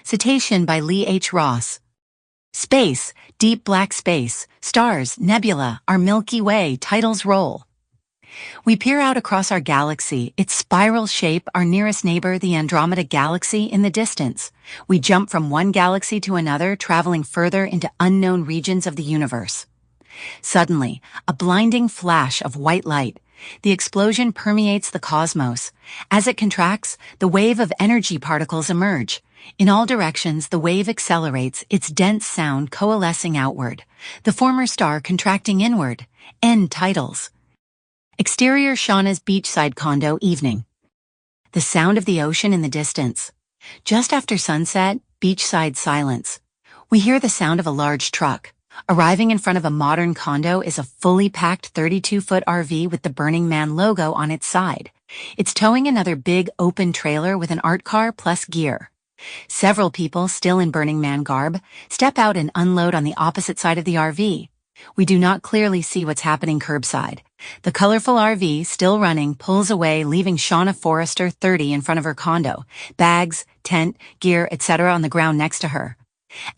Cetacean by Lee H. Ross. Space, deep black space, stars, nebula, our Milky Way, titles roll. We peer out across our galaxy, its spiral shape, our nearest neighbor, the Andromeda Galaxy, in the distance. We jump from one galaxy to another, traveling further into unknown regions of the universe. Suddenly, a blinding flash of white light. The explosion permeates the cosmos. As it contracts, the wave of energy particles emerge. In all directions, the wave accelerates, its dense sound coalescing outward. The former star contracting inward. End titles. Exterior Shauna's beachside condo evening. The sound of the ocean in the distance. Just after sunset, beachside silence. We hear the sound of a large truck. Arriving in front of a modern condo is a fully packed 32-foot RV with the Burning Man logo on its side. It's towing another big open trailer with an art car plus gear. Several people, still in Burning Man garb, step out and unload on the opposite side of the RV. We do not clearly see what's happening curbside. The colorful RV, still running, pulls away, leaving Shauna Forrester, 30, in front of her condo. Bags, tent, gear, etc. on the ground next to her.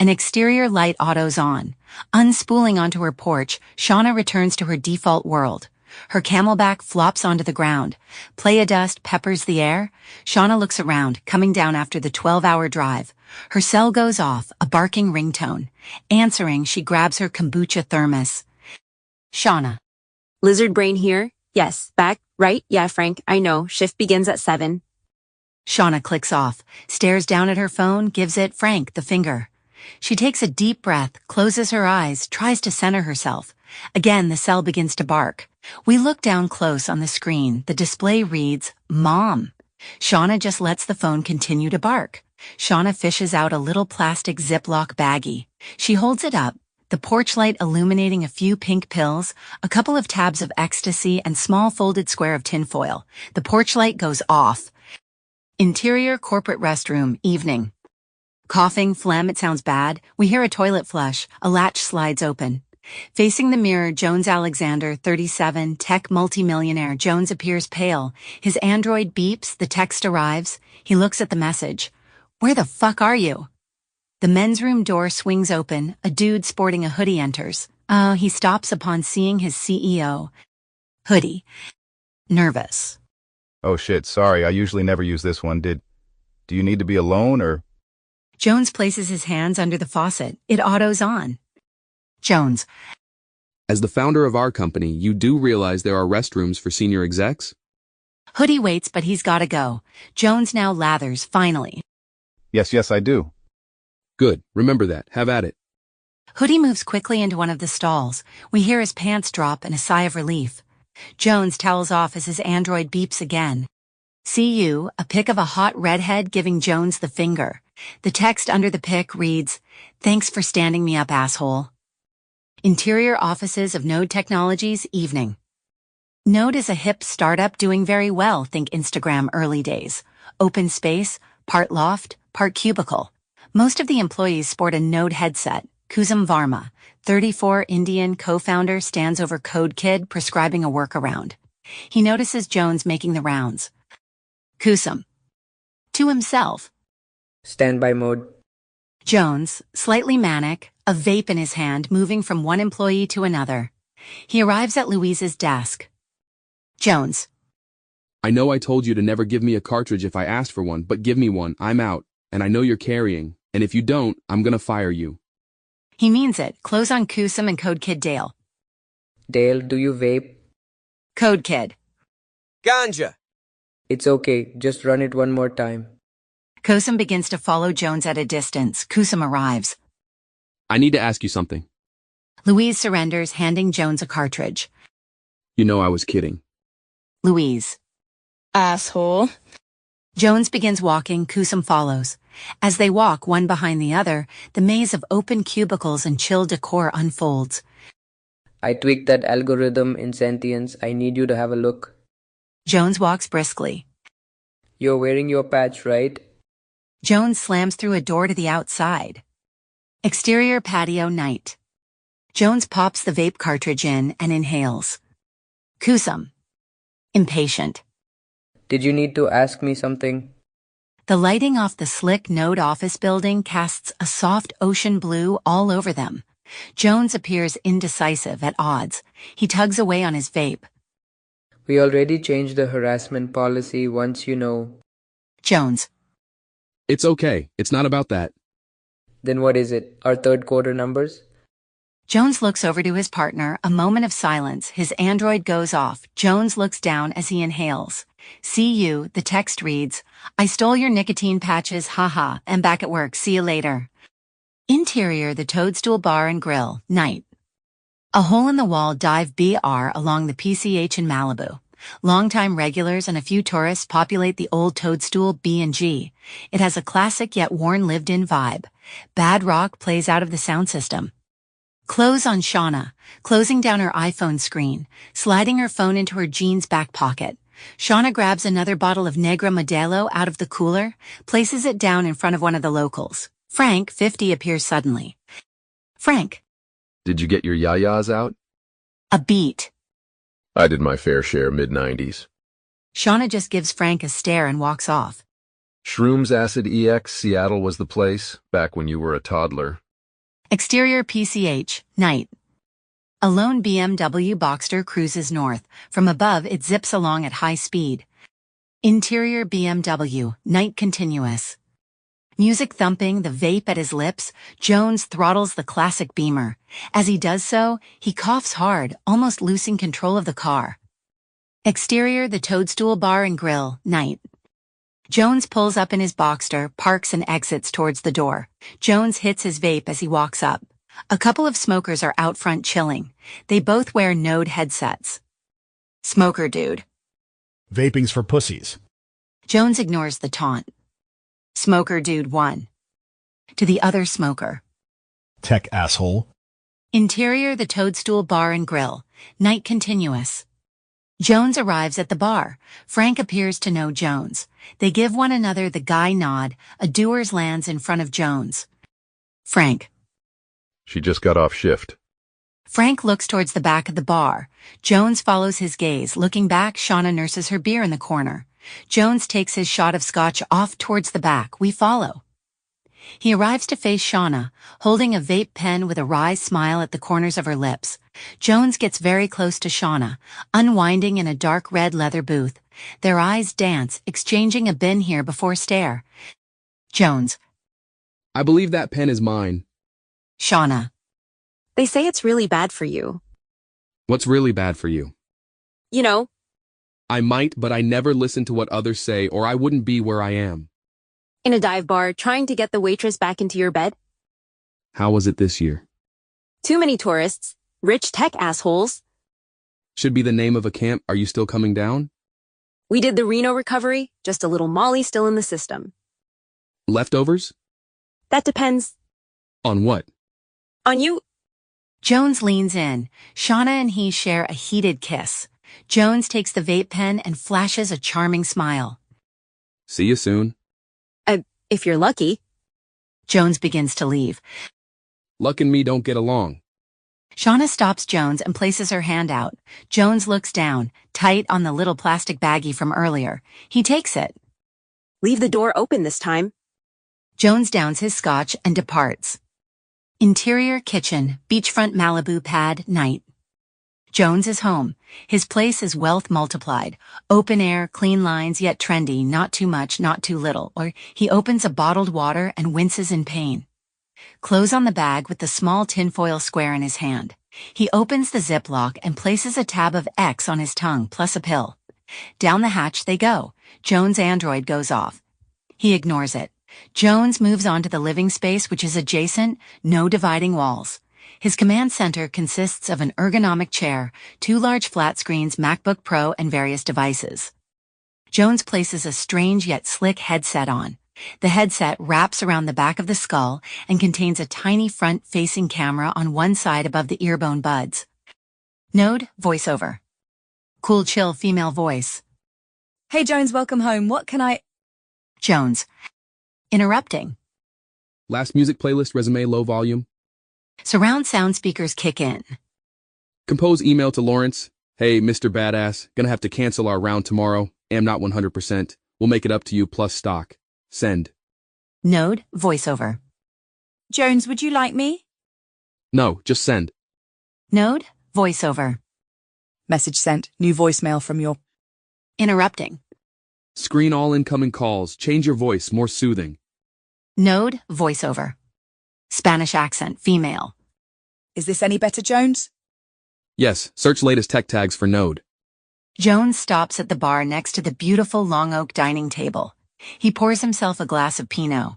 An exterior light autos on. Unspooling onto her porch, Shauna returns to her default world. Her camelback flops onto the ground. Playa dust peppers the air. Shauna looks around, coming down after the 12-hour drive. Her cell goes off, a barking ringtone. Answering, she grabs her kombucha thermos. Shauna. Lizard brain here? Yes. Back? Right? Yeah, Frank, I know. Shift begins at 7. Shauna clicks off, stares down at her phone, gives it, Frank, the finger. She takes a deep breath, closes her eyes, tries to center herself. Again, the cell begins to bark. We look down close on the screen. The display reads, Mom. Shauna just lets the phone continue to bark. Shauna fishes out a little plastic Ziploc baggie. She holds it up, the porch light illuminating a few pink pills, a couple of tabs of ecstasy, and small folded square of tinfoil. The porch light goes off. Interior corporate restroom, evening. Coughing, phlegm, it sounds bad. We hear a toilet flush. A latch slides open. Facing the mirror, Jones Alexander, 37, tech multimillionaire. Jones appears pale. His Android beeps, the text arrives. He looks at the message. Where the fuck are you? The men's room door swings open. A dude sporting a hoodie enters. He stops upon seeing his CEO. Hoodie. Nervous. Oh shit, sorry, I usually never use this one. Do you need to be alone or? Jones places his hands under the faucet. It autos on. Jones. As the founder of our company, you do realize there are restrooms for senior execs? Hoodie waits, but he's gotta go. Jones now lathers, finally. Yes, I do. Good. Remember that. Have at it. Hoodie moves quickly into one of the stalls. We hear his pants drop and a sigh of relief. Jones towels off as his android beeps again. See you, a pic of a hot redhead giving Jones the finger. The text under the pic reads, Thanks for standing me up, asshole. Interior offices of Node Technologies, evening. Node is a hip startup doing very well, think Instagram early days. Open space, part loft, part cubicle. Most of the employees sport a Node headset. Kusum Varma, 34, Indian co-founder, stands over Code Kid prescribing a workaround. He notices Jones making the rounds. Kusum. To himself. Standby mode. Jones, slightly manic, a vape in his hand, moving from one employee to another. He arrives at Louise's desk. Jones. I know I told you to never give me a cartridge if I asked for one, but give me one. I'm out. And I know you're carrying. And if you don't, I'm gonna fire you. He means it. Close on Kusum and Code Kid Dale. Dale, do you vape? Code Kid. Ganja. It's okay, just run it one more time. Kusum begins to follow Jones at a distance. Kusum arrives. I need to ask you something. Louise surrenders, handing Jones a cartridge. You know I was kidding. Louise. Asshole. Jones begins walking, Kusum follows. As they walk one behind the other, the maze of open cubicles and chill decor unfolds. I tweaked that algorithm in Sentience. I need you to have a look. Jones walks briskly. You're wearing your patch, right? Jones slams through a door to the outside. Exterior patio night. Jones pops the vape cartridge in and inhales. Kusum. Impatient. Did you need to ask me something? The lighting off the slick Node office building casts a soft ocean blue all over them. Jones appears indecisive, at odds. He tugs away on his vape. We already changed the harassment policy once, you know. Jones. It's okay. It's not about that. Then what is it? Our third quarter numbers? Jones looks over to his partner, a moment of silence. His android goes off. Jones looks down as he inhales. See you, the text reads, I stole your nicotine patches, haha, am back at work, see you later. Interior, the Toadstool Bar and Grill, night. A hole-in-the-wall dive BR along the PCH in Malibu. Longtime regulars and a few tourists populate the old Toadstool B&G. It has a classic yet worn lived-in vibe. Bad rock plays out of the sound system. Close on Shauna, closing down her iPhone screen, sliding her phone into her jeans back pocket. Shauna grabs another bottle of Negra Modelo out of the cooler, places it down in front of one of the locals. Frank, 50, appears suddenly. Frank. Did you get your yayas out? A beat. I did my fair share mid-90s. Shauna just gives Frank a stare and walks off. Shrooms Acid EX Seattle was the place, back when you were a toddler. Exterior PCH, night. A lone BMW Boxster cruises north. From above, it zips along at high speed. Interior BMW, night continuous. Music thumping, the vape at his lips, Jones throttles the classic Beamer. As he does so, he coughs hard, almost losing control of the car. Exterior, the Toadstool Bar and Grill, night. Jones pulls up in his Boxster, parks and exits towards the door. Jones hits his vape as he walks up. A couple of smokers are out front chilling. They both wear Node headsets. Smoker dude. Vaping's for pussies. Jones ignores the taunt. Smoker dude 1. To the other smoker. Tech asshole. Interior, the Toadstool Bar and Grill, night continuous. Jones arrives at the bar. Frank appears to know Jones. They give one another the guy nod. A Doers lands in front of Jones. Frank. She just got off shift. Frank looks towards the back of the bar. Jones follows his gaze. Looking back, Shauna nurses her beer in the corner. Jones takes his shot of scotch off towards the back. We follow. He arrives to face Shauna, holding a vape pen with a wry smile at the corners of her lips. Jones gets very close to Shauna, unwinding in a dark red leather booth. Their eyes dance, exchanging a been here before stare. Jones. I believe that pen is mine. Shauna. They say it's really bad for you. What's really bad for you? You know, I might, but I never listen to what others say or I wouldn't be where I am. in a dive bar trying to get the waitress back into your bed. How was it this year? Too many tourists. Rich tech assholes. Should be the name of a camp. Are you still coming down? We did the Reno recovery, just a little Molly still in the system. Leftovers? That depends. On what? On you. Jones leans in. Shauna and he share a heated kiss. Jones takes the vape pen and flashes a charming smile. See you soon. If you're lucky. Jones begins to leave. Luck and me don't get along. Shauna stops Jones and places her hand out. Jones looks down, tight on the little plastic baggie from earlier. He takes it. Leave the door open this time. Jones downs his scotch and departs. Interior kitchen, beachfront Malibu pad, night. Jones is home. His place is wealth multiplied. Open air, clean lines, yet trendy, not too much, not too little. Or he opens a bottled water and winces in pain. Close on the bag with the small tinfoil square in his hand. He opens the ziplock and places a tab of X on his tongue, plus a pill. Down the hatch they go. Jones' android goes off. He ignores it. Jones moves on to the living space, which is adjacent, no dividing walls. His command center consists of an ergonomic chair, 2 large flat screens, MacBook Pro, and various devices. Jones places a strange yet slick headset on. The headset wraps around the back of the skull and contains a tiny front-facing camera on one side above the earbone buds. Node, voiceover. Cool, chill female voice. Hey Jones, welcome home. What can I... Jones. Interrupting. Last music playlist, resume, low volume. Surround sound speakers kick in. Compose email to Lawrence. Hey, Mr. Badass, gonna have to cancel our round tomorrow. Am not 100%. We'll make it up to you plus stock. Send. Node, voiceover. Jones, would you like me? No, just send. Node, voiceover. Message sent. New voicemail from your... Interrupting. Screen all incoming calls. Change your voice, more soothing. Node, voiceover. Spanish accent, female. Is this any better, Jones? Yes, search latest tech tags for Node. Jones stops at the bar next to the beautiful long oak dining table. He pours himself a glass of Pinot.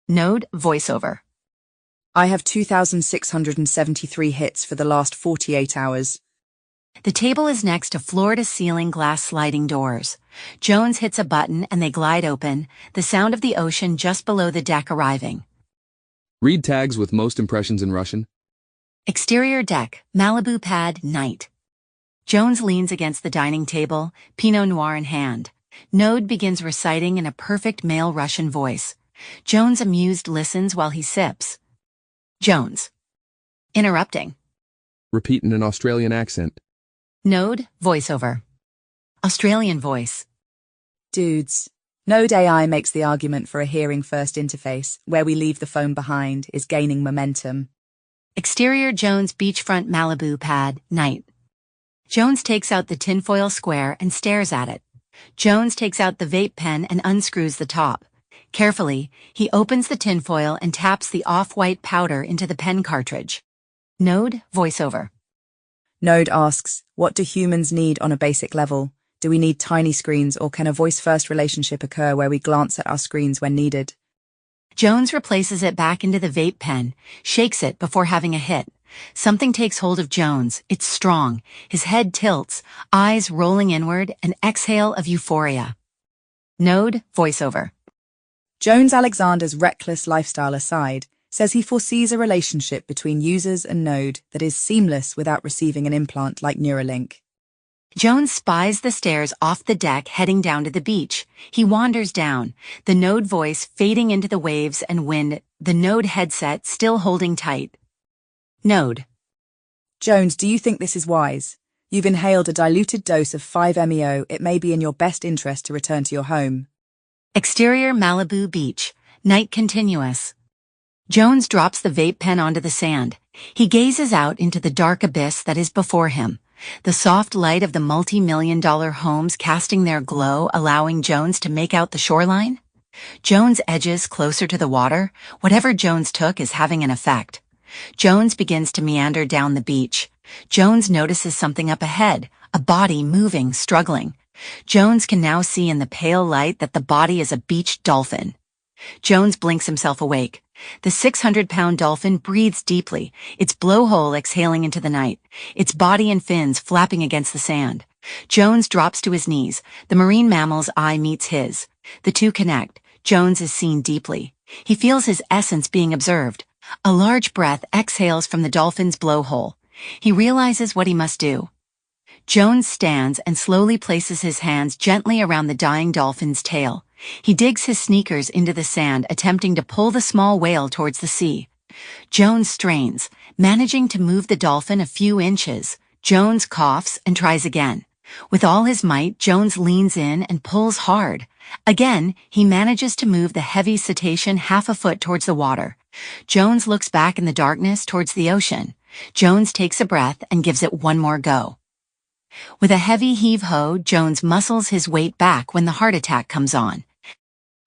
Node, voiceover. I have 2,673 hits for the last 48 hours. The table is next to floor-to-ceiling glass sliding doors. Jones hits a button and they glide open, the sound of the ocean just below the deck arriving. Read tags with most impressions in Russian. Exterior deck, Malibu pad, night. Jones leans against the dining table, Pinot Noir in hand. Node begins reciting in a perfect male Russian voice. Jones amused listens while he sips. Jones. Interrupting. Repeat in an Australian accent. Node, voiceover. Australian voice. Dudes. Node AI makes the argument for a hearing-first interface, where we leave the phone behind, is gaining momentum. Exterior Jones beachfront Malibu pad, night. Jones takes out the tinfoil square and stares at it. Jones takes out the vape pen and unscrews the top. Carefully, he opens the tinfoil and taps the off-white powder into the pen cartridge. Node, voiceover. Node asks, what do humans need on a basic level? Do we need tiny screens, or can a voice-first relationship occur where we glance at our screens when needed? Jones replaces it back into the vape pen, shakes it before having a hit. Something takes hold of Jones. It's strong. His head tilts, eyes rolling inward, an exhale of euphoria. Node, voiceover. Jones Alexander's reckless lifestyle aside, says he foresees a relationship between users and Node that is seamless without receiving an implant like Neuralink. Jones spies the stairs off the deck heading down to the beach. He wanders down, the Node voice fading into the waves and wind, the Node headset still holding tight. Node. Jones, do you think this is wise? You've inhaled a diluted dose of 5-MeO. It may be in your best interest to return to your home. Exterior Malibu beach, night continuous. Jones drops the vape pen onto the sand. He gazes out into the dark abyss that is before him. The soft light of the multi-million-dollar homes casting their glow, allowing Jones to make out the shoreline. Jones edges closer to the water. Whatever Jones took is having an effect. Jones begins to meander down the beach. Jones notices something up ahead, a body moving, struggling. Jones can now see in the pale light that the body is a beached dolphin. Jones blinks himself awake. The 600-pound dolphin breathes deeply, its blowhole exhaling into the night, its body and fins flapping against the sand. Jones drops to his knees. The marine mammal's eye meets his. The two connect. Jones is seen deeply. He feels his essence being observed. A large breath exhales from the dolphin's blowhole. He realizes what he must do. Jones stands and slowly places his hands gently around the dying dolphin's tail. He digs his sneakers into the sand, attempting to pull the small whale towards the sea. Jones strains, managing to move the dolphin a few inches. Jones coughs and tries again. With all his might, Jones leans in and pulls hard. Again, he manages to move the heavy cetacean half a foot towards the water. Jones looks back in the darkness towards the ocean. Jones takes a breath and gives it one more go. With a heavy heave-ho, Jones muscles his weight back when the heart attack comes on.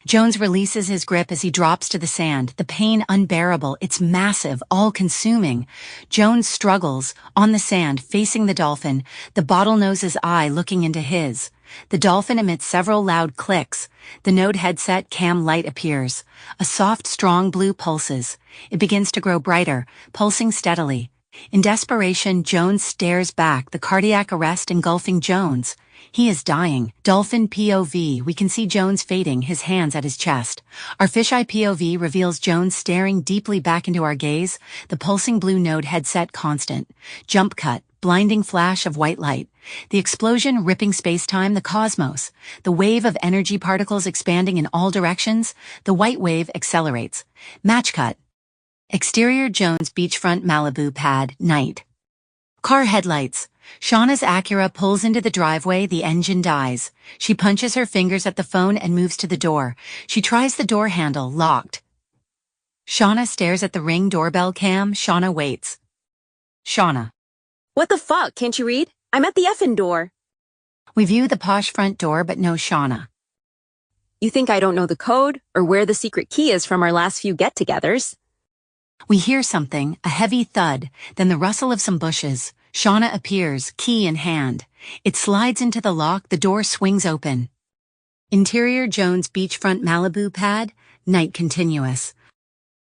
Jones releases his grip as he drops to the sand, the pain unbearable, it's massive, all-consuming. Jones struggles, on the sand, facing the dolphin, the bottleноse's eye looking into his. The dolphin emits several loud clicks. The Node headset cam light appears. A soft, strong blue pulses. It begins to grow brighter, pulsing steadily. In desperation, Jones stares back, the cardiac arrest engulfing Jones. He is dying. Dolphin POV, we can see Jones fading, his hands at his chest. Our fisheye POV reveals Jones staring deeply back into our gaze, the pulsing blue Node headset constant. Jump cut, blinding flash of white light. The explosion ripping space-time, the cosmos. The wave of energy particles expanding in all directions. The white wave accelerates. Match cut. Exterior Jones beachfront Malibu pad, night. Car headlights. Shauna's Acura pulls into the driveway, the engine dies. She punches her fingers at the phone and moves to the door. She tries the door handle, locked. Shauna stares at the Ring doorbell cam. Shauna waits. Shauna. What the fuck, can't you read? I'm at the effing door. We view the posh front door but no Shauna. You think I don't know the code or where the secret key is from our last few get-togethers? We hear something, a heavy thud, then the rustle of some bushes. Shauna appears, key in hand. It slides into the lock, the door swings open. Interior Jones beachfront Malibu pad, night continuous.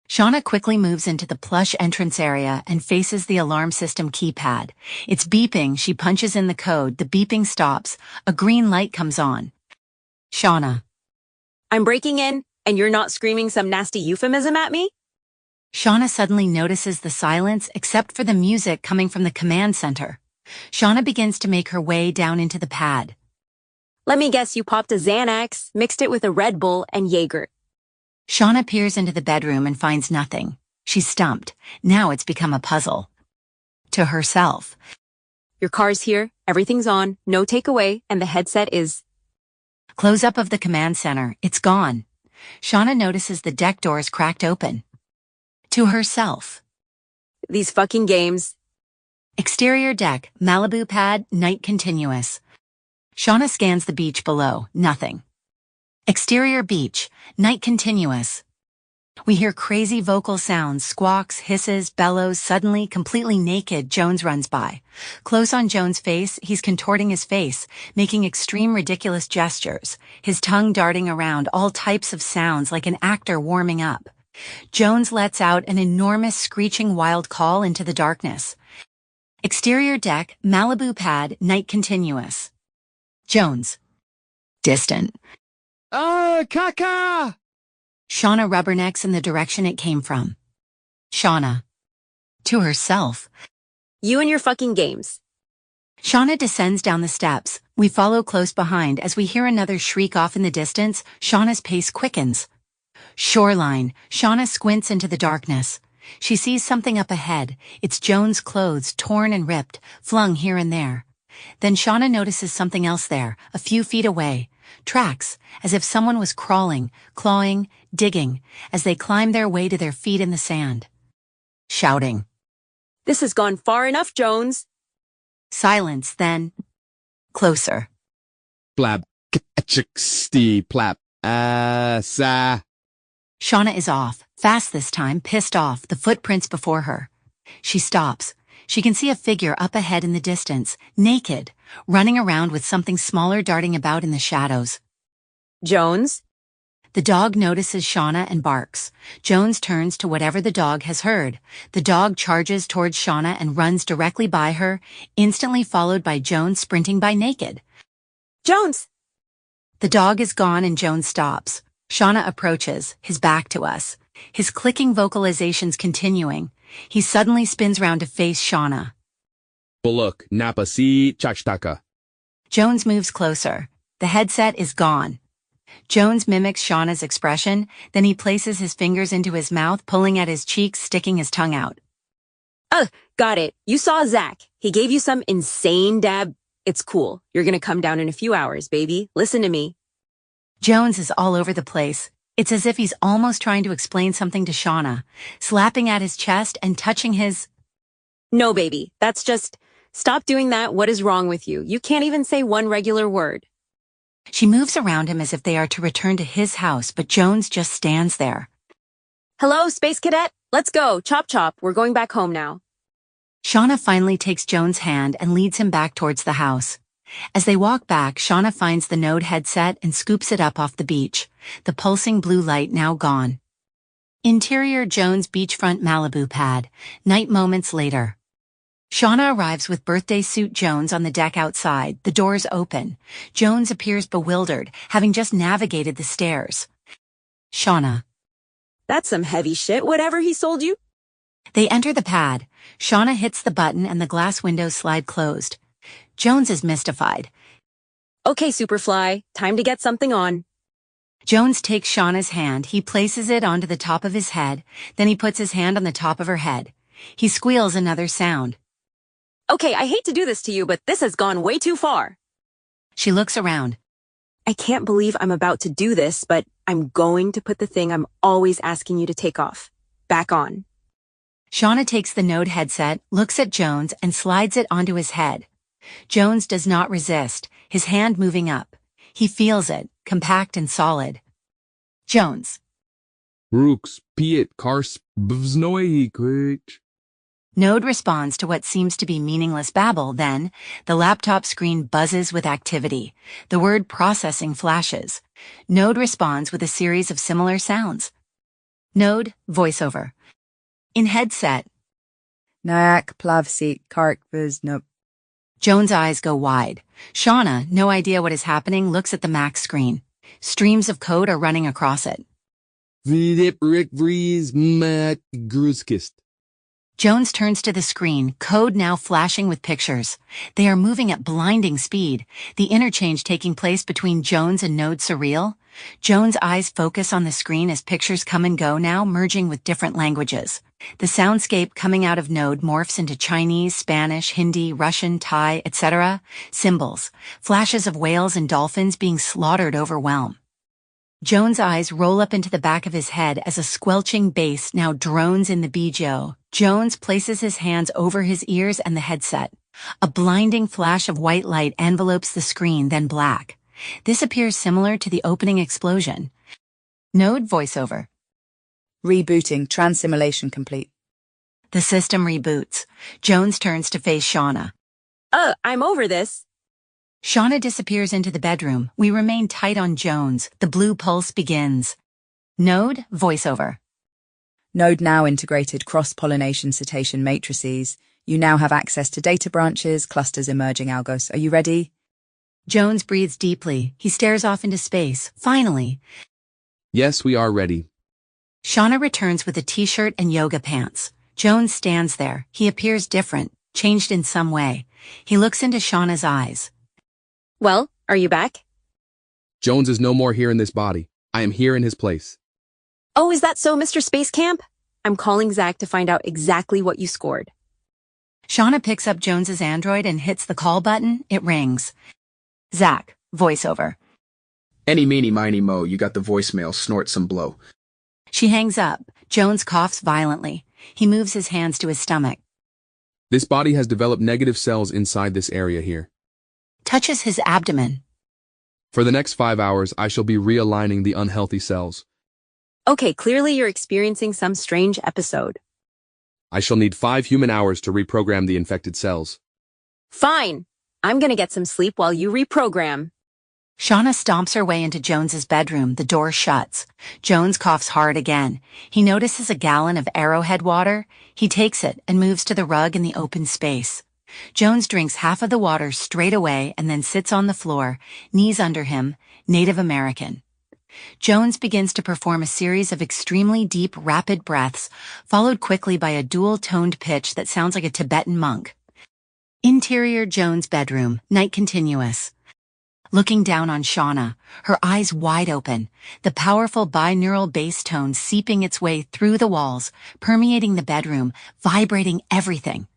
Shauna quickly moves into the plush entrance area and faces the alarm system keypad. It's beeping, she punches in the code, the beeping stops, a green light comes on. Shauna. I'm breaking in, and you're not screaming some nasty euphemism at me? Shauna suddenly notices the silence except for the music coming from the command center. Shauna begins to make her way down into the pad. Let me guess you popped a Xanax, mixed it with a Red Bull and Jaeger. Shauna peers into the bedroom and finds nothing. She's stumped. Now it's become a puzzle. To herself. Your car's here, everything's on, no takeaway, and the headset is... Close-up of the command center. It's gone. Shauna notices the deck doors cracked open. To herself. These fucking games. Exterior deck, Malibu pad, night continuous. Shauna scans the beach below. Nothing. Exterior beach, night continuous. We hear crazy vocal sounds, squawks, hisses, bellows. Suddenly, completely naked, Jones runs by. Close on Jones' face, he's contorting his face, making extreme ridiculous gestures, his tongue darting around, all types of sounds like an actor warming up. Jones lets out an enormous screeching wild call into the darkness. Exterior deck, Malibu pad, night continuous. Jones. Distant. Caca! Shauna rubbernecks in the direction it came from. Shauna. To herself. You and your fucking games. Shauna descends down the steps. We follow close behind as we hear another shriek off in the distance. Shauna's pace quickens. Shoreline. Shauna squints into the darkness. She sees something up ahead. It's Jones' clothes, torn and ripped, flung here and there. Then Shauna notices something else there, a few feet away. Tracks, as if someone was crawling, clawing, digging, as they climb their way to their feet in the sand. Shouting. This has gone far enough, Jones. Silence, then. Closer. Blab. Kachixty plap. Sa. Shauna is off, fast this time, pissed off, the footprints before her. She stops. She can see a figure up ahead in the distance, naked, running around with something smaller darting about in the shadows. Jones? The dog notices Shauna and barks. Jones turns to whatever the dog has heard. The dog charges towards Shauna and runs directly by her, instantly followed by Jones sprinting by naked. Jones! The dog is gone and Jones stops. Shauna approaches, his back to us, his clicking vocalizations continuing. He suddenly spins round to face Shauna. Bullock, Napa, si, Chachtaka. Jones moves closer. The headset is gone. Jones mimics Shauna's expression, then he places his fingers into his mouth, pulling at his cheeks, sticking his tongue out. Got it. You saw Zach. He gave you some insane dab. It's cool. You're gonna come down in a few hours, baby. Listen to me. Jones is all over the place. It's as if he's almost trying to explain something to Shauna, slapping at his chest and touching his... No, baby. That's just... Stop doing that. What is wrong with you? You can't even say one regular word. She moves around him as if they are to return to his house, but Jones just stands there. Hello, Space Cadet? Let's go. Chop chop. We're going back home now. Shauna finally takes Jones' hand and leads him back towards the house. As they walk back, Shauna finds the Node headset and scoops it up off the beach, the pulsing blue light now gone. Interior Jones beachfront Malibu pad, night moments later. Shauna arrives with birthday suit Jones on the deck outside, the doors open. Jones appears bewildered, having just navigated the stairs. Shauna. That's some heavy shit, whatever he sold you. They enter the pad. Shauna hits the button and the glass windows slide closed. Jones is mystified. Okay, Superfly, time to get something on. Jones takes Shauna's hand. He places it onto the top of his head. Then he puts his hand on the top of her head. He squeals another sound. Okay, I hate to do this to you, but this has gone way too far. She looks around. I can't believe I'm about to do this, but I'm going to put the thing I'm always asking you to take off back on. Shauna takes the Node headset, looks at Jones, and slides it onto his head. Jones does not resist, his hand moving up. He feels it, compact and solid. Jones. Rooks, Piet, Kars, Bvznoi, Quich. Node responds to what seems to be meaningless babble, then the laptop screen buzzes with activity. The word processing flashes. Node responds with a series of similar sounds. Node, voiceover. In headset. Nayak plavsi karkvuz no. Jones' eyes go wide. Shauna, no idea what is happening, looks at the Mac screen. Streams of code are running across it. Vidip Rick Vries Mat Gruskist. Jones turns to the screen, code now flashing with pictures. They are moving at blinding speed, the interchange taking place between Jones and Node surreal. Jones' eyes focus on the screen as pictures come and go now, merging with different languages. The soundscape coming out of Node morphs into Chinese, Spanish, Hindi, Russian, Thai, etc. Symbols, flashes of whales and dolphins being slaughtered overwhelm. Jones' eyes roll up into the back of his head as a squelching bass now drones in the bijo. Jones places his hands over his ears and the headset. A blinding flash of white light envelopes the screen, then black. This appears similar to the opening explosion. Node voiceover. Rebooting, transsimulation complete. The system reboots. Jones turns to face Shauna. I'm over this. Shauna disappears into the bedroom. We remain tight on Jones. The blue pulse begins. Node voiceover. Node now integrated cross-pollination cetacean matrices. You now have access to data branches, clusters emerging algos. Are you ready? Jones breathes deeply. He stares off into space. Finally. Yes, we are ready. Shauna returns with a t-shirt and yoga pants. Jones stands there. He appears different, changed in some way. He looks into Shauna's eyes. Well, are you back? Jones is no more here in this body. I am here in his place. Oh, is that so, Mr. Space Camp? I'm calling Zach to find out exactly what you scored. Shauna picks up Jones's Android and hits the call button. It rings. Zach, voiceover. Any meeny miny mo, you got the voicemail, snort some blow. She hangs up. Jones coughs violently. He moves his hands to his stomach. This body has developed negative cells inside this area here. Touches his abdomen. For the next 5 hours, I shall be realigning the unhealthy cells. Okay, clearly you're experiencing some strange episode. I shall need 5 human hours to reprogram the infected cells. Fine. I'm gonna get some sleep while you reprogram. Shauna stomps her way into Jones's bedroom. The door shuts. Jones coughs hard again. He notices a gallon of Arrowhead water. He takes it and moves to the rug in the open space. Jones drinks half of the water straight away and then sits on the floor, knees under him, Native American. Jones begins to perform a series of extremely deep, rapid breaths, followed quickly by a dual-toned pitch that sounds like a Tibetan monk. Interior Jones' bedroom, night continuous. Looking down on Shauna, her eyes wide open, the powerful binaural bass tone seeping its way through the walls, permeating the bedroom, vibrating everything.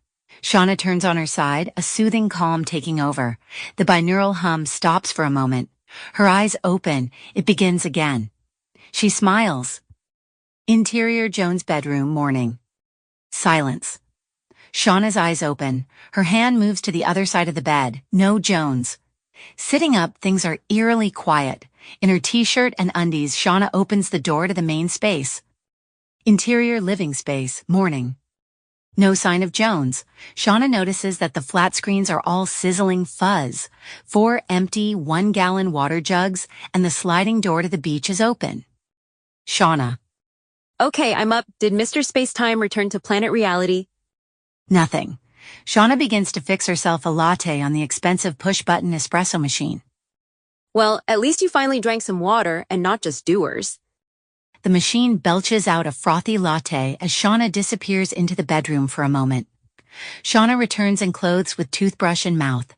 Shauna turns on her side, a soothing calm taking over. The binaural hum stops for a moment. Her eyes open. It begins again. She smiles. Interior Jones' bedroom, morning. Silence. Shauna's eyes open. Her hand moves to the other side of the bed. No Jones. Sitting up, things are eerily quiet. In her t-shirt and undies, Shauna opens the door to the main space. Interior living space, morning. No sign of Jones. Shauna notices that the flat screens are all sizzling fuzz. 4 empty 1-gallon water jugs, and the sliding door to the beach is open. Shauna. Okay, I'm up. Did Mr. Spacetime return to planet reality? Nothing. Shauna begins to fix herself a latte on the expensive push-button espresso machine. Well, at least you finally drank some water and not just doers. The machine belches out a frothy latte as Shauna disappears into the bedroom for a moment. Shauna returns and clothes with toothbrush in mouth.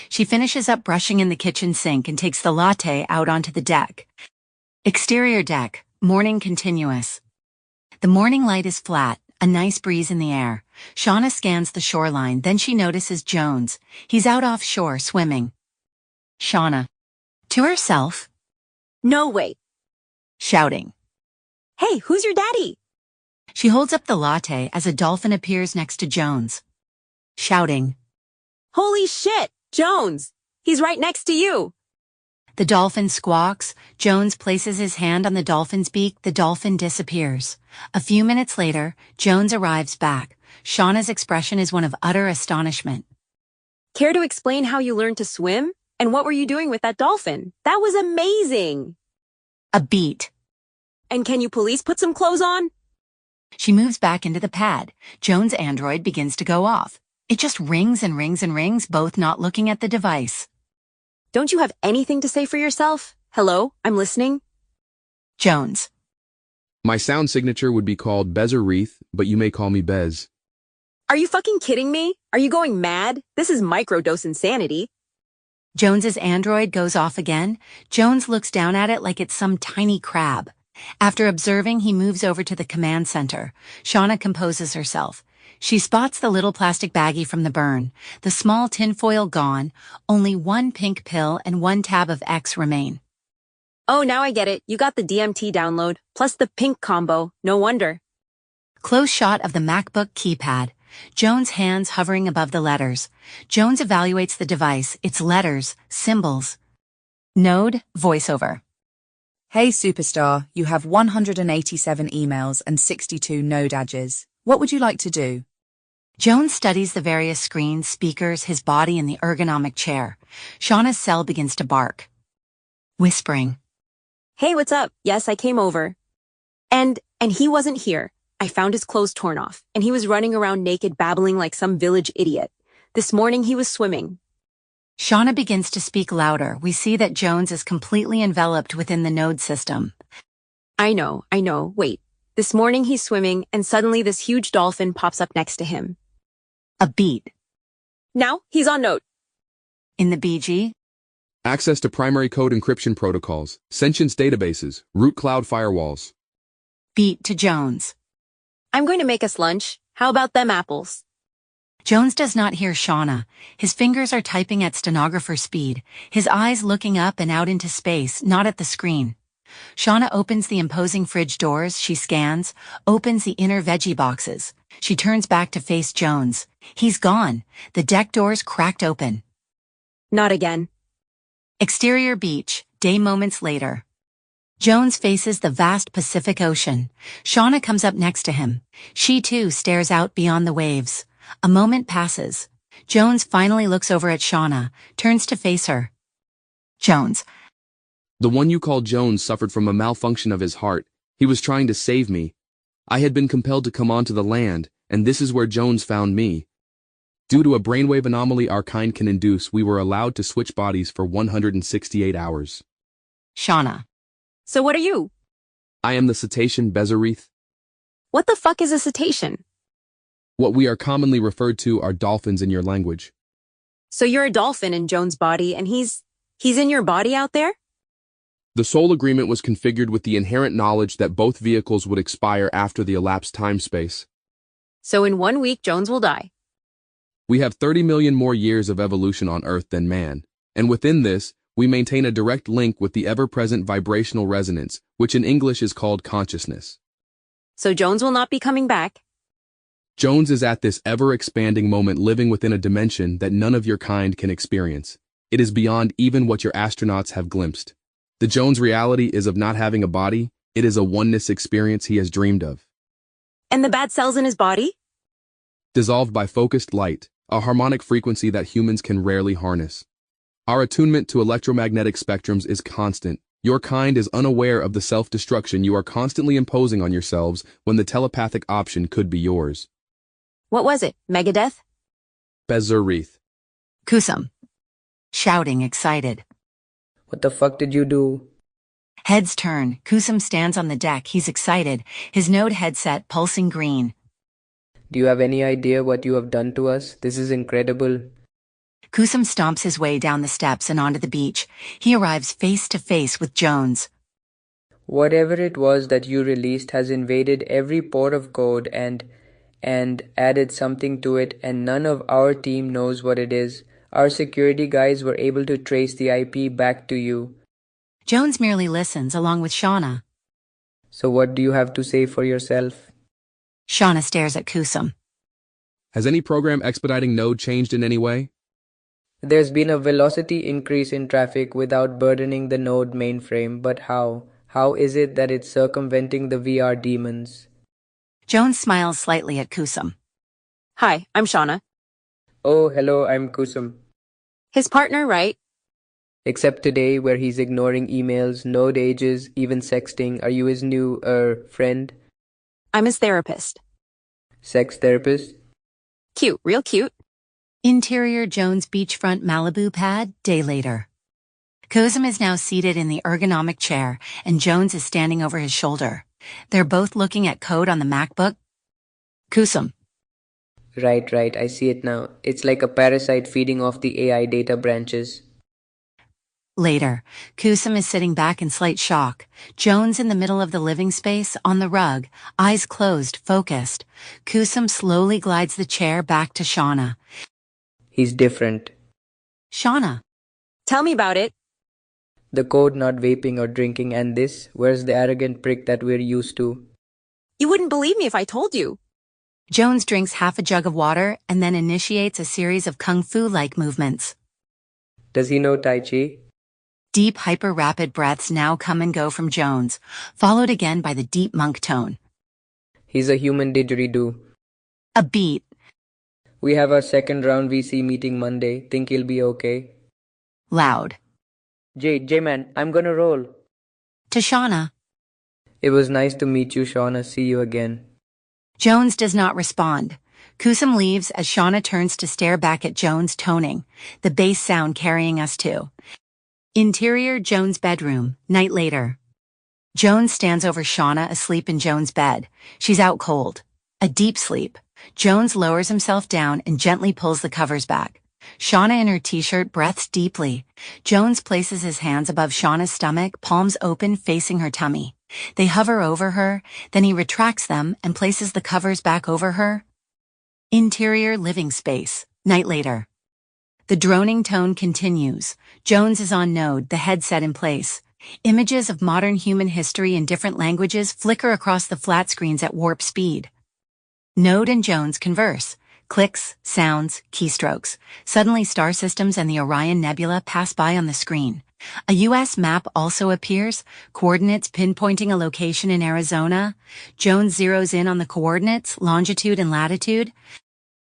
She finishes up brushing in the kitchen sink and takes the latte out onto the deck. Exterior deck, morning continuous. The morning light is flat, A nice breeze in the air. Shauna scans the shoreline, then she notices Jones. He's out offshore swimming. Shauna. To herself. No way. Shouting. Hey, who's your daddy? She holds up the latte as a dolphin appears next to Jones. Shouting. Holy shit, Jones! He's right next to you. The dolphin squawks. Jones places his hand on the dolphin's beak. The dolphin disappears. A few minutes later, Jones arrives back. Shauna's expression is one of utter astonishment. Care to explain how you learned to swim? And what were you doing with that dolphin? That was amazing! A beat. And can you please put some clothes on? She moves back into the pad. Jones' android begins to go off. It just rings and rings and rings, both not looking at the device. Don't you have anything to say for yourself? Hello, I'm listening. Jones. My sound signature would be called Bez or Wreath, but you may call me Bez. Are you fucking kidding me? Are you going mad? This is microdose insanity. Jones's android goes off again. Jones looks down at it like it's some tiny crab. After observing, he moves over to the command center. Shauna composes herself. She spots the little plastic baggie from the burn. The small tinfoil gone. Only one pink pill and one tab of X remain. Oh, now I get it. You got the DMT download, plus the pink combo. No wonder. Close shot of the MacBook keypad. Jones' hands hovering above the letters. Jones evaluates the device, its letters, symbols. Node, voiceover. Hey superstar, you have 187 emails and 62 node edges. What would you like to do? Jones studies the various screens, speakers, his body, and the ergonomic chair. Shauna's cell begins to bark. Whispering. Hey, what's up? Yes, I came over. And he wasn't here. I found his clothes torn off, and he was running around naked babbling like some village idiot. This morning he was swimming. Shauna begins to speak louder. We see that Jones is completely enveloped within the node system. I know. Wait. This morning he's swimming, and suddenly this huge dolphin pops up next to him. A beat. Now he's on note. In the BG. Access to primary code encryption protocols, sentience databases, root cloud firewalls. Beat to Jones. I'm going to make us lunch. How about them apples? Jones does not hear Shauna. His fingers are typing at stenographer speed, his eyes looking up and out into space, not at the screen. Shauna opens the imposing fridge doors. She scans, opens the inner veggie boxes. She turns back to face Jones. He's gone. The deck doors cracked open. Not again. Exterior beach, day moments later. Jones faces the vast Pacific Ocean. Shauna comes up next to him. She too stares out beyond the waves. A moment passes. Jones finally looks over at Shauna, turns to face her. Jones. The one you call Jones suffered from a malfunction of his heart. He was trying to save me. I had been compelled to come onto the land, and this is where Jones found me. Due to a brainwave anomaly our kind can induce, we were allowed to switch bodies for 168 hours. Shauna. So what are you? I am the Cetacean Bezareth. What the fuck is a cetacean? What we are commonly referred to are dolphins in your language. So you're a dolphin in Jones' body, and he's in your body out there? The soul agreement was configured with the inherent knowledge that both vehicles would expire after the elapsed time-space. So in 1 week, Jones will die. We have 30 million more years of evolution on Earth than man, and within this, we maintain a direct link with the ever-present vibrational resonance, which in English is called consciousness. So Jones will not be coming back? Jones is at this ever-expanding moment living within a dimension that none of your kind can experience. It is beyond even what your astronauts have glimpsed. The Jones reality is of not having a body. It is a oneness experience he has dreamed of. And the bad cells in his body? Dissolved by focused light, a harmonic frequency that humans can rarely harness. Our attunement to electromagnetic spectrums is constant. Your kind is unaware of the self-destruction you are constantly imposing on yourselves when the telepathic option could be yours. What was it? Megadeth? Bezareth. Kusum. Shouting, excited. What the fuck did you do? Heads turn. Kusum stands on the deck. He's excited. His Node headset pulsing green. Do you have any idea what you have done to us? This is incredible. Kusum stomps his way down the steps and onto the beach. He arrives face to face with Jones. Whatever it was that you released has invaded every pore of code and and added something to it, and none of our team knows what it is. Our security guys were able to trace the IP back to you. Jones merely listens along with Shauna. So what do you have to say for yourself? Shauna stares at Kusum. Has any program expediting node changed in any way? There's been a velocity increase in traffic without burdening the node mainframe, but how? How is it that it's circumventing the VR demons? Jones smiles slightly at Kusum. Hi, I'm Shauna. Oh, hello, I'm Kusum. His partner, right? Except today, where he's ignoring emails, node ages, even sexting. Are you his new, friend? I'm his therapist. Sex therapist? Cute, real cute. Interior Jones beachfront Malibu pad, day later. Kusum is now seated in the ergonomic chair, and Jones is standing over his shoulder. They're both looking at code on the MacBook. Kusum. Right, I see it now. It's like a parasite feeding off the AI data branches. Later, Kusum is sitting back in slight shock. Jones in the middle of the living space, on the rug, eyes closed, focused. Kusum slowly glides the chair back to Shauna. He's different. Shauna. Tell me about it. The code, not vaping or drinking, and this, where's the arrogant prick that we're used to? You wouldn't believe me if I told you. Jones drinks half a jug of water and then initiates a series of kung fu-like movements. Does he know Tai Chi? Deep, hyper-rapid breaths now come and go from Jones, followed again by the deep monk tone. He's a human didgeridoo. A beat. We have our second round VC meeting Monday. Think he'll be okay? Loud. J-Man, I'm gonna roll. To Shauna. It was nice to meet you, Shauna. See you again. Jones does not respond. Kusum leaves as Shauna turns to stare back at Jones, toning, the bass sound carrying us to. Interior Jones' bedroom, night later. Jones stands over Shauna, asleep in Jones' bed. She's out cold. A deep sleep. Jones lowers himself down and gently pulls the covers back. Shauna in her t-shirt breaths deeply. Jones places his hands above Shauna's stomach, palms open, facing her tummy. They hover over her, then he retracts them and places the covers back over her. Interior living space, night later. The droning tone continues. Jones is on node, the headset in place. Images of modern human history in different languages flicker across the flat screens at warp speed. Node and Jones converse. Clicks, sounds, keystrokes. Suddenly star systems and the Orion Nebula pass by on the screen. A U.S. map also appears, coordinates pinpointing a location in Arizona. Jones zeroes in on the coordinates, longitude and latitude.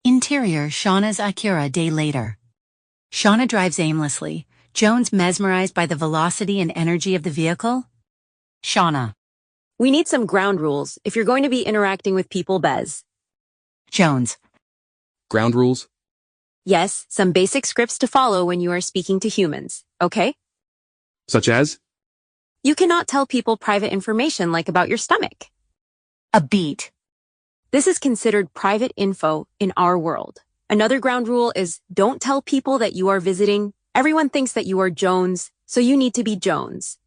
Interior Shauna's Acura, day later. Shauna drives aimlessly. Jones mesmerized by the velocity and energy of the vehicle. Shauna. We need some ground rules if you're going to be interacting with people, Bez. Jones. Ground rules? Yes, some basic scripts to follow when you are speaking to humans, okay? Such as? You cannot tell people private information like about your stomach. A beat. This is considered private info in our world. Another ground rule is don't tell people that you are visiting. Everyone thinks that you are Jones, so you need to be Jones.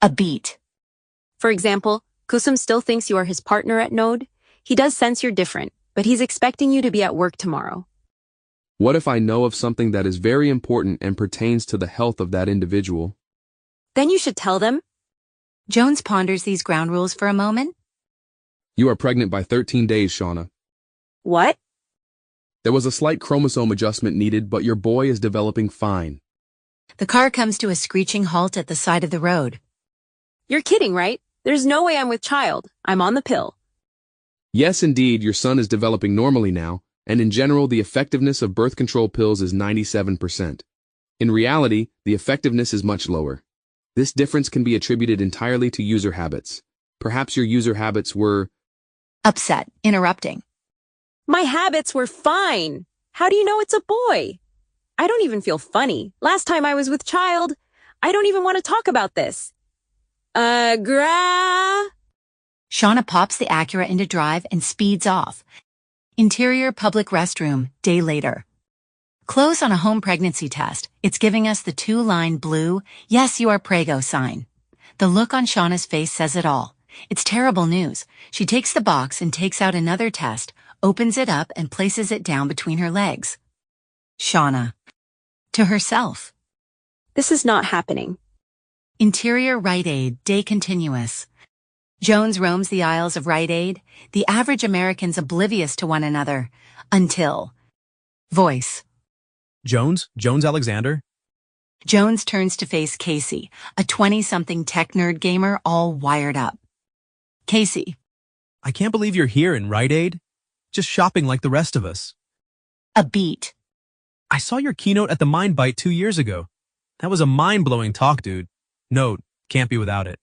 A beat. For example, Kusum still thinks you are his partner at Node. He does sense you're different, but he's expecting you to be at work tomorrow. What if I know of something that is very important and pertains to the health of that individual? Then you should tell them. Jones ponders these ground rules for a moment. You are pregnant by 13 days, Shauna. What? There was a slight chromosome adjustment needed, but your boy is developing fine. The car comes to a screeching halt at the side of the road. You're kidding, right? There's no way I'm with child. I'm on the pill. Yes, indeed, your son is developing normally now, and in general, the effectiveness of birth control pills is 97%. In reality, the effectiveness is much lower. This difference can be attributed entirely to user habits. Perhaps your user habits were Upset, interrupting. My habits were fine. How do you know it's a boy? I don't even feel funny. Last time I was with child, I don't even want to talk about this. Shauna pops the Acura into drive and speeds off. Interior public restroom, day later. Close on a home pregnancy test. It's giving us the two-line blue, yes, you are prego sign. The look on Shauna's face says it all. It's terrible news. She takes the box and takes out another test, opens it up and places it down between her legs. Shauna. To herself. This is not happening. Interior Rite Aid, day continuous. Jones roams the aisles of Rite Aid, the average Americans oblivious to one another, until. Voice. Jones Alexander? Jones turns to face Casey, a 20-something tech nerd gamer all wired up. Casey. I can't believe you're here in Rite Aid. Just shopping like the rest of us. A beat. I saw your keynote at the Mind Bite 2 years ago. That was a mind-blowing talk, dude. Note, can't be without it.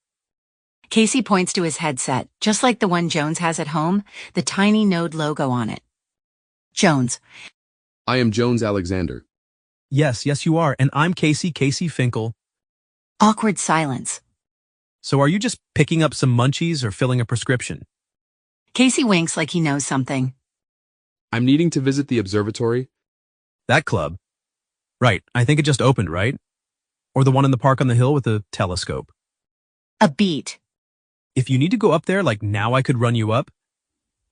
Casey points to his headset, just like the one Jones has at home, the tiny Node logo on it. Jones. I am Jones Alexander. Yes, you are, and I'm Casey Finkel. Awkward silence. So are you just picking up some munchies or filling a prescription? Casey winks like he knows something. I'm needing to visit the observatory. That club? Right, I think it just opened, right? Or the one in the park on the hill with the telescope. A beat. If you need to go up there, like now I could run you up.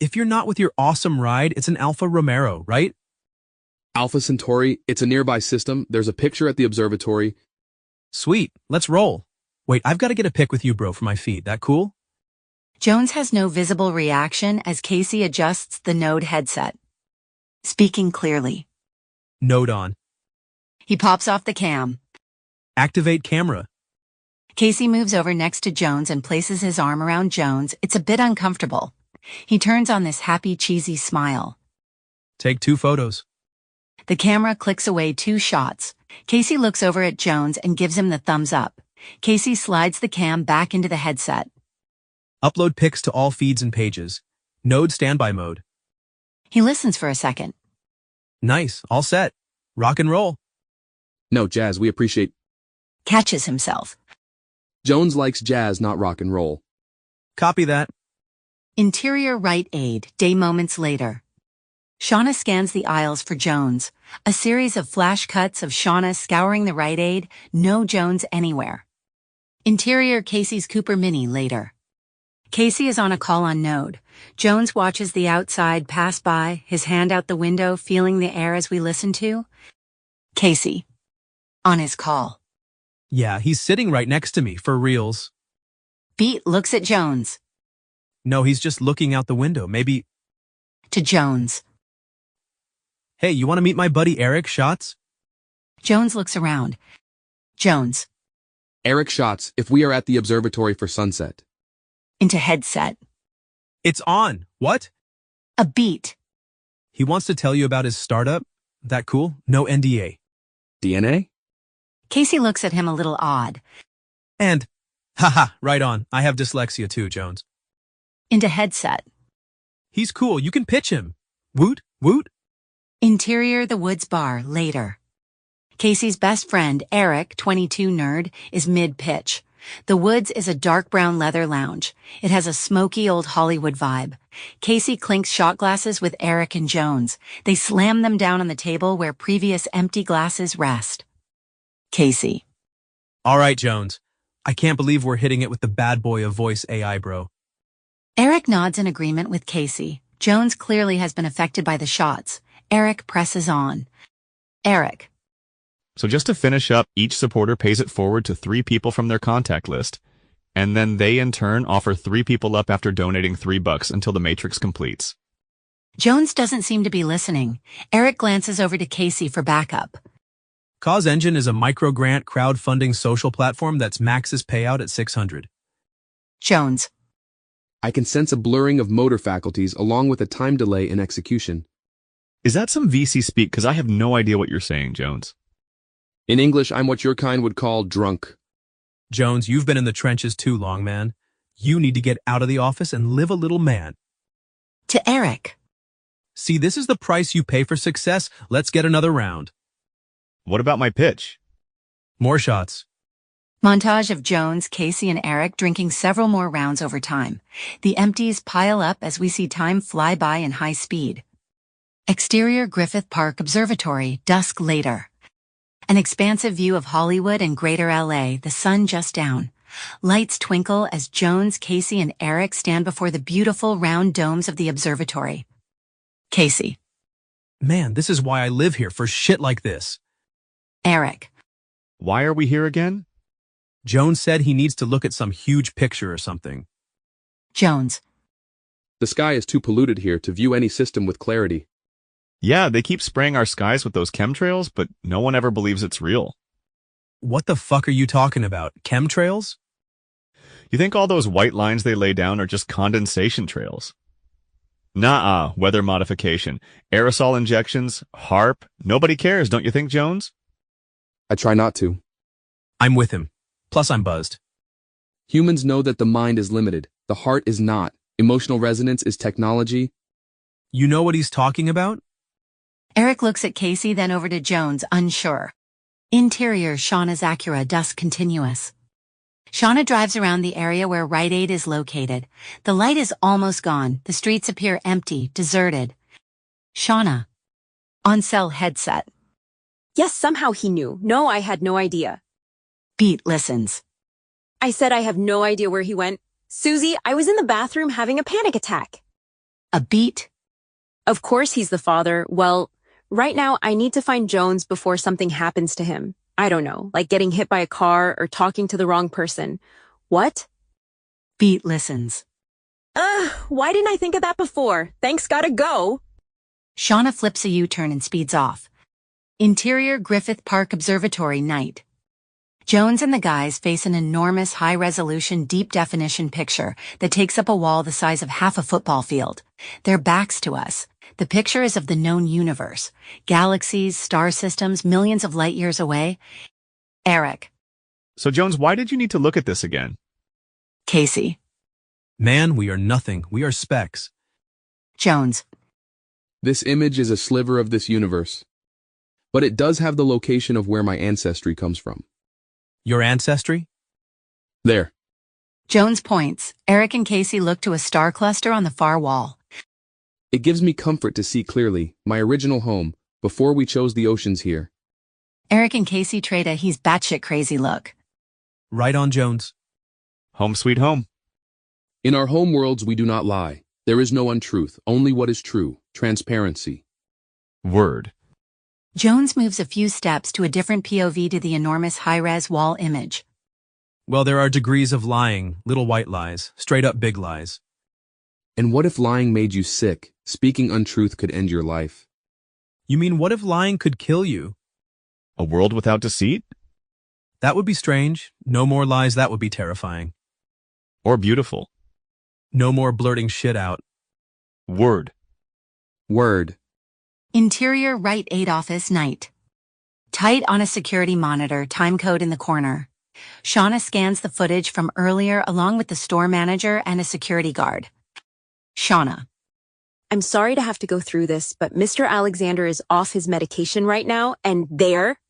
If you're not with your awesome ride, it's an Alfa Romero, right? Alpha Centauri, it's a nearby system. There's a picture at the observatory. Sweet, let's roll. Wait, I've got to get a pic with you, bro, for my feed. That cool? Jones has no visible reaction as Casey adjusts the Node headset. Speaking clearly. Node on. He pops off the cam. Activate camera. Casey moves over next to Jones and places his arm around Jones. It's a bit uncomfortable. He turns on this happy, cheesy smile. Take 2 photos. The camera clicks away 2 shots. Casey looks over at Jones and gives him the thumbs up. Casey slides the cam back into the headset. Upload pics to all feeds and pages. Node standby mode. He listens for a second. Nice, all set. Rock and roll. No, jazz, we appreciate. Catches himself. Jones likes jazz, not rock and roll. Copy that. Interior Rite Aid, day moments later. Shauna scans the aisles for Jones. A series of flash cuts of Shauna scouring the Rite Aid, no Jones anywhere. Interior Casey's Cooper Mini later. Casey is on a call on Node. Jones watches the outside pass by, his hand out the window, feeling the air as we listen to. Casey. On his call. Yeah, he's sitting right next to me, for reals. Beat looks at Jones. No, he's just looking out the window, maybe. To Jones. Hey, you want to meet my buddy Eric Schatz? Jones looks around. Jones. Eric Schatz, if we are at the observatory for sunset. Into headset. It's on. What? A beat. He wants to tell you about his startup? That cool? No NDA. DNA? Casey looks at him a little odd. And, haha, right on. I have dyslexia too, Jones. Into headset. He's cool. You can pitch him. Woot, woot. Interior the Woods Bar later. Casey's best friend, Eric, 22 nerd, is mid-pitch. The Woods is a dark brown leather lounge. It has a smoky old Hollywood vibe. Casey clinks shot glasses with Eric and Jones. They slam them down on the table where previous empty glasses rest. Casey. All right, Jones. I can't believe we're hitting it with the bad boy of voice AI, bro. Eric nods in agreement with Casey. Jones clearly has been affected by the shots. Eric presses on. Eric. So just to finish up, each supporter pays it forward to 3 people from their contact list, and then they in turn offer 3 people up after donating $3 until the matrix completes. Jones doesn't seem to be listening. Eric glances over to Casey for backup. Cause Engine is a micro-grant crowdfunding social platform that's maxes payout at $600. Jones. I can sense a blurring of motor faculties along with a time delay in execution. Is that some VC speak? Because I have no idea what you're saying, Jones. In English, I'm what your kind would call drunk. Jones, you've been in the trenches too long, man. You need to get out of the office and live a little man. To Eric. See, this is the price you pay for success. Let's get another round. What about my pitch? More shots. Montage of Jones, Casey, and Eric drinking several more rounds over time. The empties pile up as we see time fly by in high speed. Exterior Griffith Park Observatory, dusk later. An expansive view of Hollywood and Greater LA, the sun just down. Lights twinkle as Jones, Casey, and Eric stand before the beautiful round domes of the observatory. Casey. Man, this is why I live here, for shit like this. Eric. Why are we here again? Jones said he needs to look at some huge picture or something. Jones. The sky is too polluted here to view any system with clarity. Yeah, they keep spraying our skies with those chemtrails, but no one ever believes it's real. What the fuck are you talking about? Chemtrails? You think all those white lines they lay down are just condensation trails? Nah, weather modification. Aerosol injections, HARP. Nobody cares, don't you think, Jones? I try not to. I'm with him. Plus, I'm buzzed. Humans know that the mind is limited. The heart is not. Emotional resonance is technology. You know what he's talking about? Eric looks at Casey, then over to Jones, unsure. Interior Shauna's Acura, dusk continuous. Shauna drives around the area where Rite Aid is located. The light is almost gone. The streets appear empty, deserted. Shauna. On cell headset. Yes, somehow he knew. No, I had no idea. Beat listens. I said I have no idea where he went. Susie, I was in the bathroom having a panic attack. A beat. Of course he's the father. Well, right now I need to find Jones before something happens to him. I don't know, like getting hit by a car or talking to the wrong person. What? Beat listens. Why didn't I think of that before? Thanks, gotta go. Shauna flips a U-turn and speeds off. Interior Griffith Park Observatory, night. Jones and the guys face an enormous high-resolution, deep-definition picture that takes up a wall the size of half a football field. Their backs to us. The picture is of the known universe. Galaxies, star systems, millions of light years away. Eric. So, Jones, why did you need to look at this again? Casey. Man, we are nothing. We are specks. Jones. This image is a sliver of this universe. But it does have the location of where my ancestry comes from. Your ancestry? There. Jones points. Eric and Casey look to a star cluster on the far wall. It gives me comfort to see clearly, my original home, before we chose the oceans here. Eric and Casey trade a he's batshit crazy look. Right on, Jones. Home sweet home. In our home worlds, we do not lie. There is no untruth, only what is true, transparency. Word. Jones moves a few steps to a different POV to the enormous high-res wall image. Well, there are degrees of lying, little white lies, straight up big lies. And what if lying made you sick? Speaking untruth could end your life. You mean what if lying could kill you? A world without deceit? That would be strange. No more lies, that would be terrifying. Or beautiful? No more blurting shit out. Word. Word. Interior Rite Aid office, night. Tight on a security monitor, time code in the corner. Shauna scans the footage from earlier along with the store manager and a security guard. Shauna. I'm sorry to have to go through this, but Mr. Alexander is off his medication right now, and there.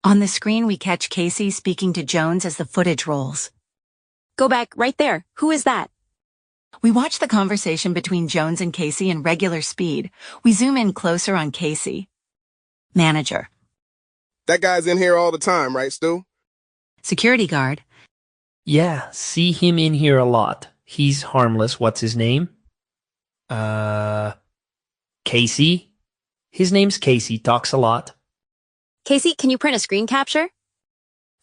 On the screen, we catch Casey speaking to Jones as the footage rolls. Go back, right there. Who is that? We watch the conversation between Jones and Casey in regular speed. We zoom in closer on Casey. Manager. That guy's in here all the time, right, Stu? Security guard. Yeah, see him in here a lot. He's harmless. What's his name? Casey? His name's Casey, talks a lot. Casey, can you print a screen capture?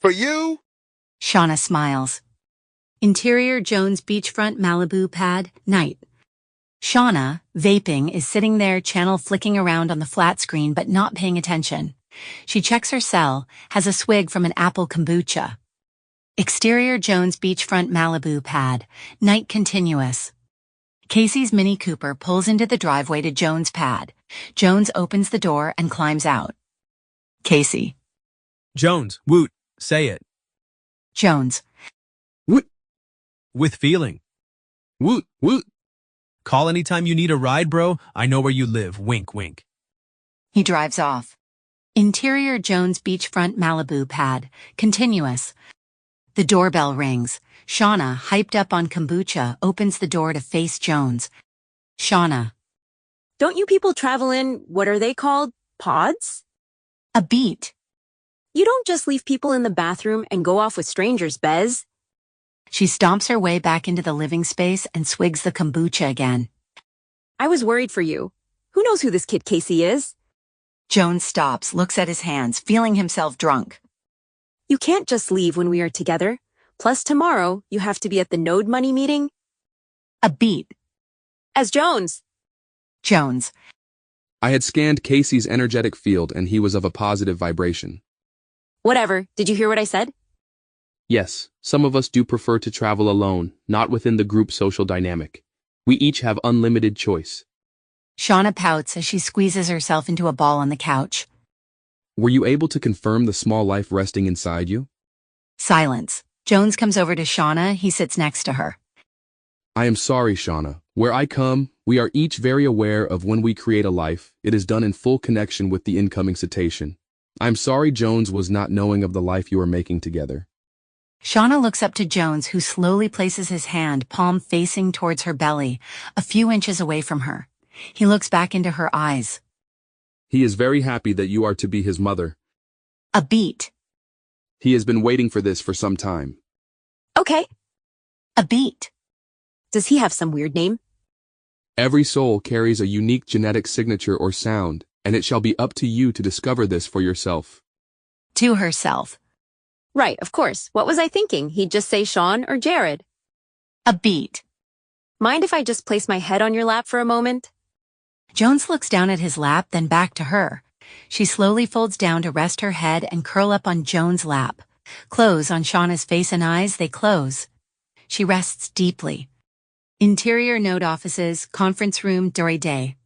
For you? Shauna smiles. Interior Jones beachfront Malibu pad, night. Shauna, vaping, is sitting there channel flicking around on the flat screen but not paying attention. She checks her cell, has a swig from an apple kombucha. Exterior Jones beachfront Malibu pad, night continuous. Casey's Mini Cooper pulls into the driveway to Jones' pad. Jones opens the door and climbs out. Casey. Jones, woot, say it. Jones. Woot. With feeling. Woot, woot. Call anytime you need a ride, bro. I know where you live. Wink, wink. He drives off. Interior Jones beachfront Malibu pad, continuous. The doorbell rings. Shauna, hyped up on kombucha, opens the door to face Jones. Shauna. Don't you people travel in, what are they called? Pods? A beat. You don't just leave people in the bathroom and go off with strangers, Bez. She stomps her way back into the living space and swigs the kombucha again. I was worried for you. Who Who knows who this kid Casey is? Jones stops, looks at his hands, feeling himself drunk. You can't just leave when we are together. Plus tomorrow, you have to be at the Node Money meeting. A beat. As Jones. Jones. I had scanned Casey's energetic field and he was of a positive vibration. Whatever. Did you hear what I said? Yes, some of us do prefer to travel alone, not within the group social dynamic. We each have unlimited choice. Shauna pouts as she squeezes herself into a ball on the couch. Were you able to confirm the small life resting inside you? Silence. Jones comes over to Shauna. He sits next to her. I am sorry, Shauna. Where I come, we are each very aware of when we create a life, it is done in full connection with the incoming cetacean. I'm sorry Jones was not knowing of the life you are making together. Shauna looks up to Jones, who slowly places his hand, palm facing towards her belly, a few inches away from her. He looks back into her eyes. He is very happy that you are to be his mother. A beat. He has been waiting for this for some time. Okay. A beat. Does he have some weird name? Every soul carries a unique genetic signature or sound, and it shall be up to you to discover this for yourself. To herself. Right, of course. What was I thinking? He'd just say Sean or Jared. A beat. Mind if I just place my head on your lap for a moment? Jones looks down at his lap, then back to her. She slowly folds down to rest her head and curl up on Jones' lap. Close on Shauna's face and eyes, they close. She rests deeply. Interior Node offices, conference room, Dory Day.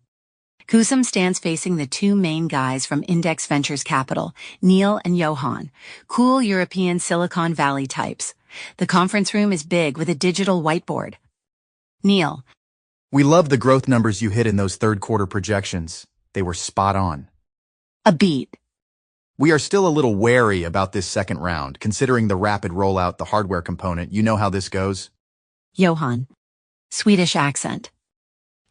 Kusum stands facing the two main guys from Index Ventures Capital, Neil and Johan, cool European Silicon Valley types. The conference room is big with a digital whiteboard. Neil. We love the growth numbers you hit in those third-quarter projections. They were spot on. A beat. We are still a little wary about this second round, considering the rapid rollout, the hardware component. You know how this goes? Johan. Swedish accent.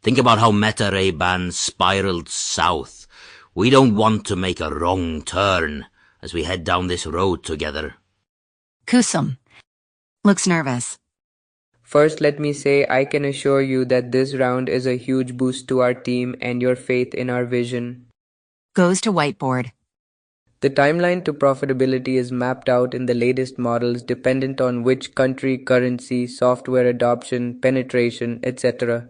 Think about how Meta Ray Ban spiraled south. We don't want to make a wrong turn as we head down this road together. Kusum. Looks nervous. First, let me say I can assure you that this round is a huge boost to our team and your faith in our vision. Goes to whiteboard. The timeline to profitability is mapped out in the latest models dependent on which country, currency, software adoption, penetration, etc.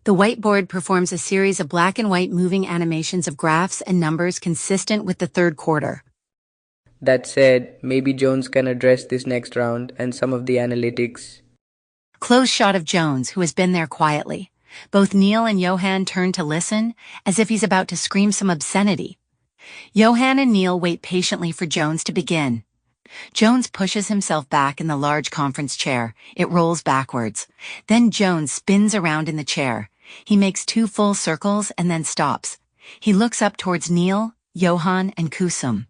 The whiteboard performs a series of black and white moving animations of graphs and numbers consistent with the third quarter. That said, maybe Jones can address this next round and some of the analytics. Close shot of Jones, who has been there quietly. Both Neil and Johan turn to listen, as if he's about to scream some obscenity. Johan and Neil wait patiently for Jones to begin. Jones pushes himself back in the large conference chair. It rolls backwards. Then Jones spins around in the chair. He makes 2 full circles and then stops. He looks up towards Neil, Johan, and Kusum.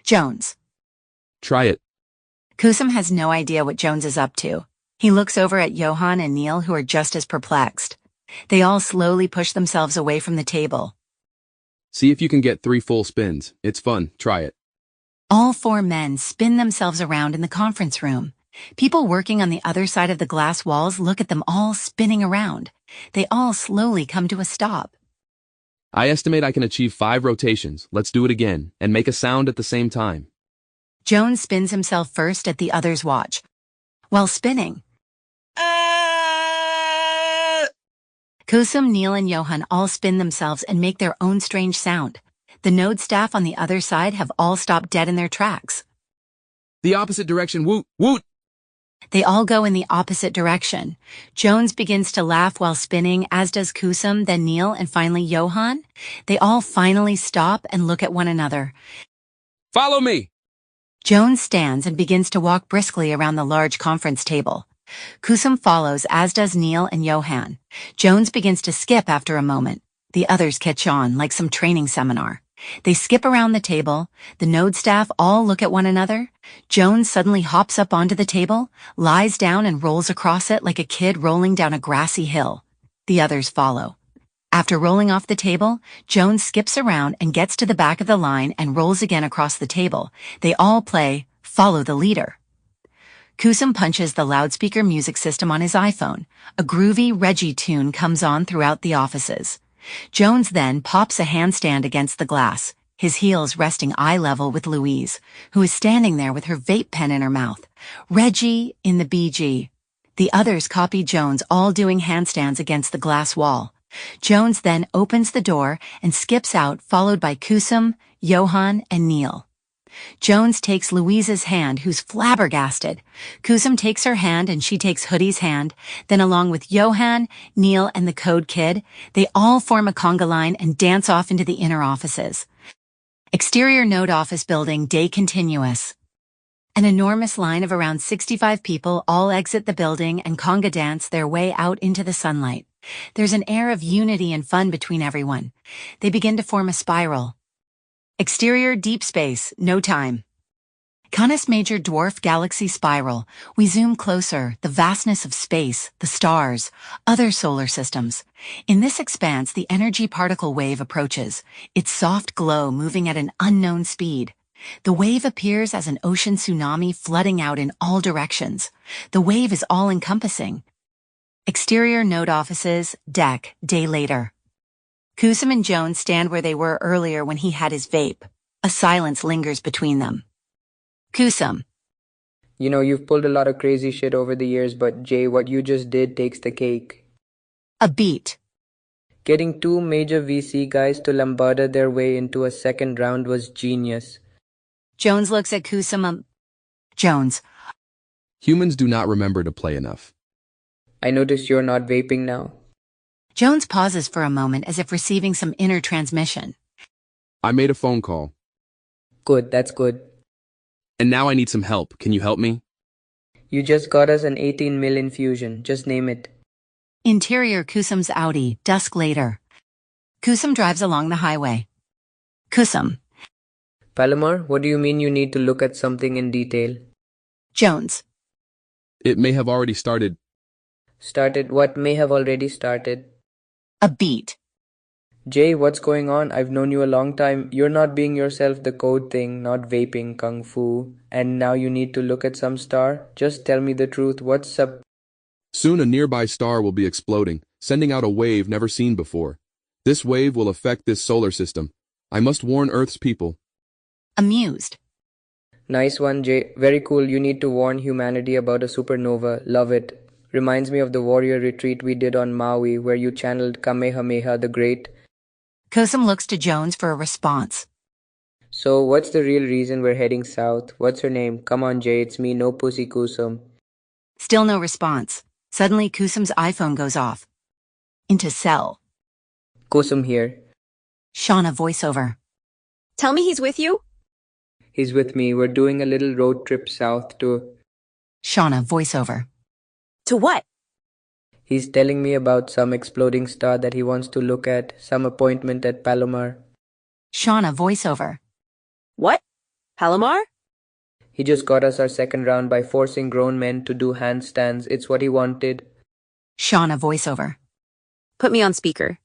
Jones. Try it. Kusum has no idea what Jones is up to. He looks over at Johan and Neil, who are just as perplexed. They all slowly push themselves away from the table. See if you can get 3 full spins. It's fun. Try it. All 4 men spin themselves around in the conference room. People working on the other side of the glass walls look at them all spinning around. They all slowly come to a stop. I estimate I can achieve 5 rotations. Let's do it again, and make a sound at the same time. Jones spins himself first at the others' watch. While spinning, Kusum, Neil, and Johan all spin themselves and make their own strange sound. The Node staff on the other side have all stopped dead in their tracks. The opposite direction, woot, woot! They all go in the opposite direction. Jones begins to laugh while spinning, as does Kusum, then Neil, and finally Johan. They all finally stop and look at one another. Follow me! Jones stands and begins to walk briskly around the large conference table. Kusum follows, as does Neil and Johan. Jones begins to skip after a moment. The others catch on, like some training seminar. They skip around the table. The Node staff all look at one another. Jones suddenly hops up onto the table, lies down and rolls across it like a kid rolling down a grassy hill. The others follow. After rolling off the table, Jones skips around and gets to the back of the line and rolls again across the table. They all play Follow the Leader. Kusum punches the loudspeaker music system on his iPhone. A groovy Reggie tune comes on throughout the offices. Jones then pops a handstand against the glass, his heels resting eye level with Louise, who is standing there with her vape pen in her mouth. Reggie in the BG. The others copy Jones, all doing handstands against the glass wall. Jones then opens the door and skips out, followed by Kusum, Johan, and Neil. Jones takes Louise's hand, who's flabbergasted. Kusum takes her hand and she takes Hoodie's hand. Then along with Johan, Neil, and the Code Kid, they all form a conga line and dance off into the inner offices. Exterior node office building, day continuous. An enormous line of around 65 people all exit the building and conga dance their way out into the sunlight. There's an air of unity and fun between everyone. They begin to form a spiral. Exterior deep space, no time. Canis Major Dwarf Galaxy Spiral. We zoom closer, the vastness of space, the stars, other solar systems. In this expanse, the energy particle wave approaches, its soft glow moving at an unknown speed. The wave appears as an ocean tsunami flooding out in all directions. The wave is all-encompassing. Exterior node offices, deck, day later. Kusum and Jones stand where they were earlier when he had his vape. A silence lingers between them. Kusum. You know, you've pulled a lot of crazy shit over the years, but Jay, what you just did takes the cake. A beat. Getting two major VC guys to Lombarda their way into a second round was genius. Jones looks at Kusum. Jones. Humans do not remember to play enough. I notice you're not vaping now. Jones pauses for a moment as if receiving some inner transmission. I made a phone call. Good, that's good. And now I need some help. Can you help me? You just got us an 18 mil infusion. Just name it. Interior Kusum's Audi, dusk later. Kusum drives along the highway. Kusum. Palomar, what do you mean you need to look at something in detail? Jones. It may have already started. Started? What may have already started? A beat. Jay, what's going on? I've known you a long time. You're not being yourself, the code thing, not vaping, kung fu. And now you need to look at some star? Just tell me the truth. What's up? Soon a nearby star will be exploding, sending out a wave never seen before. This wave will affect this solar system. I must warn Earth's people. Amused. Nice one, Jay. Very cool. You need to warn humanity about a supernova. Love it. Reminds me of the warrior retreat we did on Maui where you channeled Kamehameha the Great. Kusum looks to Jones for a response. So, what's the real reason we're heading south? What's her name? Come on, Jay, it's me, no pussy Kusum. Still no response. Suddenly, Kusum's iPhone goes off. Into cell. Kusum here. Shauna voiceover. Tell me he's with you? He's with me. We're doing a little road trip south to... Shauna voiceover. To what? He's telling me about some exploding star that he wants to look at, some appointment at Palomar. Shauna voiceover. What? Palomar? He just got us our second round by forcing grown men to do handstands. It's what he wanted. Shauna voiceover. Put me on speaker.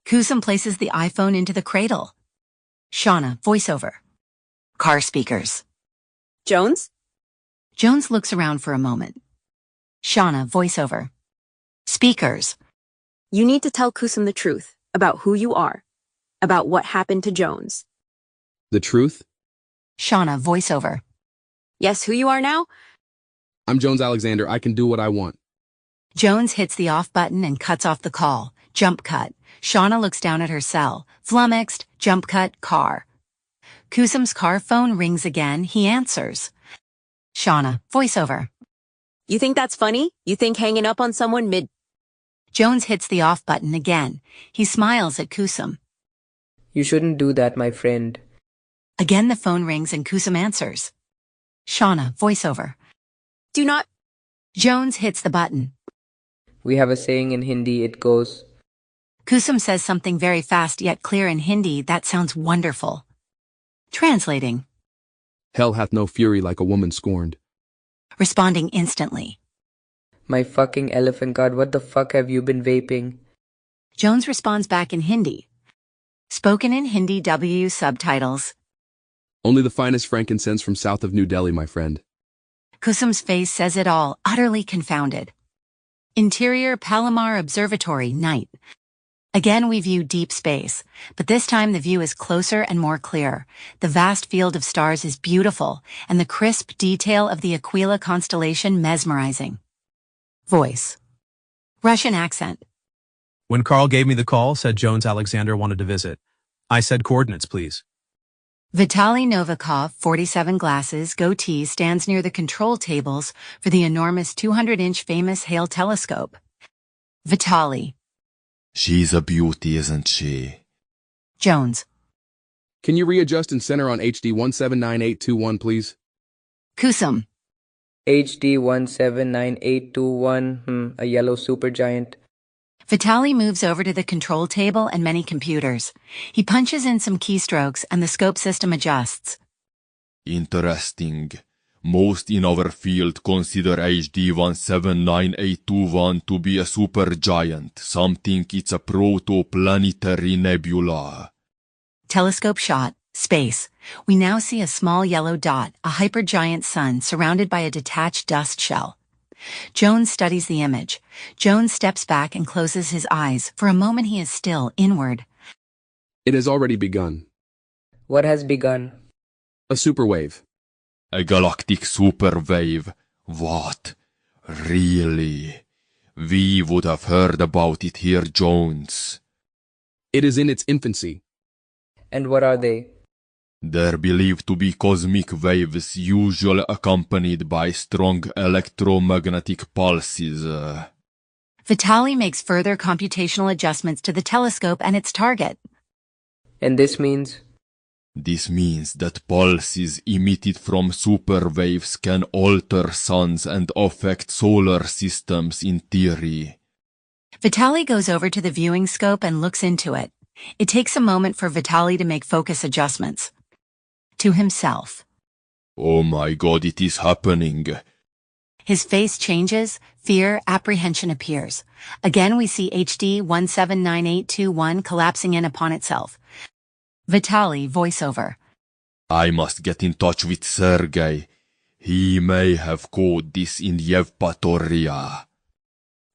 Kusum places the iPhone into the cradle. Shauna voiceover. Car speakers. Jones? Jones looks around for a moment. Shauna voiceover. Speakers. You need to tell Kusum the truth about who you are, about what happened to Jones. The truth? Shauna voiceover. Yes, who you are now? I'm Jones Alexander. I can do what I want. Jones hits the off button and cuts off the call. Jump cut. Shauna looks down at her cell. Flummoxed. Jump cut. Car. Kusum's car phone rings again. He answers. Shauna voiceover. You think that's funny? You think hanging up on someone mid... Jones hits the off button again. He smiles at Kusum. You shouldn't do that, my friend. Again the phone rings and Kusum answers. Shauna voiceover. Do not... Jones hits the button. We have a saying in Hindi, it goes... Kusum says something very fast yet clear in Hindi that sounds wonderful. Translating. Hell hath no fury like a woman scorned. Responding instantly. My fucking elephant god, what the fuck have you been vaping? Jones responds back in Hindi. Spoken in Hindi W subtitles. Only the finest frankincense from south of New Delhi, my friend. Kusum's face says it all, utterly confounded. Interior Palomar Observatory, night. Again, we view deep space, but this time the view is closer and more clear. The vast field of stars is beautiful, and the crisp detail of the Aquila constellation mesmerizing. Voice. Russian accent. When Carl gave me the call, said Jones Alexander wanted to visit. I said coordinates, please. Vitaly Novikov, 47 glasses, goatee, stands near the control tables for the enormous 200-inch famous Hale telescope. Vitaly. She's a beauty, isn't she? Jones. Can you readjust and center on HD 179821, please? Kusum. HD 179821, a yellow supergiant. Vitaly moves over to the control table and many computers. He punches in some keystrokes and the scope system adjusts. Interesting. Most in our field consider HD 179821 to be a supergiant. Some think it's a protoplanetary nebula. Telescope shot. Space. We now see a small yellow dot, a hypergiant sun surrounded by a detached dust shell. Jones studies the image. Jones steps back and closes his eyes. For a moment he is still, inward. It has already begun. What has begun? A superwave. A galactic superwave. What? Really? We would have heard about it here, Jones. It is in its infancy. And what are they? They're believed to be cosmic waves, usually accompanied by strong electromagnetic pulses. Vitaly makes further computational adjustments to the telescope and its target. And this means? This means that pulses emitted from superwaves can alter suns and affect solar systems in theory. Vitaly goes over to the viewing scope and looks into it. It takes a moment for Vitaly to make focus adjustments. To himself. Oh my God, it is happening. His face changes, fear, apprehension appears. Again we see HD 179821 collapsing in upon itself. Vitaly, voiceover. I must get in touch with Sergei. He may have caught this in Yevpatoria.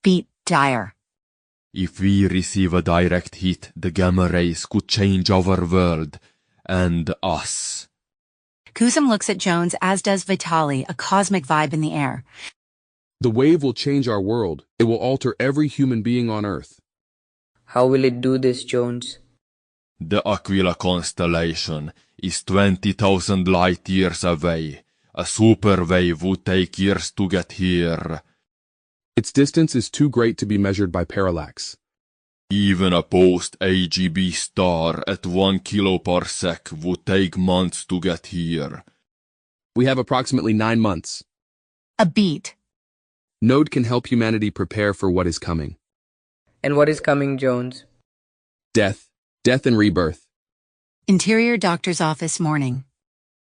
Beat, dire. If we receive a direct hit, the gamma rays could change our world. And us. Kusum looks at Jones, as does Vitaly, a cosmic vibe in the air. The wave will change our world. It will alter every human being on Earth. How will it do this, Jones? The Aquila constellation is 20,000 light years away. A superwave would take years to get here. Its distance is too great to be measured by parallax. Even a post-AGB star at 1 kiloparsec would take months to get here. We have approximately 9 months. A beat. Node can help humanity prepare for what is coming. And what is coming, Jones? Death. Death and rebirth. Interior doctor's office morning.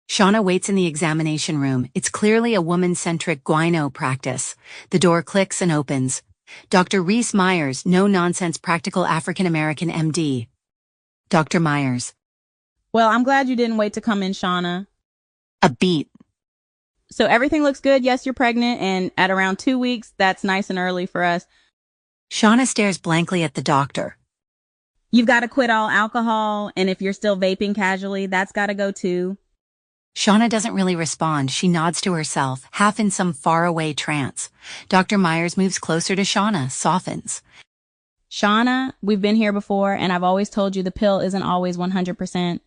Shauna waits in the examination room. It's clearly a woman-centric gyno practice. The door clicks and opens. Dr. Reese Myers, no-nonsense practical African-American MD. Dr. Myers. Well, I'm glad you didn't wait to come in, Shauna. A beat. So everything looks good. Yes, you're pregnant, and at around 2 weeks, that's nice and early for us. Shauna stares blankly at the doctor. You've got to quit all alcohol, and if you're still vaping casually, that's got to go too. Shauna doesn't really respond. She nods to herself, half in some faraway trance. Dr. Myers moves closer to Shauna, softens. Shauna, we've been here before, and I've always told you the pill isn't always 100%.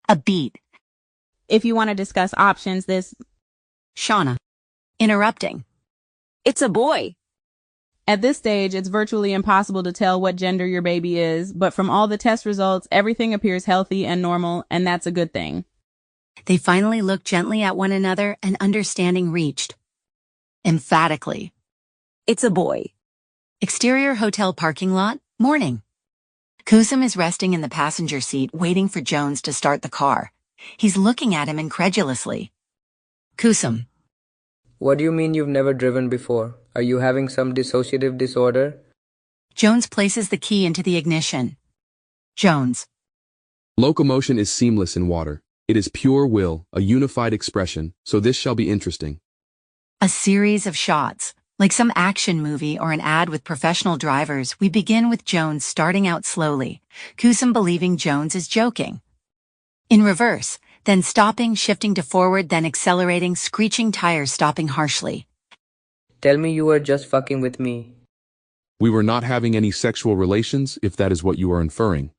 A beat. If you want to discuss options, this... Shauna. Interrupting. It's a boy. At this stage, it's virtually impossible to tell what gender your baby is, but from all the test results, everything appears healthy and normal, and that's a good thing. They finally looked gently at one another, and understanding reached. Emphatically. It's a boy. Exterior hotel parking lot, morning. Kusum is resting in the passenger seat, waiting for Jones to start the car. He's looking at him incredulously. Kusum. What do you mean you've never driven before? Are you having some dissociative disorder? Jones places the key into the ignition. Jones. Locomotion is seamless in water. It is pure will, a unified expression, so this shall be interesting. A series of shots. Like some action movie or an ad with professional drivers, we begin with Jones starting out slowly, Kusum believing Jones is joking. In reverse, then stopping, shifting to forward, then accelerating, screeching tires stopping harshly. Tell me you were just fucking with me. We were not having any sexual relations, if that is what you are inferring.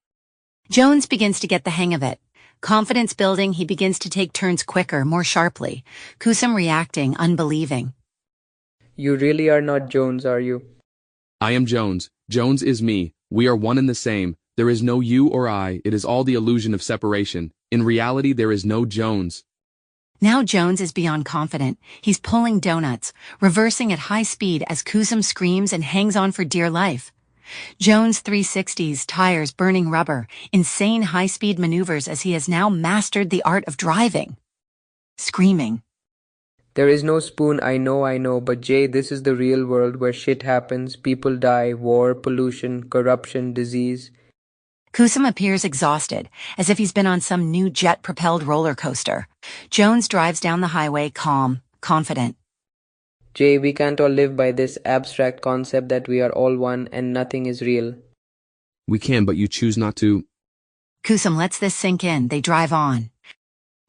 Jones begins to get the hang of it. Confidence building, he begins to take turns quicker, more sharply. Kusum reacting, unbelieving. You really are not Jones, are you? I am Jones. Jones is me. We are one and the same. There is no you or I. It is all the illusion of separation. In reality, there is no Jones. Now Jones is beyond confident. He's pulling donuts, reversing at high speed as Kusum screams and hangs on for dear life. Jones 360s, tires burning rubber, insane high-speed maneuvers as he has now mastered the art of driving. Screaming. There is no spoon, I know, but Jay, this is the real world where shit happens, people die, war, pollution, corruption, disease. Kusum appears exhausted, as if he's been on some new jet-propelled roller coaster. Jones drives down the highway calm, confident. Jay, we can't all live by this abstract concept that we are all one and nothing is real. We can, but you choose not to. Kusum lets this sink in. They drive on.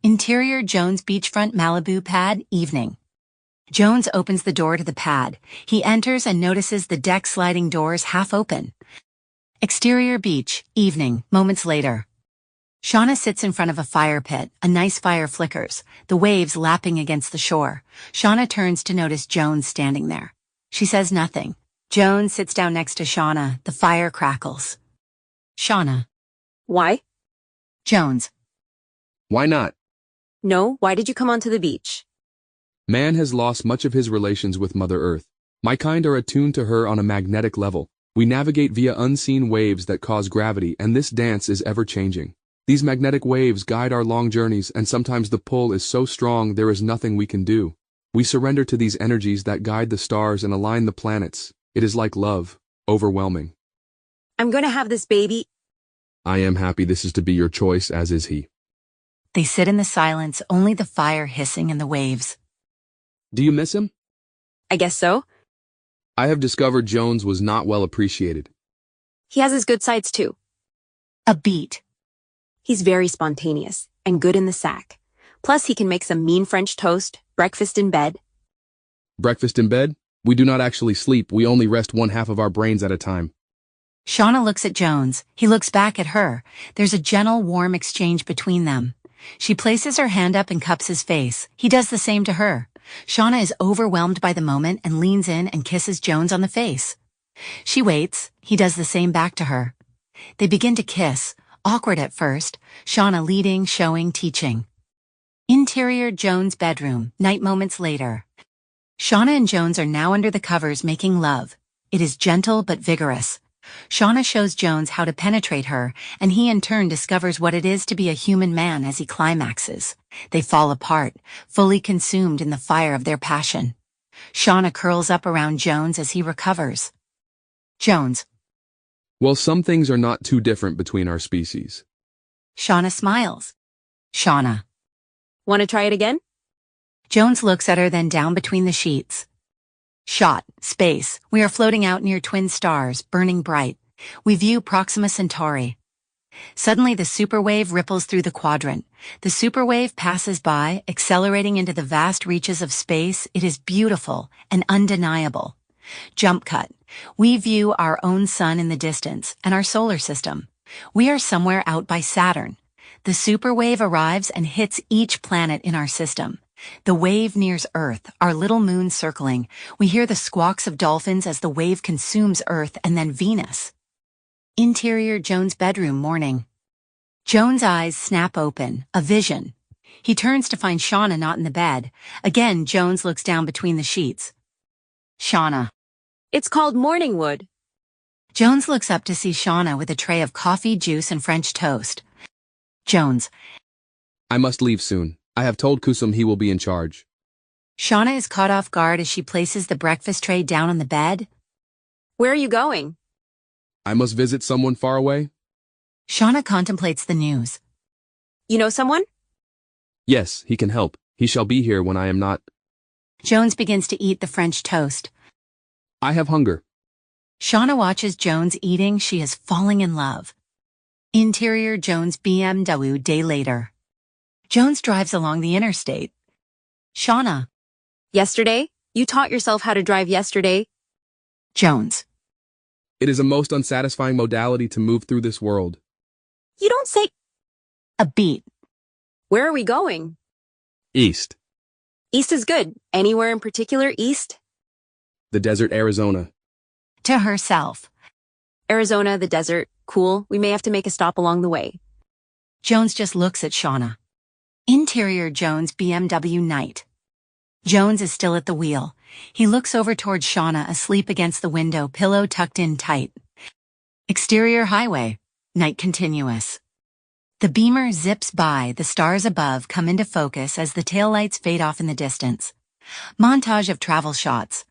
Interior Jones beachfront Malibu pad, evening. Jones opens the door to the pad. He enters and notices the deck sliding doors half open. Exterior beach, evening, moments later. Shauna sits in front of a fire pit. A nice fire flickers, the waves lapping against the shore. Shauna turns to notice Jones standing there. She says nothing. Jones sits down next to Shauna. The fire crackles. Shauna. Why? Jones. Why not? No, why did you come onto the beach? Man has lost much of his relations with Mother Earth. My kind are attuned to her on a magnetic level. We navigate via unseen waves that cause gravity, and this dance is ever-changing. These magnetic waves guide our long journeys, and sometimes the pull is so strong there is nothing we can do. We surrender to these energies that guide the stars and align the planets. It is like love, overwhelming. I'm going to have this baby. I am happy this is to be your choice, as is he. They sit in the silence, only the fire hissing in the waves. Do you miss him? I guess so. I have discovered Jones was not well appreciated. He has his good sides too. A beat. He's very spontaneous and good in the sack. Plus, he can make some mean French toast, breakfast in bed. Breakfast in bed? We do not actually sleep. We only rest one half of our brains at a time. Shauna looks at Jones. He looks back at her. There's a gentle, warm exchange between them. She places her hand up and cups his face. He does the same to her. Shauna is overwhelmed by the moment and leans in and kisses Jones on the face. She waits. He does the same back to her. They begin to kiss. Awkward at first. Shauna leading, showing, teaching. Interior Jones' bedroom, night moments later. Shauna and Jones are now under the covers making love. It is gentle but vigorous. Shauna shows Jones how to penetrate her, and he in turn discovers what it is to be a human man as he climaxes. They fall apart, fully consumed in the fire of their passion. Shauna curls up around Jones as he recovers. Jones. Well, some things are not too different between our species. Shauna smiles. Shauna. Want to try it again? Jones looks at her, then down between the sheets. Shot, space. We are floating out near twin stars, burning bright. We view Proxima Centauri. Suddenly the superwave ripples through the quadrant. The superwave passes by, accelerating into the vast reaches of space. It is beautiful and undeniable. Jump cut. We view our own sun in the distance and our solar system. We are somewhere out by Saturn. The superwave arrives and hits each planet in our system. The wave nears Earth, our little moon circling. We hear the squawks of dolphins as the wave consumes Earth and then Venus. Interior Jones' bedroom, morning. Jones' eyes snap open, a vision. He turns to find Shauna not in the bed. Again, Jones looks down between the sheets. Shauna. It's called Morningwood. Jones looks up to see Shauna with a tray of coffee, juice, and French toast. Jones. I must leave soon. I have told Kusum he will be in charge. Shauna is caught off guard as she places the breakfast tray down on the bed. Where are you going? I must visit someone far away. Shauna contemplates the news. You know someone? Yes, he can help. He shall be here when I am not. Jones begins to eat the French toast. I have hunger. Shauna watches Jones eating. She is falling in love. Interior Jones BMW day later. Jones drives along the interstate. Shauna. Yesterday? You taught yourself how to drive yesterday. Jones. It is a most unsatisfying modality to move through this world. You don't say. A beat. Where are we going? East. East is good. Anywhere in particular, east? The desert, Arizona. To herself. Arizona, the desert. Cool. We may have to make a stop along the way. Jones just looks at Shauna. Interior Jones BMW night. Jones is still at the wheel. He looks over towards Shauna asleep against the window, pillow tucked in tight. Exterior highway. Night continuous. The Beamer zips by, the stars above come into focus as the taillights fade off in the distance. Montage of travel shots.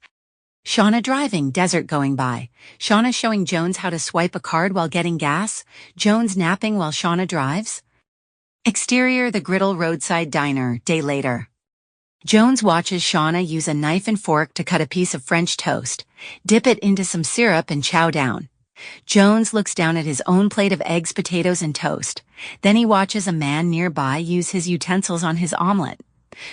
Shauna driving, desert going by. Shauna showing Jones how to swipe a card while getting gas. Jones napping while Shauna drives. Exterior the Griddle roadside diner, day later. Jones watches Shauna use a knife and fork to cut a piece of French toast, dip it into some syrup and chow down. Jones looks down at his own plate of eggs, potatoes, and toast. Then he watches a man nearby use his utensils on his omelet.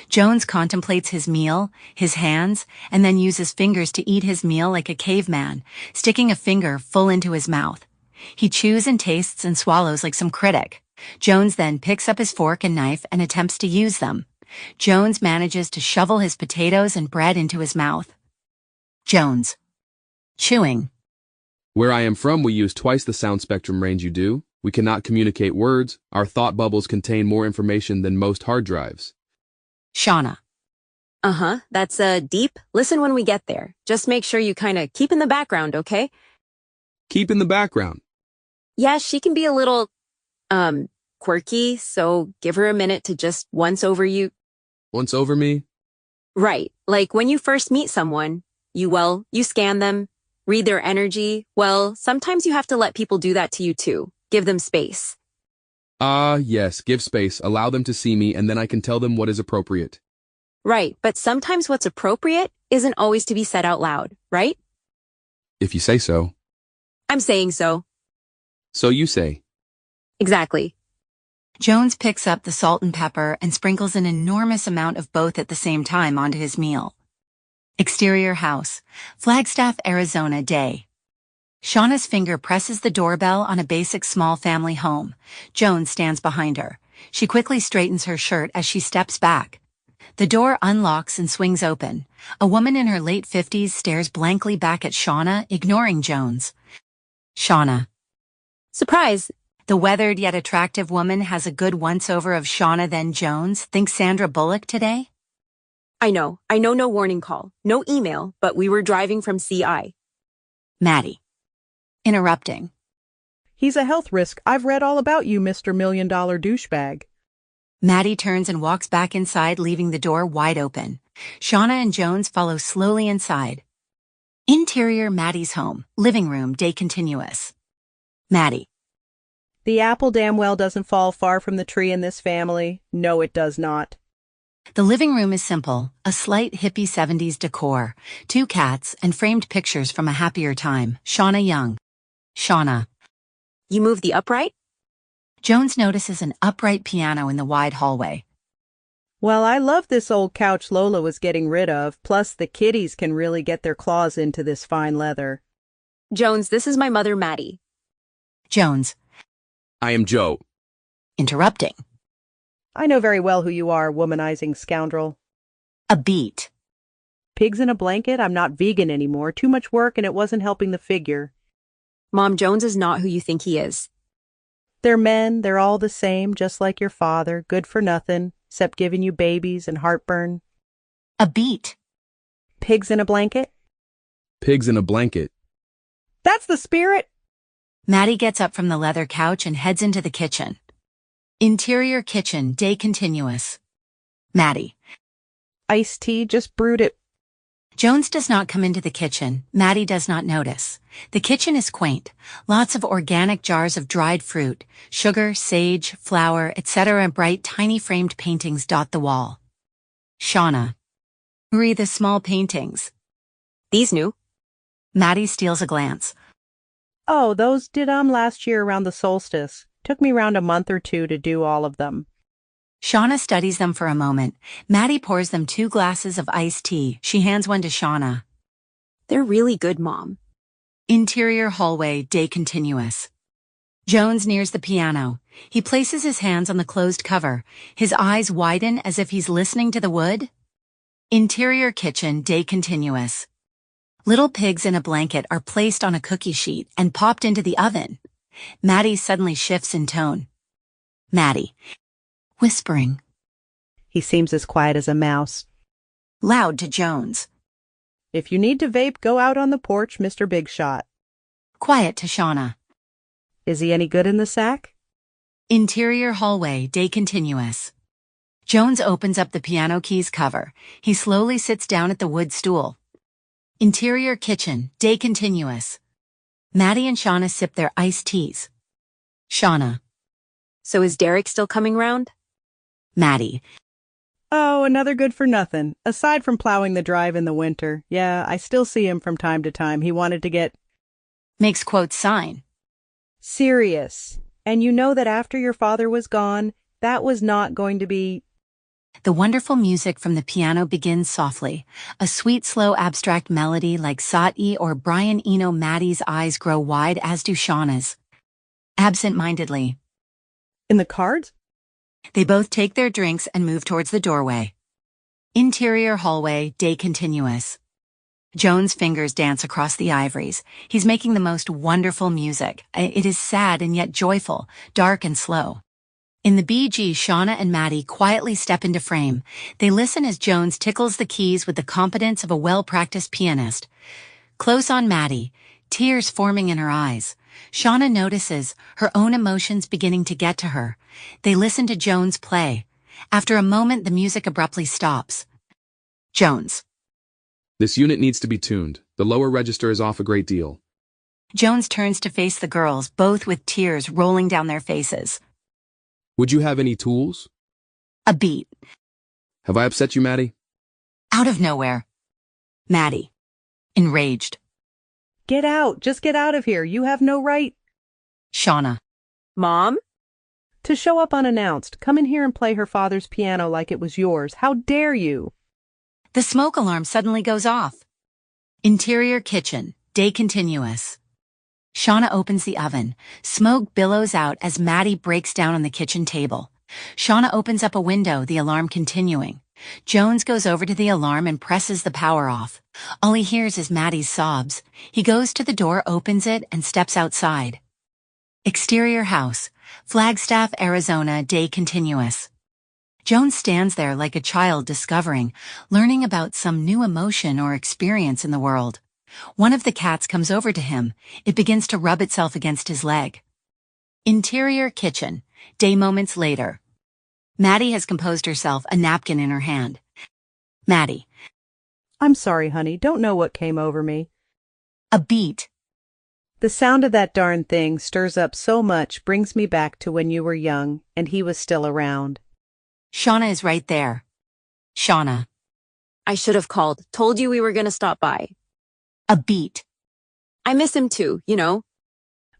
Jones contemplates his meal, his hands, and then uses fingers to eat his meal like a caveman, sticking a finger full into his mouth. He chews and tastes and swallows like some critic. Jones then picks up his fork and knife and attempts to use them. Jones manages to shovel his potatoes and bread into his mouth. Jones. Chewing. Where I am from, we use twice the sound spectrum range you do. We cannot communicate words. Our thought bubbles contain more information than most hard drives. Shauna. That's deep. Listen when we get there. Just make sure you kinda keep in the background, okay? Keep in the background. Yeah, she can be a little, quirky, so give her a minute to just once over you. Once over me? Right. Like when you first meet someone, you scan them, read their energy. Well, sometimes you have to let people do that to you too. Give them space. Yes, give space, allow them to see me, and then I can tell them what is appropriate. Right, but sometimes what's appropriate isn't always to be said out loud, right? If you say so. I'm saying so. So you say. Exactly. Jones picks up the salt and pepper and sprinkles an enormous amount of both at the same time onto his meal. Exterior house, Flagstaff, Arizona, day. Shauna's finger presses the doorbell on a basic small family home. Jones stands behind her. She quickly straightens her shirt as she steps back. The door unlocks and swings open. A woman in her late 50s stares blankly back at Shauna, ignoring Jones. Shauna. Surprise. The weathered yet attractive woman has a good once-over of Shauna then Jones. Think Sandra Bullock today? I know no warning call, no email, but we were driving from CI. Maddie. Interrupting. He's a health risk. I've read all about you, Mr. $1 Million douchebag. Maddie turns and walks back inside, leaving the door wide open. Shauna and Jones follow slowly inside. Interior Maddie's home, living room, day continuous. Maddie. The apple damn well doesn't fall far from the tree in this family. No, it does not. The living room is simple, a slight hippie 70s decor, 2 cats, and framed pictures from a happier time. Shauna Young. Shauna. You moved the upright? Jones notices an upright piano in the wide hallway. Well, I love this old couch Lola was getting rid of, plus the kitties can really get their claws into this fine leather. Jones, this is my mother, Maddie. Jones. I am Joe. Interrupting. I know very well who you are, womanizing scoundrel. A beat. Pigs in a blanket? I'm not vegan anymore. Too much work and it wasn't helping the figure. Mom, Jones is not who you think he is. They're men, they're all the same, just like your father, good for nothing, except giving you babies and heartburn. A beat. Pigs in a blanket? Pigs in a blanket. That's the spirit! Maddie gets up from the leather couch and heads into the kitchen. Interior kitchen, day continuous. Maddie. Iced tea, just brewed it. Jones does not come into the kitchen. Maddie does not notice. The kitchen is quaint. Lots of organic jars of dried fruit, sugar, sage, flour, etc. and bright, tiny framed paintings dot the wall. Shauna. Read the small paintings. These new. Maddie steals a glance. Oh, those did last year around the solstice. Took me around a month or two to do all of them. Shauna studies them for a moment. Maddie pours them 2 glasses of iced tea. She hands one to Shauna. They're really good, Mom. Interior hallway, day continuous. Jones nears the piano. He places his hands on the closed cover. His eyes widen as if he's listening to the wood. Interior kitchen, day continuous. Little pigs in a blanket are placed on a cookie sheet and popped into the oven. Maddie suddenly shifts in tone. Maddie. Whispering. He seems as quiet as a mouse. Loud to Jones. If you need to vape, go out on the porch, Mr. Big Shot. Quiet to Shauna. Is he any good in the sack? Interior hallway, day continuous. Jones opens up the piano keys cover. He slowly sits down at the wood stool. Interior kitchen, day continuous. Maddie and Shauna sip their iced teas. Shauna. So is Derek still coming round? Maddie. Oh, another good for nothing. Aside from plowing the drive in the winter. Yeah, I still see him from time to time. He wanted to get... Makes quote sign. Serious. And you know that after your father was gone, that was not going to be... The wonderful music from the piano begins softly. A sweet, slow, abstract melody like Satie or Brian Eno. Maddie's eyes grow wide, as do Shauna's. Absent-mindedly. In the cards? They both take their drinks and move towards the doorway. Interior hallway, day continuous. Jones' fingers dance across the ivories. He's making the most wonderful music. It is sad and yet joyful, dark and slow. In the BG, Shauna and Maddie quietly step into frame. They listen as Jones tickles the keys with the competence of a well-practiced pianist. Close on Maddie, tears forming in her eyes. Shauna notices her own emotions beginning to get to her. They listen to Jones play. After a moment, the music abruptly stops. Jones. This unit needs to be tuned. The lower register is off a great deal. Jones turns to face the girls, both with tears rolling down their faces. Would you have any tools? A beat. Have I upset you, Maddie? Out of nowhere. Maddie. Enraged. Get out. Just get out of here. You have no right. Shauna. Mom? To show up unannounced. Come in here and play her father's piano like it was yours. How dare you? The smoke alarm suddenly goes off. Interior kitchen, day continuous. Shauna opens the oven. Smoke billows out as Maddie breaks down on the kitchen table. Shauna opens up a window, the alarm continuing. Jones goes over to the alarm and presses the power off. All he hears is Maddie's sobs. He goes to the door, opens it, and steps outside. Exterior house, Flagstaff, Arizona, day continuous. Jones stands there like a child discovering, learning about some new emotion or experience in the world. One of the cats comes over to him. It begins to rub itself against his leg. Interior kitchen, day moments later. Maddie has composed herself, a napkin in her hand. Maddie. I'm sorry, honey. Don't know what came over me. A beat. The sound of that darn thing stirs up so much, brings me back to when you were young, and he was still around. Shauna is right there. Shauna. I should have called. Told you we were going to stop by. A beat. I miss him too, you know.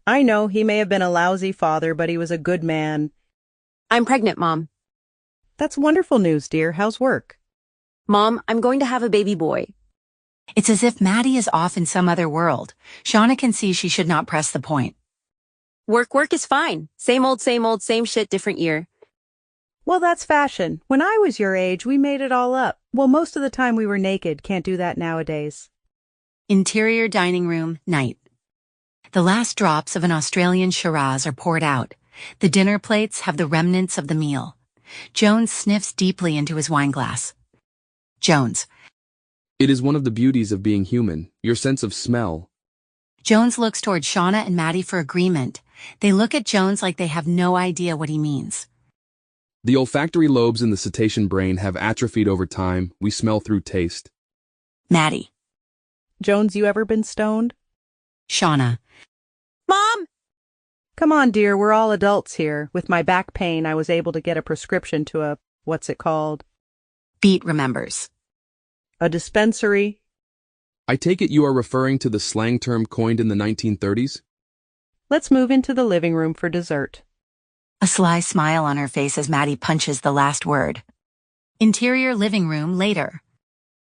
I know he may have been a lousy father, but he was a good man. I'm pregnant, Mom. That's wonderful news, dear. How's work? Mom, I'm going to have a baby boy. It's as if Maddie is off in some other world. Shauna can see she should not press the point. Work is fine. Same old, same shit, different year. Well, that's fashion. When I was your age, we made it all up. Well, most of the time we were naked. Can't do that nowadays. Interior dining room, night. The last drops of an Australian Shiraz are poured out. The dinner plates have the remnants of the meal. Jones sniffs deeply into his wineglass. Jones. It is one of the beauties of being human, your sense of smell. Jones looks toward Shauna and Maddie for agreement. They look at Jones like they have no idea what he means. The olfactory lobes in the cetacean brain have atrophied over time. We smell through taste. Maddie. Jones, you ever been stoned? Shauna. Mom! Come on, dear, we're all adults here. With my back pain, I was able to get a prescription to a, what's it called? Beat remembers. A dispensary. I take it you are referring to the slang term coined in the 1930s? Let's move into the living room for dessert. A sly smile on her face as Maddie punches the last word. Interior living room later.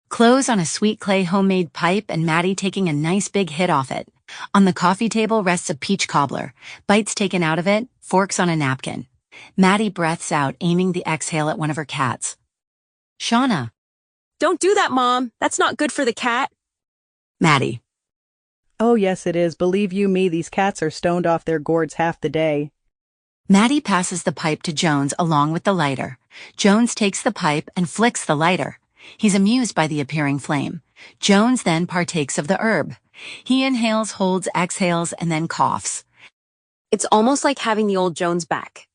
Clothes on a sweet clay homemade pipe and Maddie taking a nice big hit off it. On the coffee table rests a peach cobbler, bites taken out of it, forks on a napkin. Maddie breaths out, aiming the exhale at one of her cats. Shauna. Don't do that, Mom. That's not good for the cat. Maddie. Oh, yes, it is. Believe you me, these cats are stoned off their gourds half the day. Maddie passes the pipe to Jones along with the lighter. Jones takes the pipe and flicks the lighter. He's amused by the appearing flame. Jones then partakes of the herb. He inhales, holds, exhales, and then coughs. It's almost like having the old Jones back.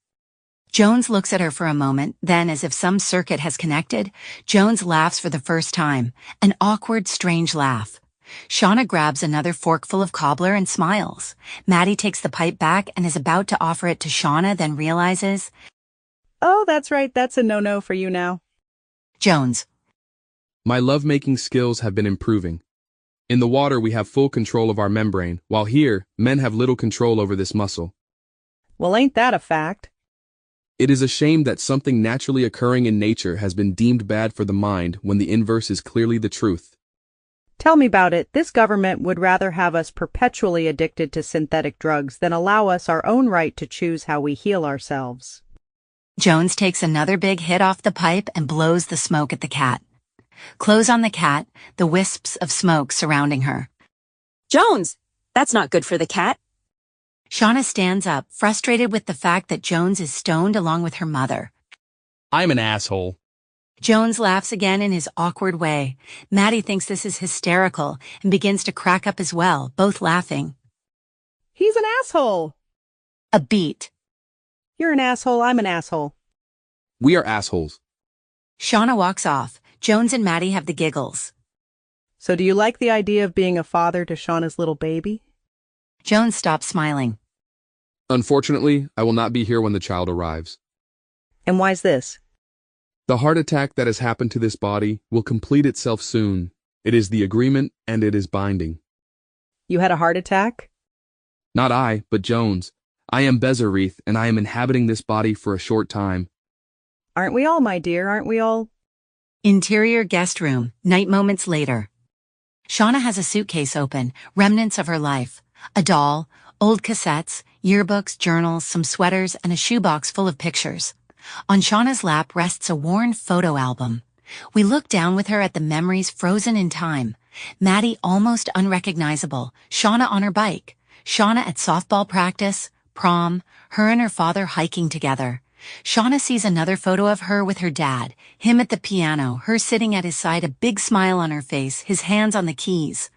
Jones looks at her for a moment, then as if some circuit has connected, Jones laughs for the first time, an awkward, strange laugh. Shauna grabs another forkful of cobbler and smiles. Maddie takes the pipe back and is about to offer it to Shauna, then realizes, oh, that's right, that's a no-no for you now. Jones. My lovemaking skills have been improving. In the water we have full control of our membrane, while here, men have little control over this muscle. Well, ain't that a fact? It is a shame that something naturally occurring in nature has been deemed bad for the mind when the inverse is clearly the truth. Tell me about it. This government would rather have us perpetually addicted to synthetic drugs than allow us our own right to choose how we heal ourselves. Jones takes another big hit off the pipe and blows the smoke at the cat. Close on the cat, the wisps of smoke surrounding her. Jones! That's not good for the cat. Shauna stands up, frustrated with the fact that Jones is stoned along with her mother. I'm an asshole. Jones laughs again in his awkward way. Maddie thinks this is hysterical and begins to crack up as well, both laughing. He's an asshole. A beat. You're an asshole, I'm an asshole. We are assholes. Shauna walks off. Jones and Maddie have the giggles. So do you like the idea of being a father to Shauna's little baby? Jones stops smiling. Unfortunately, I will not be here when the child arrives. And why's this? The heart attack that has happened to this body will complete itself soon. It is the agreement, and it is binding. You had a heart attack? Not I, but Jones. I am Bezareth, and I am inhabiting this body for a short time. Aren't we all, my dear? Aren't we all? Interior guest room, night moments later. Shauna has a suitcase open, remnants of her life. A doll, old cassettes, yearbooks, journals, some sweaters, and a shoebox full of pictures. On Shauna's lap rests a worn photo album. We look down with her at the memories frozen in time. Maddie almost unrecognizable, Shauna on her bike, Shauna at softball practice, prom, her and her father hiking together. Shauna sees another photo of her with her dad, him at the piano, her sitting at his side, a big smile on her face, his hands on the keys.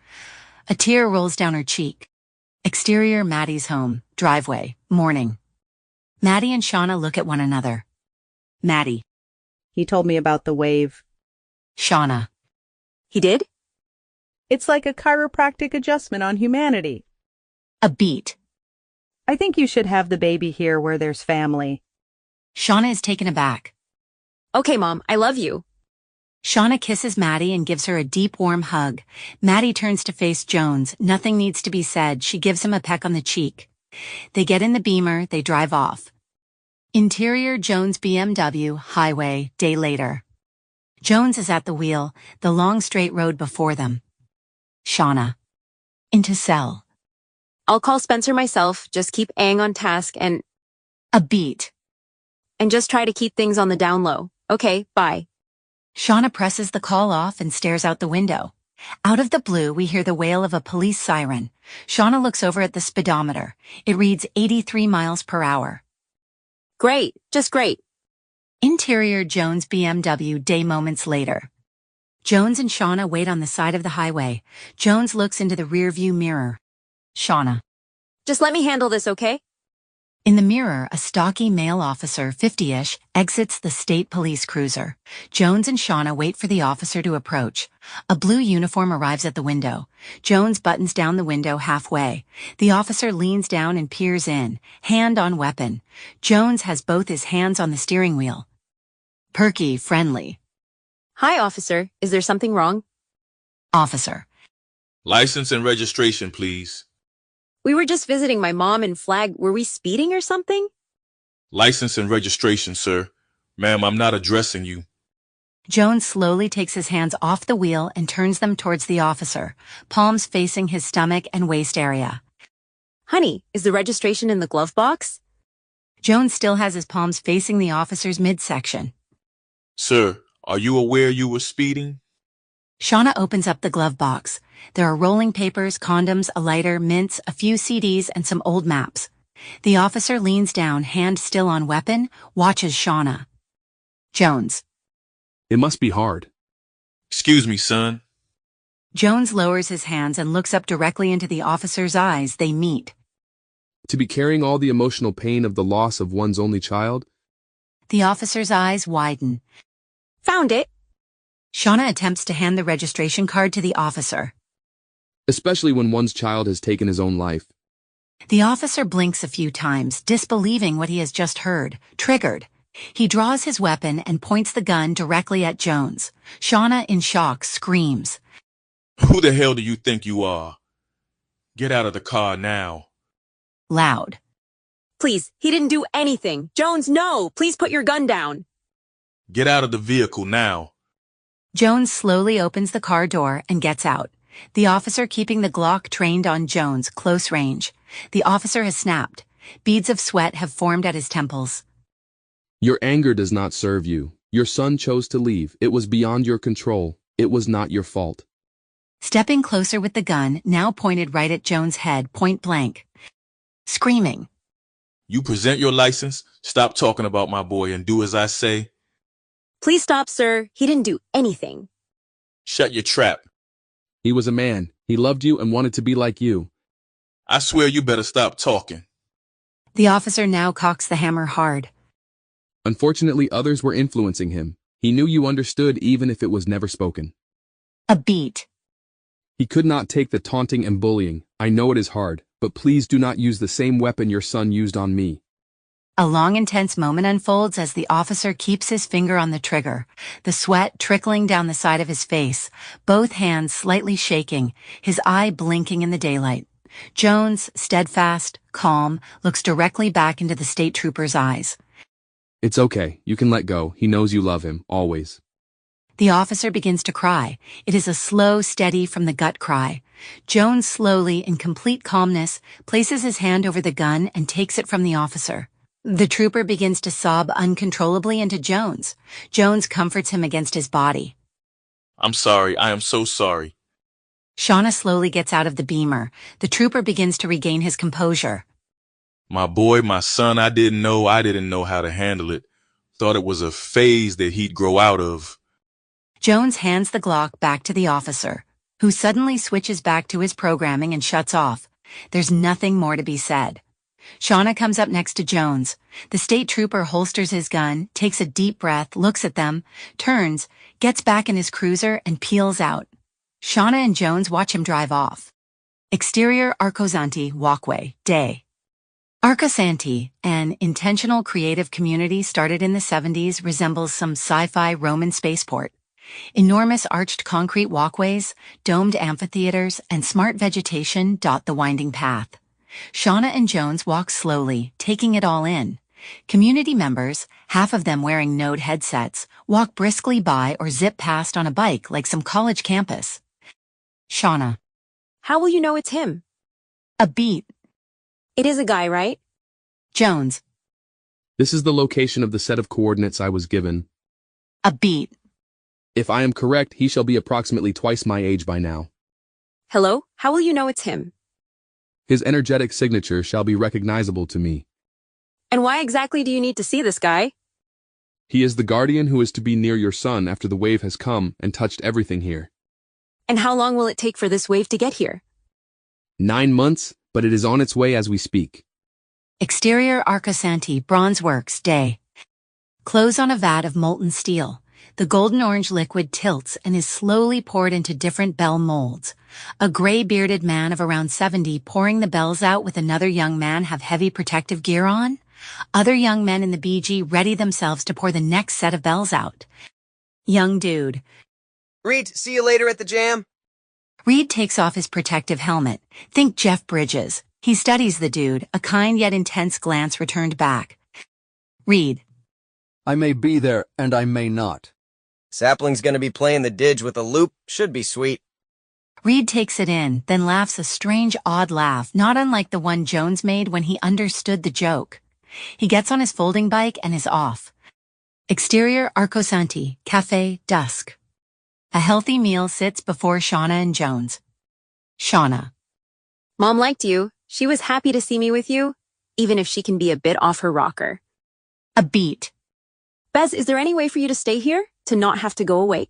A tear rolls down her cheek. Exterior Maddie's home, driveway, morning. Maddie and Shauna look at one another. Maddie. He told me about the wave. Shauna. He did? It's like a chiropractic adjustment on humanity. A beat. I think you should have the baby here where there's family. Shauna is taken aback. Okay, Mom, I love you. Shauna kisses Maddie and gives her a deep, warm hug. Maddie turns to face Jones. Nothing needs to be said. She gives him a peck on the cheek. They get in the Beamer. They drive off. Interior Jones BMW, highway, day later. Jones is at the wheel, the long straight road before them. Shauna. Into cell. I'll call Spencer myself, just keep Aang on task and... A beat. And just try to keep things on the down low. Okay, bye. Shauna presses the call off and stares out the window. Out of the blue, we hear the wail of a police siren. Shauna looks over at the speedometer. It reads 83 miles per hour. Great, just great. Interior Jones BMW, day moments later. Jones and Shauna wait on the side of the highway. Jones looks into the rearview mirror. Shauna. Just let me handle this, okay? In the mirror, a stocky male officer, 50-ish, exits the state police cruiser. Jones and Shauna wait for the officer to approach. A blue uniform arrives at the window. Jones buttons down the window halfway. The officer leans down and peers in, hand on weapon. Jones has both his hands on the steering wheel. Perky, friendly. Hi, officer. Is there something wrong? Officer. License and registration, please. We were just visiting my mom and Flag. Were we speeding or something? License and registration, sir. Ma'am, I'm not addressing you. Jones slowly takes his hands off the wheel and turns them towards the officer, palms facing his stomach and waist area. Honey, is the registration in the glove box? Jones still has his palms facing the officer's midsection. Sir, are you aware you were speeding? Shauna opens up the glove box. There are rolling papers, condoms, a lighter, mints, a few CDs, and some old maps. The officer leans down, hand still on weapon, watches Shauna. Jones. It must be hard. Excuse me, son. Jones lowers his hands and looks up directly into the officer's eyes. They meet. To be carrying all the emotional pain of the loss of one's only child? The officer's eyes widen. Found it. Shauna attempts to hand the registration card to the officer. Especially when one's child has taken his own life. The officer blinks a few times, disbelieving what he has just heard, triggered. He draws his weapon and points the gun directly at Jones. Shauna, in shock, screams. Who the hell do you think you are? Get out of the car now. Loud. Please, he didn't do anything. Jones, no! Please put your gun down. Get out of the vehicle now. Jones slowly opens the car door and gets out. The officer keeping the Glock trained on Jones, close range. The officer has snapped. Beads of sweat have formed at his temples. Your anger does not serve you. Your son chose to leave. It was beyond your control. It was not your fault. Stepping closer with the gun, now pointed right at Jones' head, point blank. Screaming. You present your license, stop talking about my boy, and do as I say. Please stop, sir. He didn't do anything. Shut your trap. He was a man. He loved you and wanted to be like you. I swear you better stop talking. The officer now cocks the hammer hard. Unfortunately, others were influencing him. He knew you understood even if it was never spoken. A beat. He could not take the taunting and bullying. I know it is hard, but please do not use the same weapon your son used on me. A long, intense moment unfolds as the officer keeps his finger on the trigger, the sweat trickling down the side of his face, both hands slightly shaking, his eye blinking in the daylight. Jones, steadfast, calm, looks directly back into the state trooper's eyes. It's okay. You can let go. He knows you love him, always. The officer begins to cry. It is a slow, steady from the gut cry. Jones slowly, in complete calmness, places his hand over the gun and takes it from the officer. The trooper begins to sob uncontrollably into Jones. Jones comforts him against his body. I'm sorry. I am so sorry. Shauna slowly gets out of the Beamer. The trooper begins to regain his composure. My boy, my son, I didn't know how to handle it. Thought it was a phase that he'd grow out of. Jones hands the Glock back to the officer, who suddenly switches back to his programming and shuts off. There's nothing more to be said. Shauna comes up next to Jones. The state trooper holsters his gun, takes a deep breath, looks at them, turns, gets back in his cruiser, and peels out. Shauna and Jones watch him drive off. Exterior Arcosanti walkway, day. Arcosanti, an intentional creative community started in the 70s, resembles some sci-fi Roman spaceport. Enormous arched concrete walkways, domed amphitheaters, and smart vegetation dot the winding path. Shauna and Jones walk slowly, taking it all in. Community members, half of them wearing Node headsets, walk briskly by or zip past on a bike like some college campus. Shauna. How will you know it's him? A beat. It is a guy, right? Jones. This is the location of the set of coordinates I was given. A beat. If I am correct, he shall be approximately twice my age by now. Hello? How will you know it's him? His energetic signature shall be recognizable to me. And why exactly do you need to see this guy? He is the guardian who is to be near your son after the wave has come and touched everything here. And how long will it take for this wave to get here? 9 months, but it is on its way as we speak. Exterior Arcosanti, bronze works, day. Close on a vat of molten steel. The golden-orange liquid tilts and is slowly poured into different bell molds. A gray-bearded man of around 70 pouring the bells out with another young man have heavy protective gear on. Other young men in the BG ready themselves to pour the next set of bells out. Young dude. Reed, see you later at the jam. Reed takes off his protective helmet. Think Jeff Bridges. He studies the dude, a kind yet intense glance returned back. Reed. I may be there, and I may not. Sapling's gonna be playing the didge with a loop. Should be sweet. Reed takes it in, then laughs a strange, odd laugh, not unlike the one Jones made when he understood the joke. He gets on his folding bike and is off. Exterior Arcosanti, Cafe, dusk. A healthy meal sits before Shauna and Jones. Shauna. Mom liked you. She was happy to see me with you, even if she can be a bit off her rocker. A beat. Bez, is there any way for you to stay here? To not have to go away?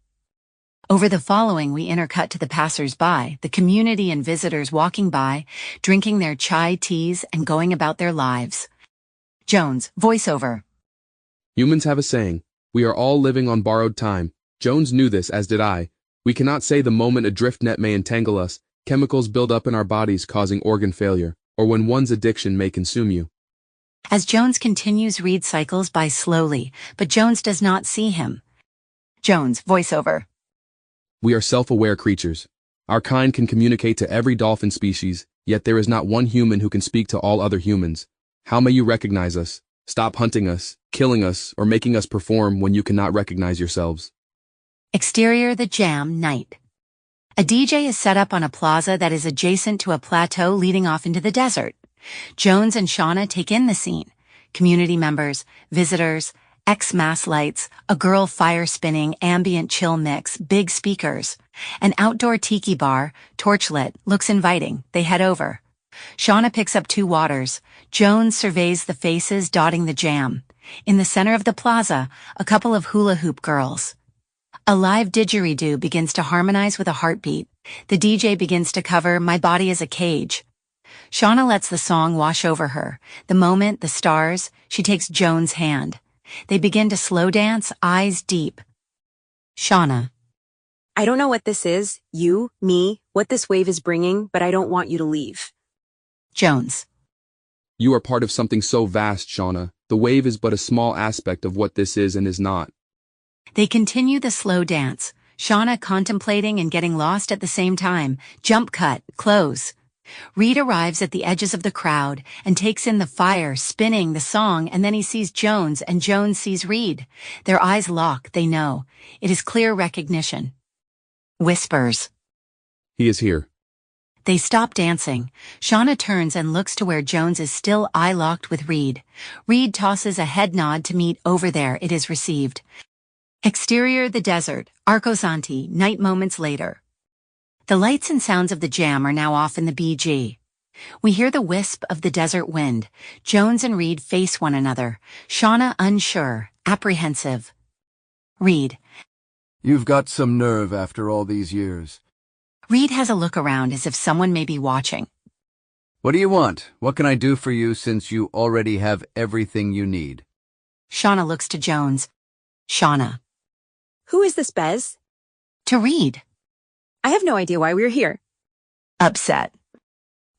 Over the following, we intercut to the passers-by, the community and visitors walking by, drinking their chai teas and going about their lives. Jones, voiceover. Humans have a saying, we are all living on borrowed time. Jones knew this, as did I. We cannot say the moment a drift net may entangle us, chemicals build up in our bodies causing organ failure, or when one's addiction may consume you. As Jones continues, Reed cycles by slowly, but Jones does not see him. Jones, voiceover. We are self-aware creatures. Our kind can communicate to every dolphin species, yet there is not one human who can speak to all other humans. How may you recognize us, stop hunting us, killing us, or making us perform when you cannot recognize yourselves? Exterior The Jam, night. A DJ is set up on a plaza that is adjacent to a plateau leading off into the desert. Jones and Shauna take in the scene. Community members, visitors, X-mass lights, a girl fire spinning, ambient chill mix, big speakers. An outdoor tiki bar, torchlit, looks inviting. They head over. Shauna picks up 2 waters. Jones surveys the faces dotting the jam. In the center of the plaza, a couple of hula hoop girls. A live didgeridoo begins to harmonize with a heartbeat. The DJ begins to cover My Body is a Cage. Shauna lets the song wash over her. The moment, the stars, she takes Jones' hand. They begin to slow dance, eyes deep. Shauna. I don't know what this is, you, me, what this wave is bringing, but I don't want you to leave. Jones. You are part of something so vast, Shauna. The wave is but a small aspect of what this is and is not. They continue the slow dance. Shauna contemplating and getting lost at the same time. Jump cut, close. Reed arrives at the edges of the crowd and takes in the fire, spinning the song, and then he sees Jones and Jones sees Reed. Their eyes lock, they know. It is clear recognition. Whispers. He is here. They stop dancing. Shauna turns and looks to where Jones is still eye-locked with Reed. Reed tosses a head nod to meet over there. It is received. Exterior The Desert, Arcosanti, night moments later. The lights and sounds of the jam are now off in the BG. We hear the wisp of the desert wind. Jones and Reed face one another. Shauna unsure, apprehensive. Reed. You've got some nerve after all these years. Reed has a look around as if someone may be watching. What do you want? What can I do for you since you already have everything you need? Shauna looks to Jones. Shauna. Who is this, Bez? To Reed. I have no idea why we're here. Upset.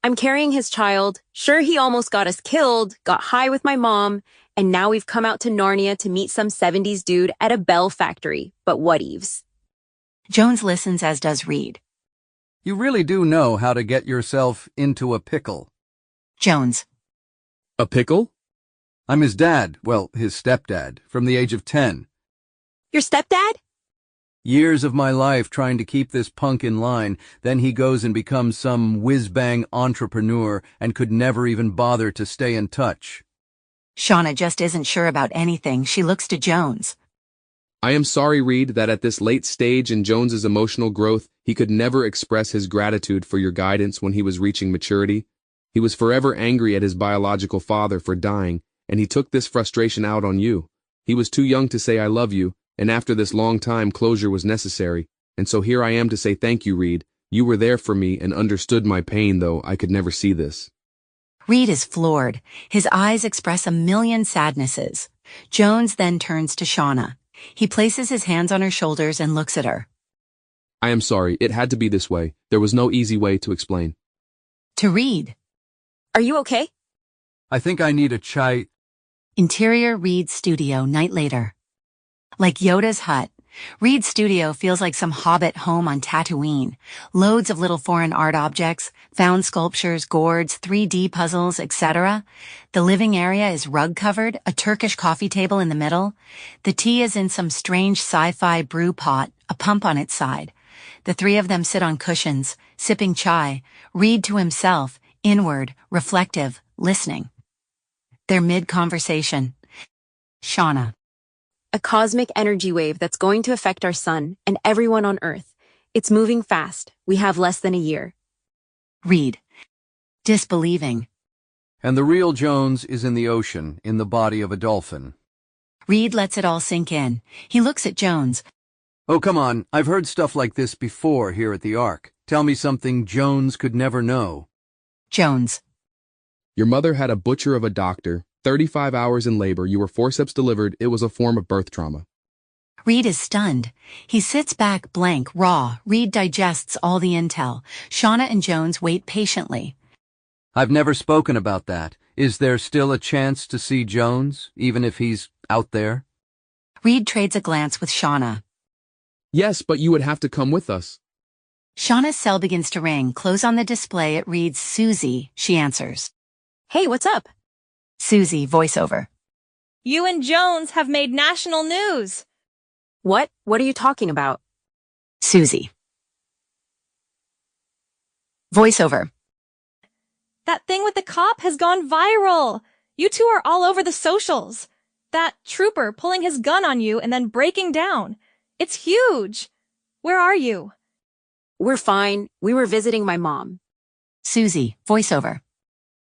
I'm carrying his child. Sure, he almost got us killed, got high with my mom, and now we've come out to Narnia to meet some 70s dude at a bell factory. But what-eves? Jones listens, as does Reed. You really do know how to get yourself into a pickle. Jones. A pickle? I'm his dad, well, his stepdad, from the age of 10. Your stepdad? Years of my life trying to keep this punk in line, then he goes and becomes some whiz-bang entrepreneur and could never even bother to stay in touch. Shauna just isn't sure about anything. She looks to Jones. I am sorry, Reed, that at this late stage in Jones's emotional growth, he could never express his gratitude for your guidance when he was reaching maturity. He was forever angry at his biological father for dying, and he took this frustration out on you. He was too young to say I love you, and after this long time closure was necessary, and so here I am to say thank you, Reed. You were there for me and understood my pain, though I could never see this. Reed is floored. His eyes express a million sadnesses. Jones then turns to Shauna. He places his hands on her shoulders and looks at her. I am sorry, it had to be this way. There was no easy way to explain. To Reed. Are you okay? I think I need a chai. Interior Reed's studio, night later. Like Yoda's hut, Reed's studio feels like some hobbit home on Tatooine. Loads of little foreign art objects, found sculptures, gourds, 3D puzzles, etc. The living area is rug-covered, a Turkish coffee table in the middle. The tea is in some strange sci-fi brew pot, a pump on its side. The three of them sit on cushions, sipping chai, Reed to himself, inward, reflective, listening. They're mid-conversation. Shauna. A cosmic energy wave that's going to affect our sun and everyone on Earth. It's moving fast. We have less than a year. Reed. Disbelieving. And the real Jones is in the ocean, in the body of a dolphin. Reed lets it all sink in. He looks at Jones. Oh, come on. I've heard stuff like this before here at the Ark. Tell me something Jones could never know. Jones. Your mother had a butcher of a doctor. 35 hours in labor, you were forceps delivered, it was a form of birth trauma. Reed is stunned. He sits back blank, raw. Reed digests all the intel. Shauna and Jones wait patiently. I've never spoken about that. Is there still a chance to see Jones, even if he's out there? Reed trades a glance with Shauna. Yes, but you would have to come with us. Shauna's cell begins to ring. Close on the display, it reads Susie. She answers. Hey, what's up? Susie, voiceover. You and Jones have made national news. What? What are you talking about? Susie. Voiceover. That thing with the cop has gone viral. You two are all over the socials. That trooper pulling his gun on you and then breaking down. It's huge. Where are you? We're fine. We were visiting my mom. Susie, voiceover.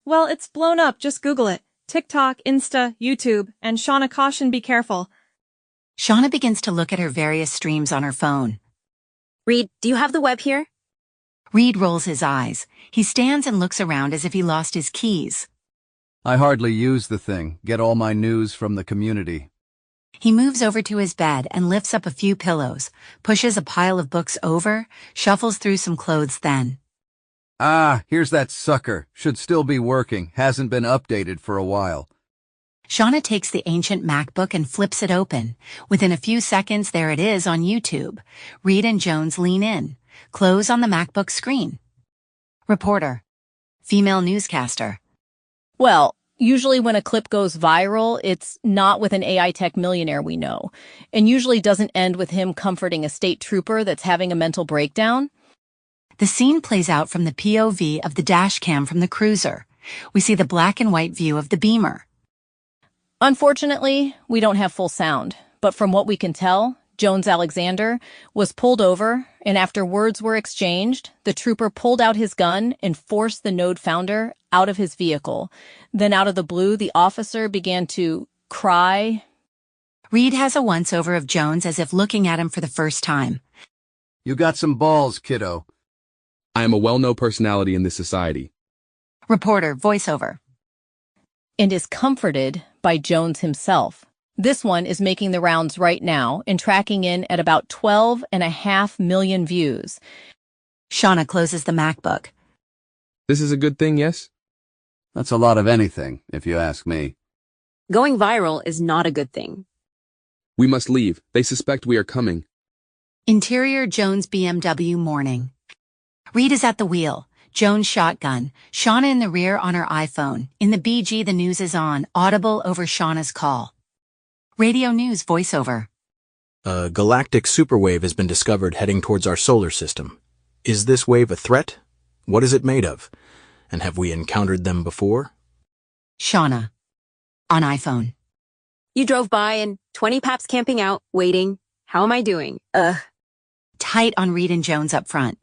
Well, it's blown up. Just Google it. TikTok, Insta, YouTube, and Shauna caution, be careful. Shauna begins to look at her various streams on her phone. Reed, do you have the web here? Reed rolls his eyes. He stands and looks around as if he lost his keys. I hardly use the thing. Get all my news from the community. He moves over to his bed and lifts up a few pillows, pushes a pile of books over, shuffles through some clothes then. Ah, here's that sucker. Should still be working. Hasn't been updated for a while. Shauna takes the ancient MacBook and flips it open. Within a few seconds, there it is on YouTube. Reed and Jones lean in. Close on the MacBook screen. Reporter. Female newscaster. Well, usually when a clip goes viral, it's not with an AI tech millionaire we know, and usually doesn't end with him comforting a state trooper that's having a mental breakdown. The scene plays out from the POV of the dash cam from the cruiser. We see the black and white view of the beamer. Unfortunately, we don't have full sound, but from what we can tell, Jones Alexander was pulled over, and after words were exchanged, the trooper pulled out his gun and forced the node founder out of his vehicle. Then out of the blue, the officer began to cry. Reed has a once-over of Jones as if looking at him for the first time. You got some balls, kiddo. I am a well-known personality in this society. Reporter, voiceover. And is comforted by Jones himself. This one is making the rounds right now and tracking in at about 12.5 million views. Shauna closes the MacBook. This is a good thing, yes? That's a lot of anything, if you ask me. Going viral is not a good thing. We must leave. They suspect we are coming. Interior Jones BMW morning. Reed is at the wheel. Jones shotgun. Shauna in the rear on her iPhone. In the BG, the news is on, audible over Shauna's call. Radio news voiceover. A galactic superwave has been discovered heading towards our solar system. Is this wave a threat? What is it made of? And have we encountered them before? Shauna. On iPhone. You drove by and 20 paps camping out, waiting. How am I doing? Tight on Reed and Jones up front.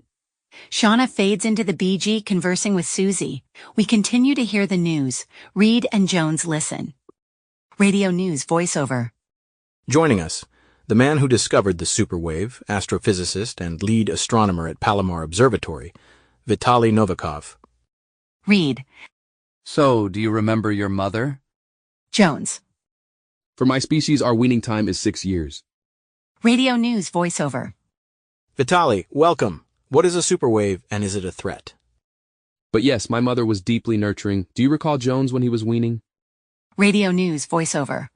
Shauna fades into the BG conversing with Susie. We continue to hear the news. Reed and Jones listen. Radio news voiceover. Joining us, the man who discovered the superwave, astrophysicist and lead astronomer at Palomar Observatory, Vitaly Novikov. Reed. So, do you remember your mother? Jones. For my species, our weaning time is 6 years. Radio news voiceover. Vitaly, welcome. What is a superwave, and is it a threat? But yes, my mother was deeply nurturing. Do you recall Jones when he was weaning? Radio news voiceover.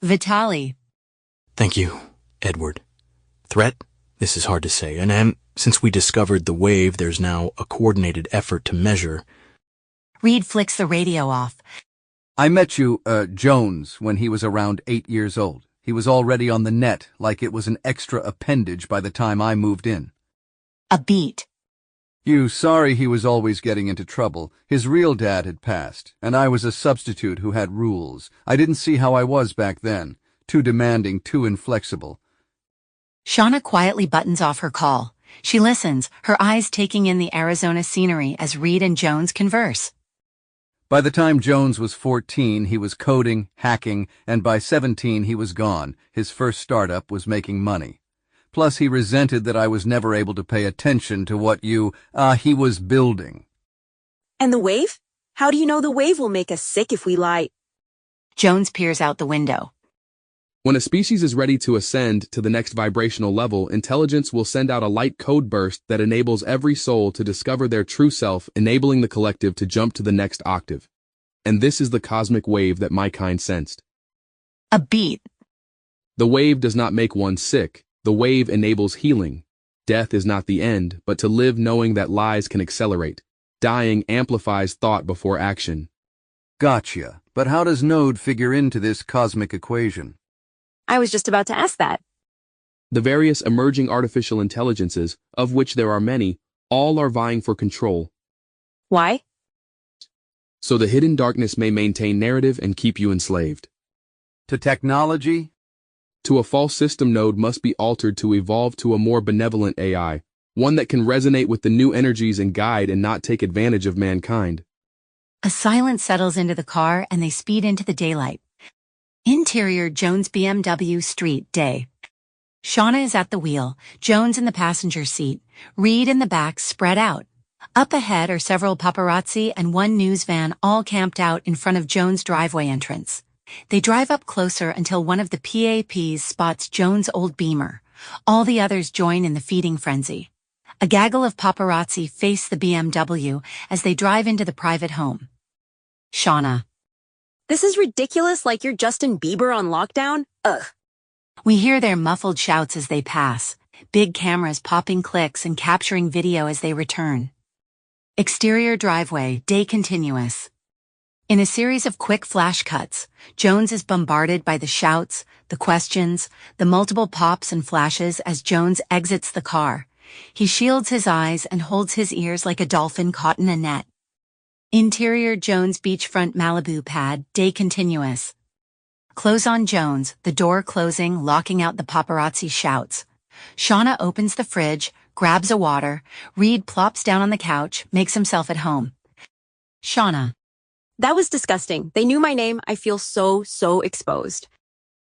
Vitaly. Thank you, Edward. Threat? This is hard to say, and since we discovered the wave, there's now a coordinated effort to measure. Reed flicks the radio off. I met you, Jones, when he was around 8 years old. He was already on the net, like it was an extra appendage by the time I moved in. A beat. You sorry he was always getting into trouble. His real dad had passed, and I was a substitute who had rules. I didn't see how I was back then. Too demanding, too inflexible. Shauna quietly buttons off her call. She listens, her eyes taking in the Arizona scenery as Reed and Jones converse. By the time Jones was 14, he was coding, hacking, and by 17 he was gone. His first startup was making money. Plus he resented that I was never able to pay attention to what he was building. And the wave? How do you know the wave will make us sick if we lie? Jones peers out the window. When a species is ready to ascend to the next vibrational level, intelligence will send out a light code burst that enables every soul to discover their true self, enabling the collective to jump to the next octave. And this is the cosmic wave that my kind sensed. A beat. The wave does not make one sick. The wave enables healing. Death is not the end, but to live knowing that lies can accelerate. Dying amplifies thought before action. Gotcha. But how does Node figure into this cosmic equation? I was just about to ask that. The various emerging artificial intelligences, of which there are many, all are vying for control. Why? So the hidden darkness may maintain narrative and keep you enslaved. To technology? To a false system, Node must be altered to evolve to a more benevolent AI, one that can resonate with the new energies and guide and not take advantage of mankind. A silence settles into the car and they speed into the daylight. Interior Jones BMW Street, day. Shauna is at the wheel, Jones in the passenger seat, Reed in the back spread out. Up ahead are several paparazzi and one news van all camped out in front of Jones' driveway entrance. They drive up closer until one of the PAPs spots Jones' old Beamer. All the others join in the feeding frenzy. A gaggle of paparazzi face the BMW as they drive into the private home. Shauna. This is ridiculous, like you're Justin Bieber on lockdown? Ugh. We hear their muffled shouts as they pass, big cameras popping clicks and capturing video as they return. Exterior driveway, day continuous. In a series of quick flash cuts, Jones is bombarded by the shouts, the questions, the multiple pops and flashes as Jones exits the car. He shields his eyes and holds his ears like a dolphin caught in a net. Interior Jones beachfront Malibu pad, day continuous. Close on Jones, the door closing, locking out the paparazzi shouts. Shauna opens the fridge, grabs a water. Reed plops down on the couch, makes himself at home. Shauna. That was disgusting. They knew my name. I feel so exposed.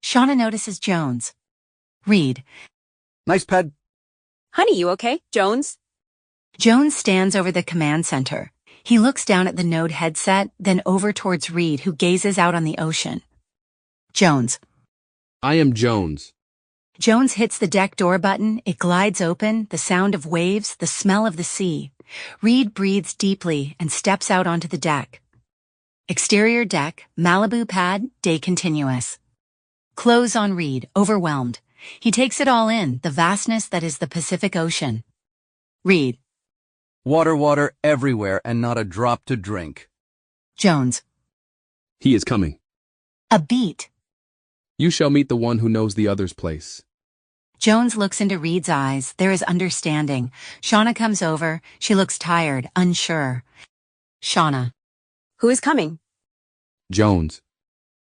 Shauna notices Jones. Reed. Nice pad. Honey, you okay? Jones? Jones stands over the command center. He looks down at the Node headset, then over towards Reed, who gazes out on the ocean. Jones. I am Jones. Jones hits the deck door button. It glides open, the sound of waves, the smell of the sea. Reed breathes deeply and steps out onto the deck. Exterior deck, Malibu pad, day continuous. Close on Reed, overwhelmed. He takes it all in, the vastness that is the Pacific Ocean. Reed. Water everywhere and not a drop to drink. Jones. He is coming. A beat. You shall meet the one who knows the other's place. Jones looks into Reed's eyes. There is understanding. Shauna comes over. She looks tired, unsure. Shauna. Who is coming? Jones.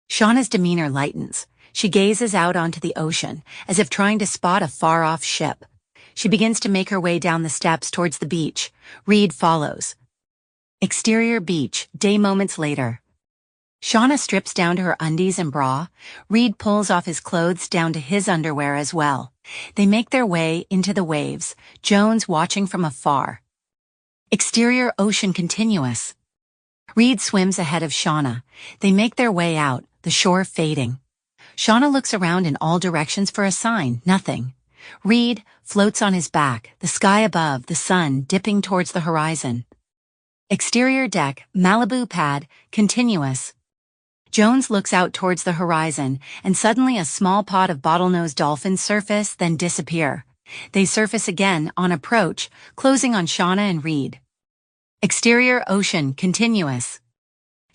Shauna's demeanor lightens. She gazes out onto the ocean, as if trying to spot a far-off ship. She begins to make her way down the steps towards the beach. Reed follows. Exterior beach, day moments later. Shauna strips down to her undies and bra. Reed pulls off his clothes down to his underwear as well. They make their way into the waves, Jones watching from afar. Exterior ocean continuous. Reed swims ahead of Shauna. They make their way out, the shore fading. Shauna looks around in all directions for a sign, nothing. Reed floats on his back, the sky above, the sun dipping towards the horizon. Exterior deck, Malibu pad, continuous. Jones looks out towards the horizon, and suddenly a small pod of bottlenose dolphins surface, then disappear. They surface again on approach, closing on Shauna and Reed. Exterior ocean continuous.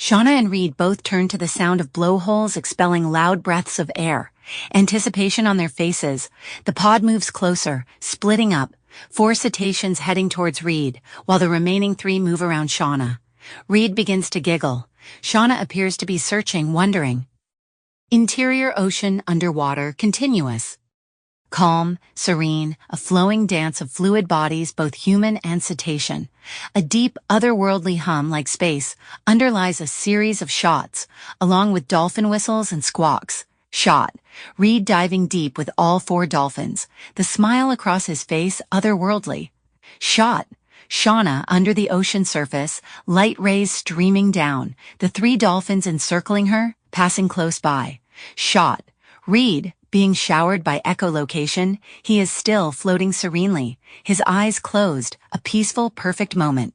Shauna and Reed both turn to the sound of blowholes expelling loud breaths of air. Anticipation on their faces. The pod moves closer, splitting up. 4 cetaceans heading towards Reed, while the remaining 3 move around Shauna. Reed begins to giggle. Shauna appears to be searching, wondering. Interior ocean underwater continuous. Calm, serene, a flowing dance of fluid bodies, both human and cetacean. A deep, otherworldly hum like space underlies a series of shots, along with dolphin whistles and squawks. Shot. Reed diving deep with all 4 dolphins, the smile across his face otherworldly. Shot. Shauna under the ocean surface, light rays streaming down, the 3 dolphins encircling her, passing close by. Shot. Reed, being showered by echolocation, he is still floating serenely, his eyes closed, a peaceful, perfect moment.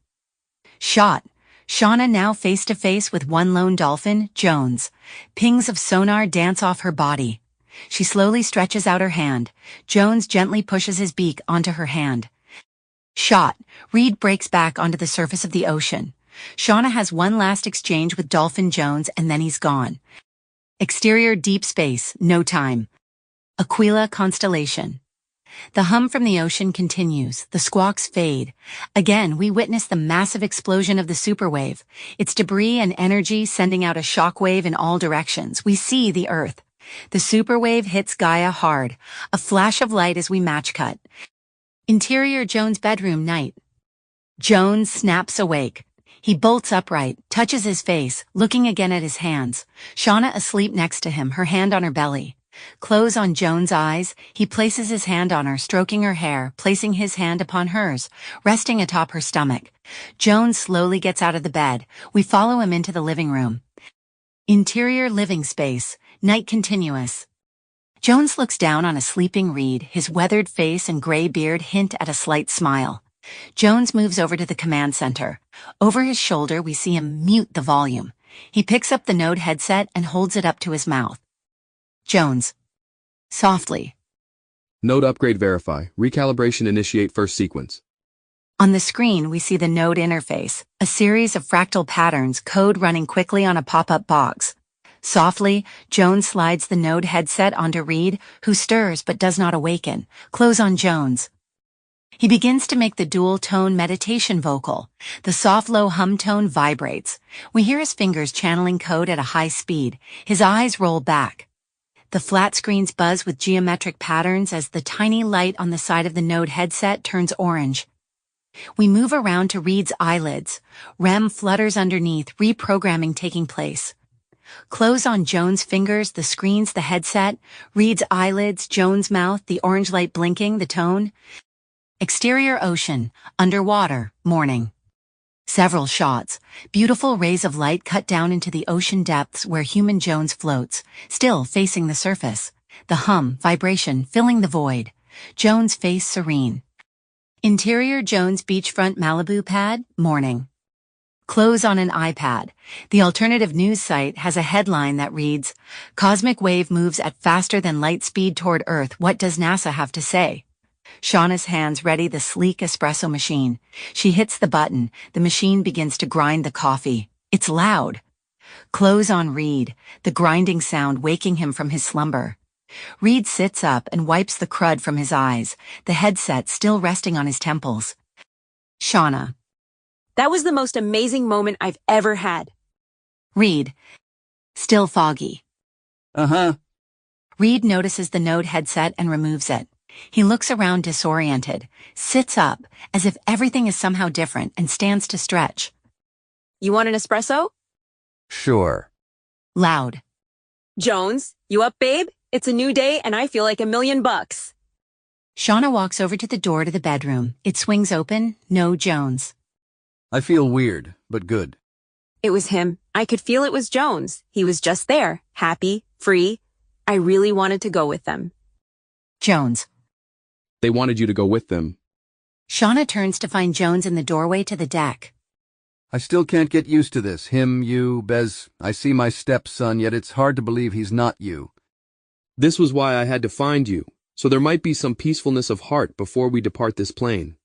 Shot. Shauna now face to face with one lone dolphin, Jones. Pings of sonar dance off her body. She slowly stretches out her hand. Jones gently pushes his beak onto her hand. Shot. Reed breaks back onto the surface of the ocean. Shauna has one last exchange with Dolphin Jones and then he's gone. Exterior deep space, no time. Aquila constellation. The hum from the ocean continues, the squawks fade. Again, we witness the massive explosion of the superwave, its debris and energy sending out a shockwave in all directions. We see the Earth. The superwave hits Gaia hard, a flash of light as we match cut. Interior Jones' bedroom night. Jones snaps awake. He bolts upright, touches his face, looking again at his hands. Shauna asleep next to him, her hand on her belly. Close on Jones' eyes, he places his hand on her, stroking her hair, placing his hand upon hers, resting atop her stomach. Jones slowly gets out of the bed. We follow him into the living room. Interior living space, night continuous. Jones looks down on a sleeping Reed, his weathered face and gray beard hint at a slight smile. Jones moves over to the command center. Over his shoulder, we see him mute the volume. He picks up the Node headset and holds it up to his mouth. Jones. Softly. Node upgrade verify. Recalibration initiate first sequence. On the screen, we see the Node interface, a series of fractal patterns, code running quickly on a pop-up box. Softly, Jones slides the Node headset onto Reed, who stirs but does not awaken. Close on Jones. He begins to make the dual-tone meditation vocal. The soft low hum tone vibrates. We hear his fingers channeling code at a high speed. His eyes roll back. The flat screens buzz with geometric patterns as the tiny light on the side of the Node headset turns orange. We move around to Reed's eyelids. REM flutters underneath, reprogramming taking place. Close on Jones' fingers, the screens, the headset, Reed's eyelids, Jones' mouth, the orange light blinking, the tone. Exterior ocean, underwater, morning. Several shots, beautiful rays of light cut down into the ocean depths where human Jones floats, still facing the surface. The hum, vibration, filling the void. Jones' face serene. Interior Jones beachfront Malibu pad, morning. Close on an iPad. The alternative news site has a headline that reads, Cosmic wave moves at faster than light speed toward Earth. What does NASA have to say? Shauna's hands ready the sleek espresso machine. She hits the button. The machine begins to grind the coffee. It's loud. Close on Reed, the grinding sound waking him from his slumber. Reed sits up and wipes the crud from his eyes, the headset still resting on his temples. Shauna. That was the most amazing moment I've ever had. Reed. Still foggy. Uh-huh. Reed notices the Node headset and removes it. He looks around disoriented, sits up, as if everything is somehow different, and stands to stretch. You want an espresso? Sure. Loud. Jones, you up, babe? It's a new day and I feel like $1,000,000. Shauna walks over to the door to the bedroom. It swings open. No Jones. I feel weird, but good. It was him. I could feel it was Jones. He was just there, happy, free. I really wanted to go with them. Jones. They wanted you to go with them. Shauna turns to find Jones in the doorway to the deck. I still can't get used to this. Him, you, Bez. I see my stepson, yet it's hard to believe he's not you. This was why I had to find you, so there might be some peacefulness of heart before we depart this plane.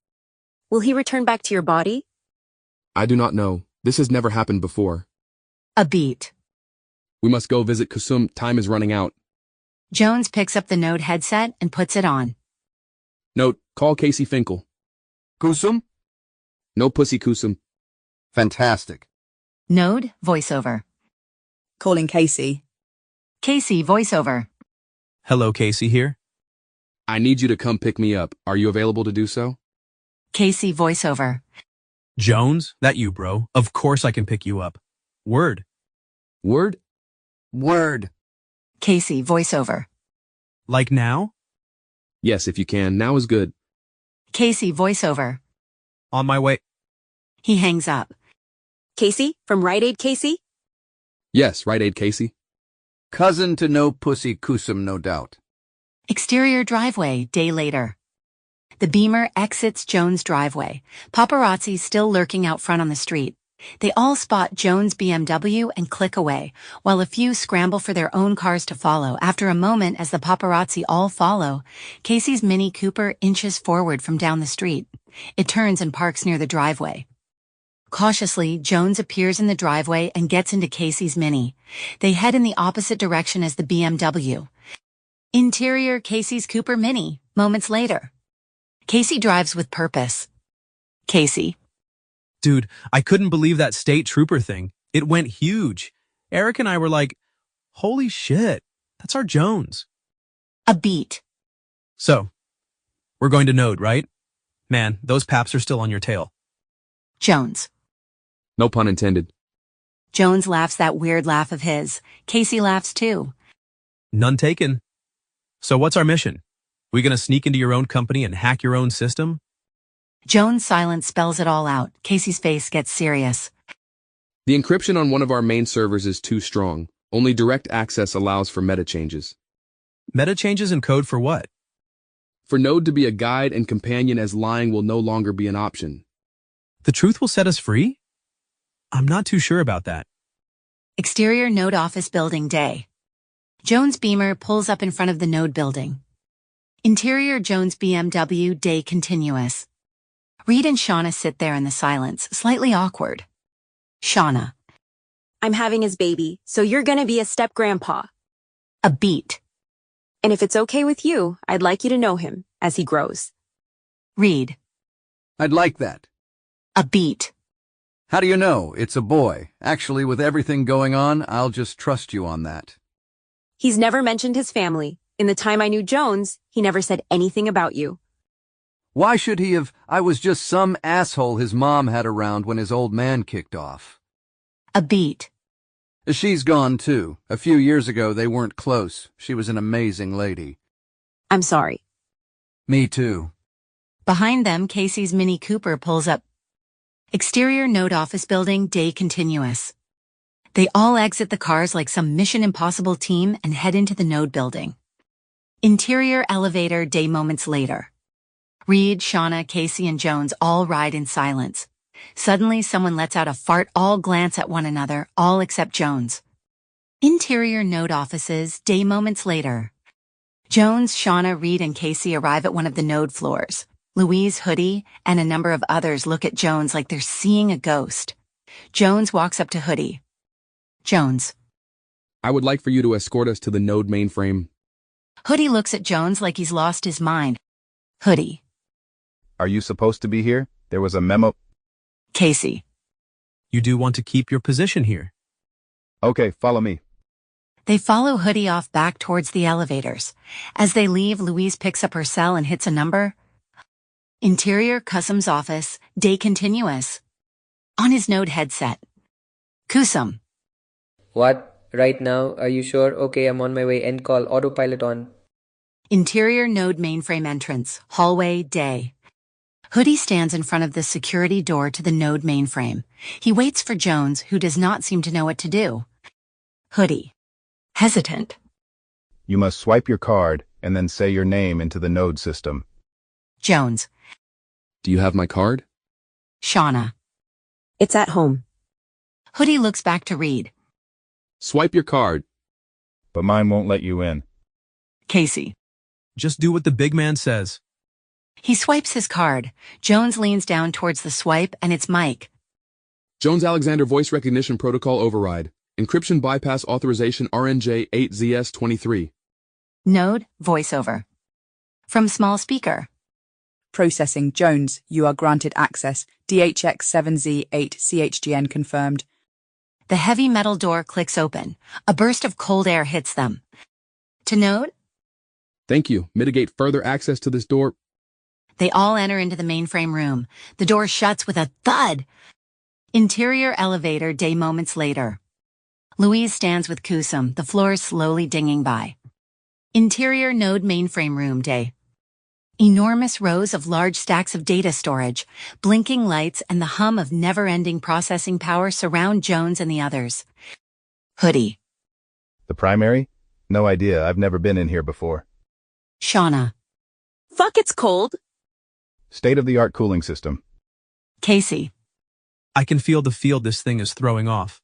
Will he return back to your body? I do not know. This has never happened before. A beat. We must go visit Kusum. Time is running out. Jones picks up the Node headset and puts it on. Note, call Casey Finkel. Kusum? No pussy Kusum. Fantastic. Node, voiceover. Calling Casey. Casey, voiceover. Hello, Casey here. I need you to come pick me up. Are you available to do so? Casey, voiceover. Jones, that you, bro. Of course I can pick you up. Word. Word? Word. Casey, voiceover. Like now? Yes, if you can. Now is good. Casey, voiceover. On my way. He hangs up. Casey? From Rite Aid Casey? Yes, Rite Aid Casey. Cousin to no pussy Kusum, no doubt. Exterior driveway, day later. The Beamer exits Jones' driveway. Paparazzi still lurking out front on the street. They all spot Jones' BMW and click away, while a few scramble for their own cars to follow. After a moment, as the paparazzi all follow, Casey's Mini Cooper inches forward from down the street. It turns and parks near the driveway. Cautiously, Jones appears in the driveway and gets into Casey's Mini. They head in the opposite direction as the BMW. Interior Casey's Cooper Mini, moments later. Casey drives with purpose. Casey. Dude, I couldn't believe that state trooper thing. It went huge. Eric and I were like, holy shit, that's our Jones. A beat. So, we're going to Node, right? Man, those paps are still on your tail. Jones. No pun intended. Jones laughs that weird laugh of his. Casey laughs too. None taken. So what's our mission? We gonna sneak into your own company and hack your own system? Jones' silence spells it all out. Casey's face gets serious. The encryption on one of our main servers is too strong. Only direct access allows for meta changes. Meta changes in code for what? For Node to be a guide and companion, as lying will no longer be an option. The truth will set us free? I'm not too sure about that. Exterior Node office building day. Jones' Beamer pulls up in front of the Node building. Interior Jones BMW day continuous. Reed and Shauna sit there in the silence, slightly awkward. Shauna. I'm having his baby, so you're gonna be a step-grandpa. A beat. And if it's okay with you, I'd like you to know him as he grows. Reed. I'd like that. A beat. How do you know? It's a boy. Actually, with everything going on, I'll just trust you on that. He's never mentioned his family. In the time I knew Jones, he never said anything about you. Why should he have? I was just some asshole his mom had around when his old man kicked off. A beat. She's gone too. A few years ago, they weren't close. She was an amazing lady. I'm sorry. Me too. Behind them, Casey's Mini Cooper pulls up. Exterior Node office building, day continuous. They all exit the cars like some Mission Impossible team and head into the Node building. Interior elevator, day moments later. Reed, Shauna, Casey, and Jones all ride in silence. Suddenly, someone lets out a fart. All glance at one another, all except Jones. Interior Node offices, day moments later. Jones, Shauna, Reed, and Casey arrive at one of the Node floors. Louise, Hoodie, and a number of others look at Jones like they're seeing a ghost. Jones walks up to Hoodie. Jones. I would like for you to escort us to the Node mainframe. Hoodie looks at Jones like he's lost his mind. Hoodie. Are you supposed to be here? There was a memo. Casey. You do want to keep your position here. Okay, follow me. They follow Hoodie off back towards the elevators. As they leave, Louise picks up her cell and hits a number. Interior Kusum's office, day continuous. On his Node headset. Kusum. What? Right now? Are you sure? Okay, I'm on my way. End call. Autopilot on. Interior Node mainframe entrance. Hallway, day. Hoodie stands in front of the security door to the Node mainframe. He waits for Jones, who does not seem to know what to do. Hoodie. Hesitant. You must swipe your card and then say your name into the Node system. Jones. Do you have my card? Shauna. It's at home. Hoodie looks back to Reed. Swipe your card. But mine won't let you in. Casey. Just do what the big man says. He swipes his card. Jones leans down towards the swipe, and it's Mike. Jones-Alexander Voice Recognition Protocol Override. Encryption Bypass Authorization RNJ8ZS23. Node, voiceover. From small speaker. Processing. Jones, you are granted access. DHX7Z8 CHGN confirmed. The heavy metal door clicks open. A burst of cold air hits them. To Node? Thank you. Mitigate further access to this door. They all enter into the mainframe room. The door shuts with a thud. Interior elevator day moments later. Louise stands with Kusum, the floor slowly dinging by. Interior Node mainframe room day. Enormous rows of large stacks of data storage, blinking lights, and the hum of never-ending processing power surround Jones and the others. Hoodie. The primary? No idea. I've never been in here before. Shauna. Fuck, it's cold. State-of-the-art cooling system. Casey. I can feel the field this thing is throwing off.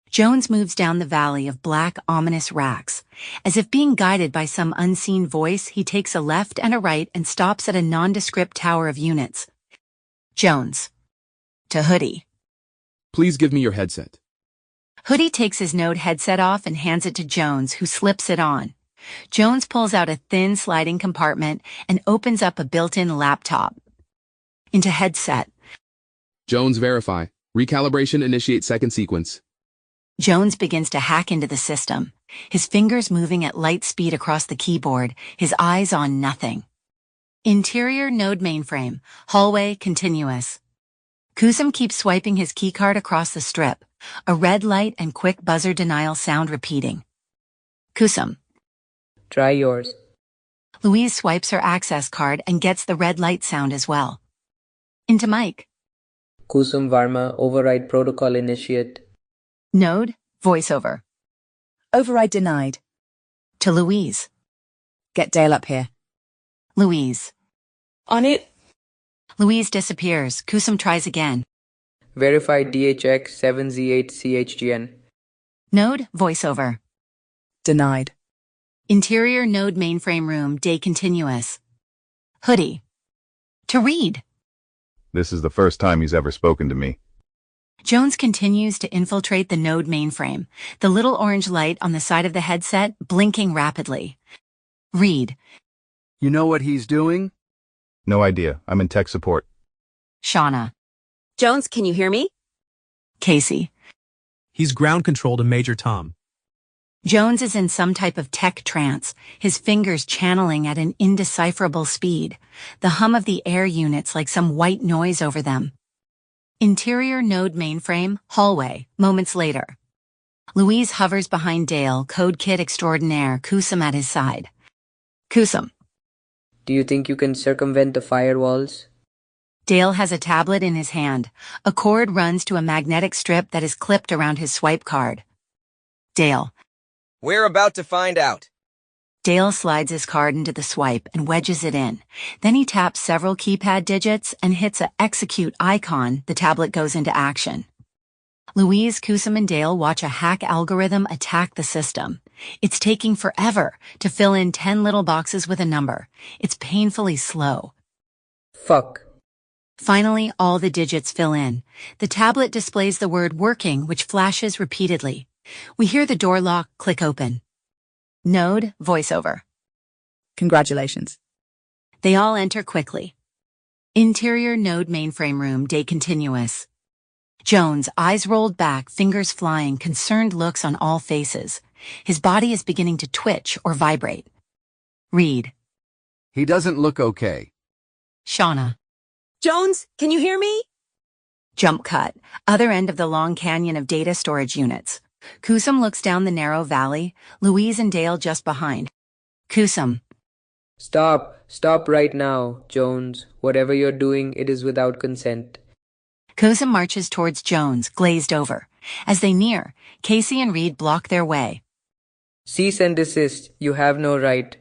Jones moves down the valley of black, ominous racks. As if being guided by some unseen voice, he takes a left and a right and stops at a nondescript tower of units. Jones. To Hoodie. Please give me your headset. Hoodie takes his Node headset off and hands it to Jones, who slips it on. Jones pulls out a thin sliding compartment and opens up a built-in laptop. Into headset. Jones verify. Recalibration initiate second sequence. Jones begins to hack into the system, his fingers moving at light speed across the keyboard, his eyes on nothing. Interior Node mainframe, hallway continuous. Kusum keeps swiping his keycard across the strip, a red light and quick buzzer denial sound repeating. Kusum. Try yours. Louise swipes her access card and gets the red light sound as well. Into Mike. Kusum Varma, override protocol initiate. Node, voiceover. Override denied. To Louise. Get Dale up here. Louise. On it. Louise disappears. Kusum tries again. Verify DHX7Z8 CHGN. Node, voiceover. Denied. Interior Node mainframe room, day continuous. Hoodie. To Reed. This is the first time he's ever spoken to me. Jones continues to infiltrate the Node mainframe, the little orange light on the side of the headset blinking rapidly. Reed. You know what he's doing? No idea. I'm in tech support. Shauna. Jones, can you hear me? Casey. He's ground control to Major Tom. Jones is in some type of tech trance, his fingers channeling at an indecipherable speed, the hum of the air units like some white noise over them. Interior Node mainframe, hallway, moments later. Louise hovers behind Dale, code kid extraordinaire, Kusum at his side. Kusum. Do you think you can circumvent the firewalls? Dale has a tablet in his hand. A cord runs to a magnetic strip that is clipped around his swipe card. Dale. We're about to find out. Dale slides his card into the swipe and wedges it in. Then he taps several keypad digits and hits a execute icon. The tablet goes into action. Louise, Kusum, and Dale watch a hack algorithm attack the system. It's taking forever to fill in 10 little boxes with a number. It's painfully slow. Fuck. Finally, all the digits fill in. The tablet displays the word working, which flashes repeatedly. We hear the door lock click open. Node, voiceover. Congratulations. They all enter quickly. Interior Node mainframe room, day continuous. Jones, eyes rolled back, fingers flying, concerned looks on all faces. His body is beginning to twitch or vibrate. Reed. He doesn't look okay. Shauna. Jones, can you hear me? Jump cut, other end of the long canyon of data storage units. Kusum looks down the narrow valley, Louise and Dale just behind. Kusum. Stop right now, Jones. Whatever you're doing, it is without consent. Kusum marches towards Jones, glazed over. As they near, Casey and Reed block their way. Cease and desist. You have no right.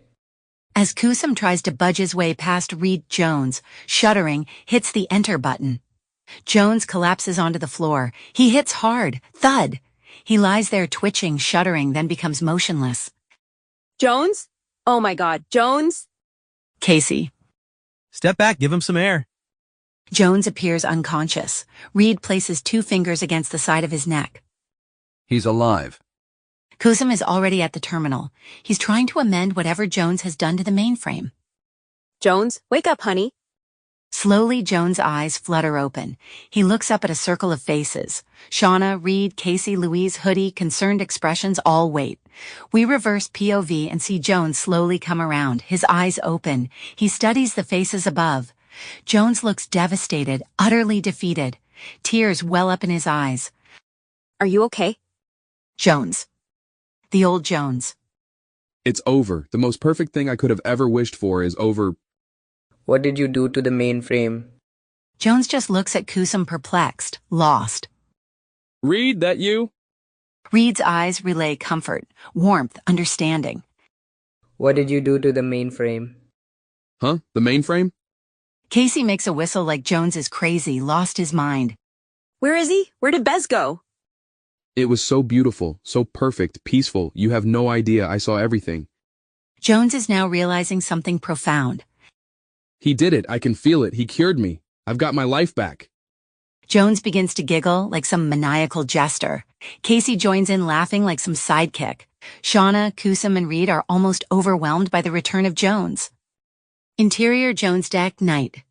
As Kusum tries to budge his way past Reed, Jones, shuddering, hits the enter button. Jones collapses onto the floor. He hits hard. Thud. He lies there twitching, shuddering, then becomes motionless. Jones? Oh my God, Jones? Casey. Step back, give him some air. Jones appears unconscious. Reed places 2 fingers against the side of his neck. He's alive. Kusum is already at the terminal. He's trying to amend whatever Jones has done to the mainframe. Jones, wake up, honey. Slowly, Jones' eyes flutter open. He looks up at a circle of faces. Shauna, Reed, Casey, Louise, Hoodie, concerned expressions all wait. We reverse POV and see Jones slowly come around, his eyes open. He studies the faces above. Jones looks devastated, utterly defeated. Tears well up in his eyes. Are you okay? Jones. The old Jones. It's over. The most perfect thing I could have ever wished for is over. What did you do to the mainframe? Jones just looks at Kusum perplexed, lost. Reed, that you? Reed's eyes relay comfort, warmth, understanding. What did you do to the mainframe? Huh? The mainframe? Casey makes a whistle like Jones is crazy, lost his mind. Where is he? Where did Bez go? It was so beautiful, so perfect, peaceful. You have no idea. I saw everything. Jones is now realizing something profound. He did it. I can feel it. He cured me. I've got my life back. Jones begins to giggle like some maniacal jester. Casey joins in laughing like some sidekick. Shauna, Kusum, and Reed are almost overwhelmed by the return of Jones. Interior Jones deck, night.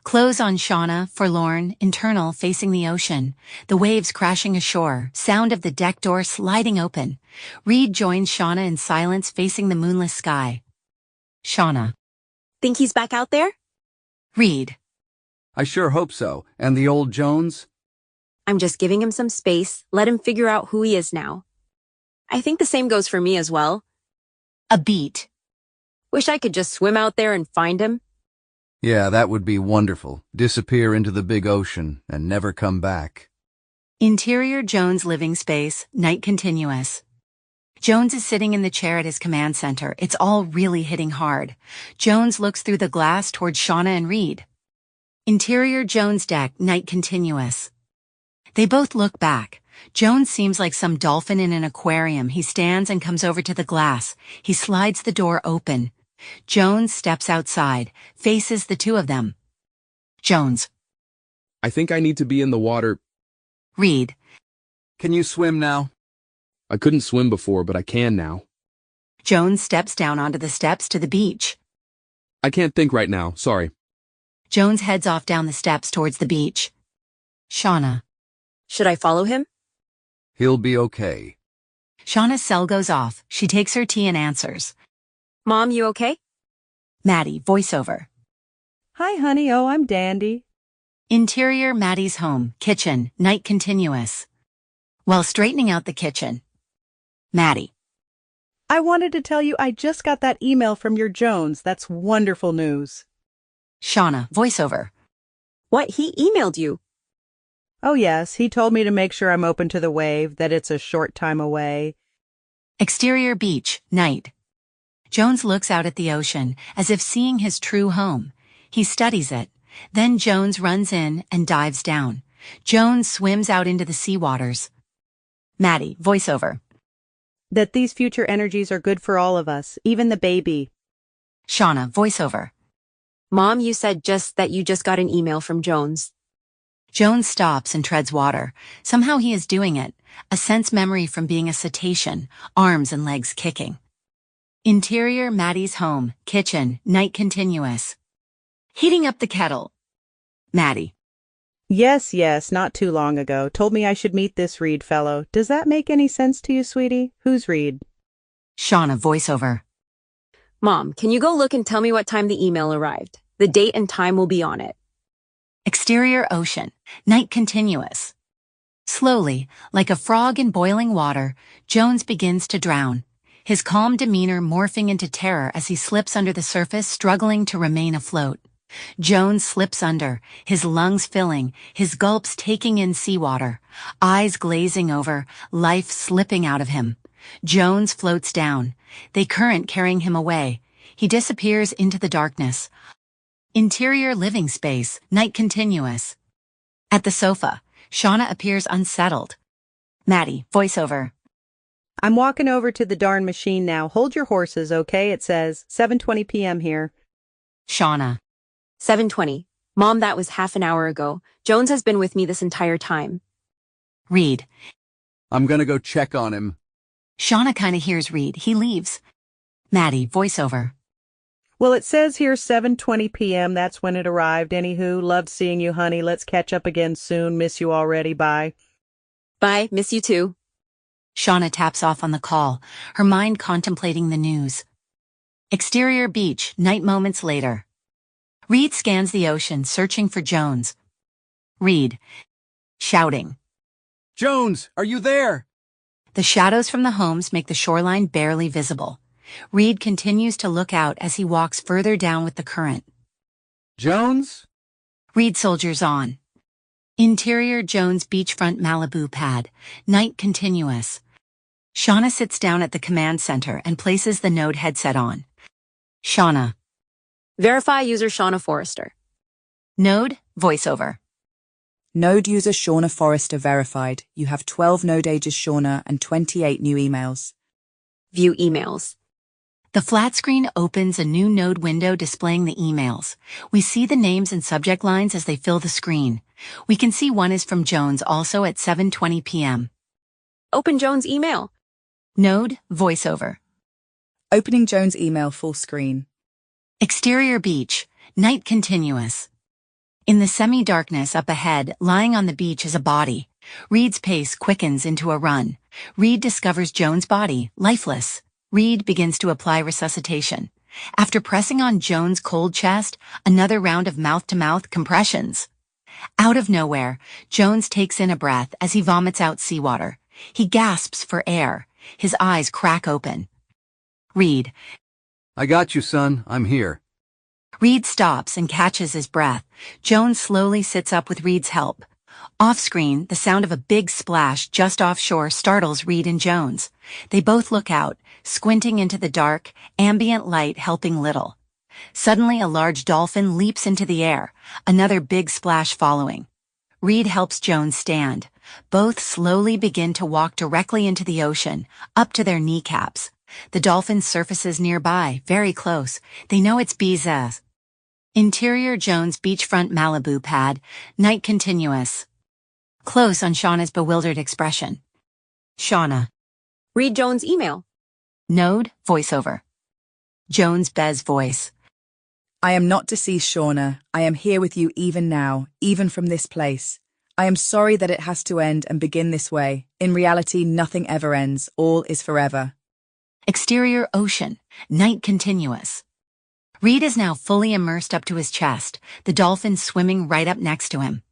Clothes on Shauna, forlorn, internal, facing the ocean. The waves crashing ashore, sound of the deck door sliding open. Reed joins Shauna in silence facing the moonless sky. Shauna. Think he's back out there? Reed. I sure hope so. And the old Jones? I'm just giving him some space. Let him figure out who he is now. I think the same goes for me as well. A beat. Wish I could just swim out there and find him. Yeah, that would be wonderful. Disappear into the big ocean and never come back. Interior Jones living space, night continuous. Jones is sitting in the chair at his command center. It's all really hitting hard. Jones looks through the glass towards Shauna and Reed. Interior Jones deck, night continuous. They both look back. Jones seems like some dolphin in an aquarium. He stands and comes over to the glass. He slides the door open. Jones steps outside, faces the 2 of them. Jones. I think I need to be in the water. Reed. Can you swim now? I couldn't swim before, but I can now. Jones steps down onto the steps to the beach. I can't think right now. Sorry. Jones heads off down the steps towards the beach. Shauna. Should I follow him? He'll be okay. Shauna's cell goes off. She takes her tea and answers. Mom, you okay? Maddie, voiceover. Hi, honey. Oh, I'm dandy. Interior Maddie's home, kitchen, night continuous. While straightening out the kitchen. Maddie. I wanted to tell you I just got that email from your Jones. That's wonderful news. Shauna, voiceover. What? He emailed you? Oh, yes. He told me to make sure I'm open to the wave, that it's a short time away. Exterior beach, night. Jones looks out at the ocean, as if seeing his true home. He studies it. Then Jones runs in and dives down. Jones swims out into the sea waters. Maddie, voiceover. That these future energies are good for all of us, even the baby. Shauna, voiceover. Mom, you said just that you just got an email from Jones. Jones stops and treads water. Somehow he is doing it. A sense memory from being a cetacean, arms and legs kicking. Interior Maddie's home, kitchen, night continuous. Heating up the kettle. Maddie. Yes, not too long ago. Told me I should meet this Reed fellow. Does that make any sense to you, sweetie? Who's Reed? Shauna, voiceover. Mom, can you go look and tell me what time the email arrived? The date and time will be on it. Exterior ocean, night continuous. Slowly, like a frog in boiling water, Jones begins to drown. His calm demeanor morphing into terror as he slips under the surface, struggling to remain afloat. Jones slips under, his lungs filling, his gulps taking in seawater, eyes glazing over, life slipping out of him. Jones floats down, they current carrying him away. He disappears into the darkness. Interior living space, night continuous. At the sofa, Shauna appears unsettled. Maddie, voiceover. I'm walking over to the darn machine now. Hold your horses, okay? It says 7:20 p.m. here. Shauna. 7:20. Mom, that was half an hour ago. Jones has been with me this entire time. Reed. I'm gonna go check on him. Shauna kinda hears Reed. He leaves. Maddie, voiceover. Well, it says here 7:20 p.m. That's when it arrived. Anywho, loved seeing you, honey. Let's catch up again soon. Miss you already. Bye. Bye. Miss you too. Shauna taps off on the call, her mind contemplating the news. Exterior beach, night moments later. Reed scans the ocean, searching for Jones. Reed. Shouting. Jones, are you there? The shadows from the homes make the shoreline barely visible. Reed continues to look out as he walks further down with the current. Jones? Reed soldiers on. Interior Jones beachfront Malibu pad. Night continuous. Shauna sits down at the command center and places the Node headset on. Shauna. Verify user Shauna Forrester. Node, voiceover. Node user Shauna Forrester verified. You have 12 node ages Shauna and 28 new emails. View emails. The flat screen opens a new Node window displaying the emails. We see the names and subject lines as they fill the screen. We can see one is from Jones, also at 7:20 p.m. Open Jones' email. Node, voiceover. Opening Jones' email full screen. Exterior beach, night continuous. In the semi-darkness up ahead, lying on the beach is a body. Reed's pace quickens into a run. Reed discovers Jones' body, lifeless. Reed begins to apply resuscitation. After pressing on Jones' cold chest, another round of mouth-to-mouth compressions. Out of nowhere, Jones takes in a breath as he vomits out seawater. He gasps for air. His eyes crack open. Reed. I got you, son. I'm here. Reed stops and catches his breath. Jones slowly sits up with Reed's help. Off-screen, the sound of a big splash just offshore startles Reed and Jones. They both look out, squinting into the dark, ambient light helping little. Suddenly, a large dolphin leaps into the air, another big splash following. Reed helps Jones stand. Both slowly begin to walk directly into the ocean, up to their kneecaps. The dolphin surfaces nearby, very close. They know it's Bizas. Interior Jones beachfront Malibu pad, night continuous. Close on Shauna's bewildered expression. Shauna. Read Jones' email. Node, voiceover. Jones' Bez voice. I am not deceased, Shauna. I am here with you even now, even from this place. I am sorry that it has to end and begin this way. In reality, nothing ever ends. All is forever. Exterior ocean, night continuous. Reed is now fully immersed up to his chest, the dolphin swimming right up next to him.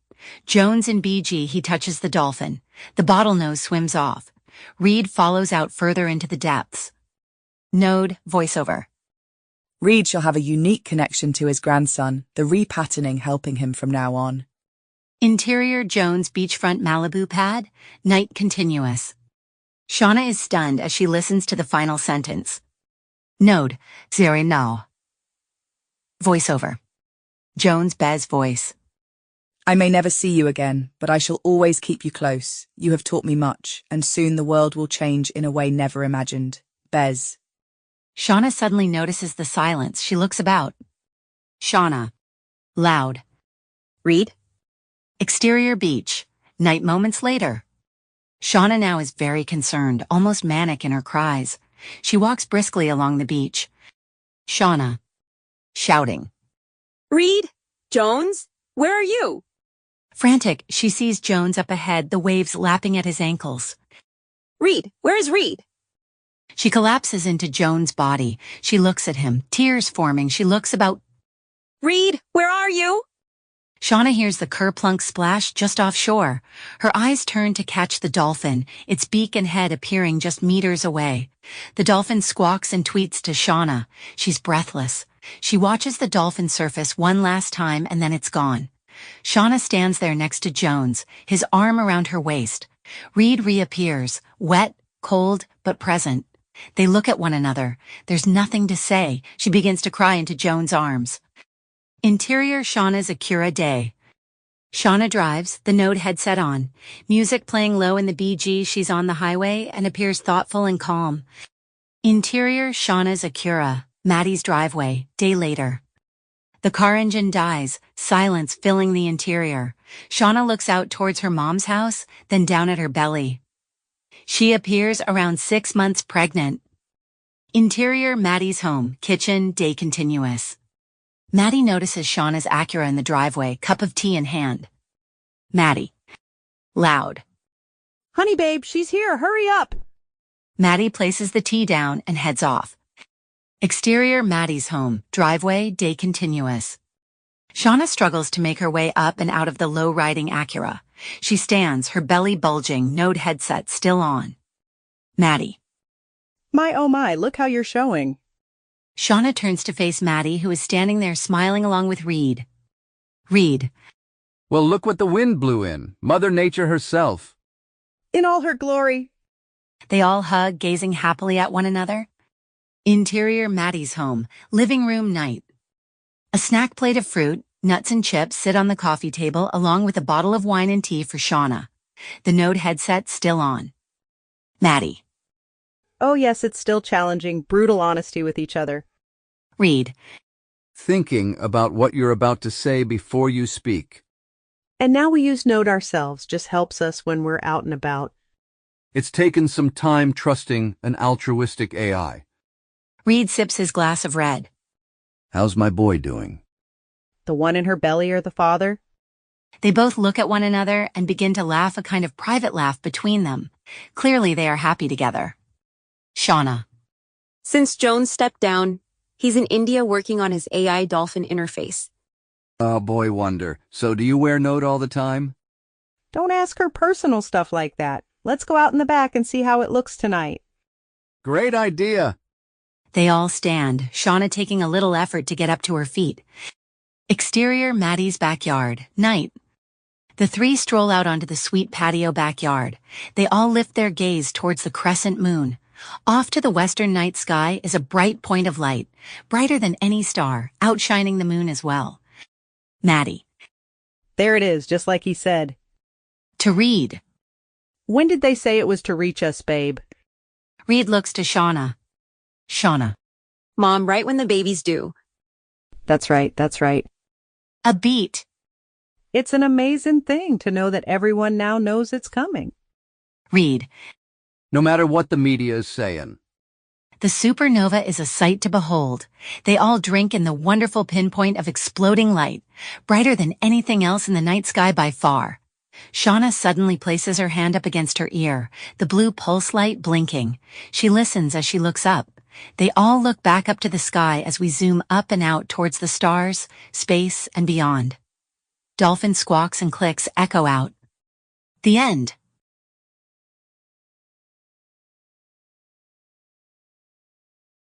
Jones in BG, he touches the dolphin. The bottlenose swims off. Reed follows out further into the depths. Node, voiceover. Reed shall have a unique connection to his grandson, the repatterning helping him from now on. Interior Jones beachfront Malibu pad, night continuous. Shauna is stunned as she listens to the final sentence. Node, zero now. Voiceover. Jones' Bez voice. I may never see you again, but I shall always keep you close. You have taught me much, and soon the world will change in a way never imagined. Bez. Shauna suddenly notices the silence. She looks about. Shauna. Loud. Reed. Exterior beach. Night moments later. Shauna now is very concerned, almost manic in her cries. She walks briskly along the beach. Shauna. Shouting. Reed? Jones? Where are you? Frantic, she sees Jones up ahead, the waves lapping at his ankles. Reed? Where's Reed? She collapses into Jones' body. She looks at him, tears forming. She looks about. Reed, where are you? Shauna hears the kerplunk splash just offshore. Her eyes turn to catch the dolphin, its beak and head appearing just meters away. The dolphin squawks and tweets to Shauna. She's breathless. She watches the dolphin surface one last time and then it's gone. Shauna stands there next to Jones, his arm around her waist. Reed reappears, wet, cold, but present. They look at one another. There's nothing to say. She begins to cry into Jones' arms. Interior Shauna's Acura Day. Shauna drives, the Node headset on, music playing low in the BG. She's on the highway and appears thoughtful and calm. Interior, Shauna's Acura, Maddie's driveway, day later. The car engine dies, silence filling the interior. Shauna looks out towards her mom's house, then down at her belly. She appears around 6 months pregnant. Interior, Maddie's home, kitchen, day continuous. Maddie notices Shauna's Acura in the driveway, cup of tea in hand. Maddie. Loud. Honey babe, she's here, hurry up! Maddie places the tea down and heads off. Exterior, Maddie's home, driveway, day continuous. Shauna struggles to make her way up and out of the low-riding Acura. She stands, her belly bulging, Node headset still on. Maddie. My oh my, look how you're showing. Shauna turns to face Maddie, who is standing there smiling along with Reed. Reed. Well, look what the wind blew in. Mother Nature herself. In all her glory. They all hug, gazing happily at one another. Interior, Maddie's home, living room, night. A snack plate of fruit, nuts and chips sit on the coffee table along with a bottle of wine and tea for Shauna. The Node headset still on. Maddie. Oh yes, it's still challenging, brutal honesty with each other. Reed. Thinking about what you're about to say before you speak. And now we use Node ourselves, just helps us when we're out and about. It's taken some time trusting an altruistic AI. Reed sips his glass of red. How's my boy doing? The one in her belly or the father? They both look at one another and begin to laugh, a kind of private laugh between them. Clearly they are happy together. Shauna. Since Jones stepped down, he's in India working on his AI dolphin interface. Oh, boy wonder. So do you wear Node all the time? Don't ask her personal stuff like that. Let's go out in the back and see how it looks tonight. Great idea. They all stand, Shauna taking a little effort to get up to her feet. Exterior, Maddie's backyard, night. The three stroll out onto the sweet patio backyard. They all lift their gaze towards the crescent moon. Off to the western night sky is a bright point of light, brighter than any star, outshining the moon as well. Maddie. There it is, just like he said. To Reed. When did they say it was to reach us, babe? Reed looks to Shauna. Shauna. Mom, right when the baby's due. That's right, that's right. A beat. It's an amazing thing to know that everyone now knows it's coming. Reed. No matter what the media is saying. The supernova is a sight to behold. They all drink in the wonderful pinpoint of exploding light, brighter than anything else in the night sky by far. Shauna suddenly places her hand up against her ear, the blue pulse light blinking. She listens as she looks up. They all look back up to the sky as we zoom up and out towards the stars, space, and beyond. Dolphin squawks and clicks echo out. The end.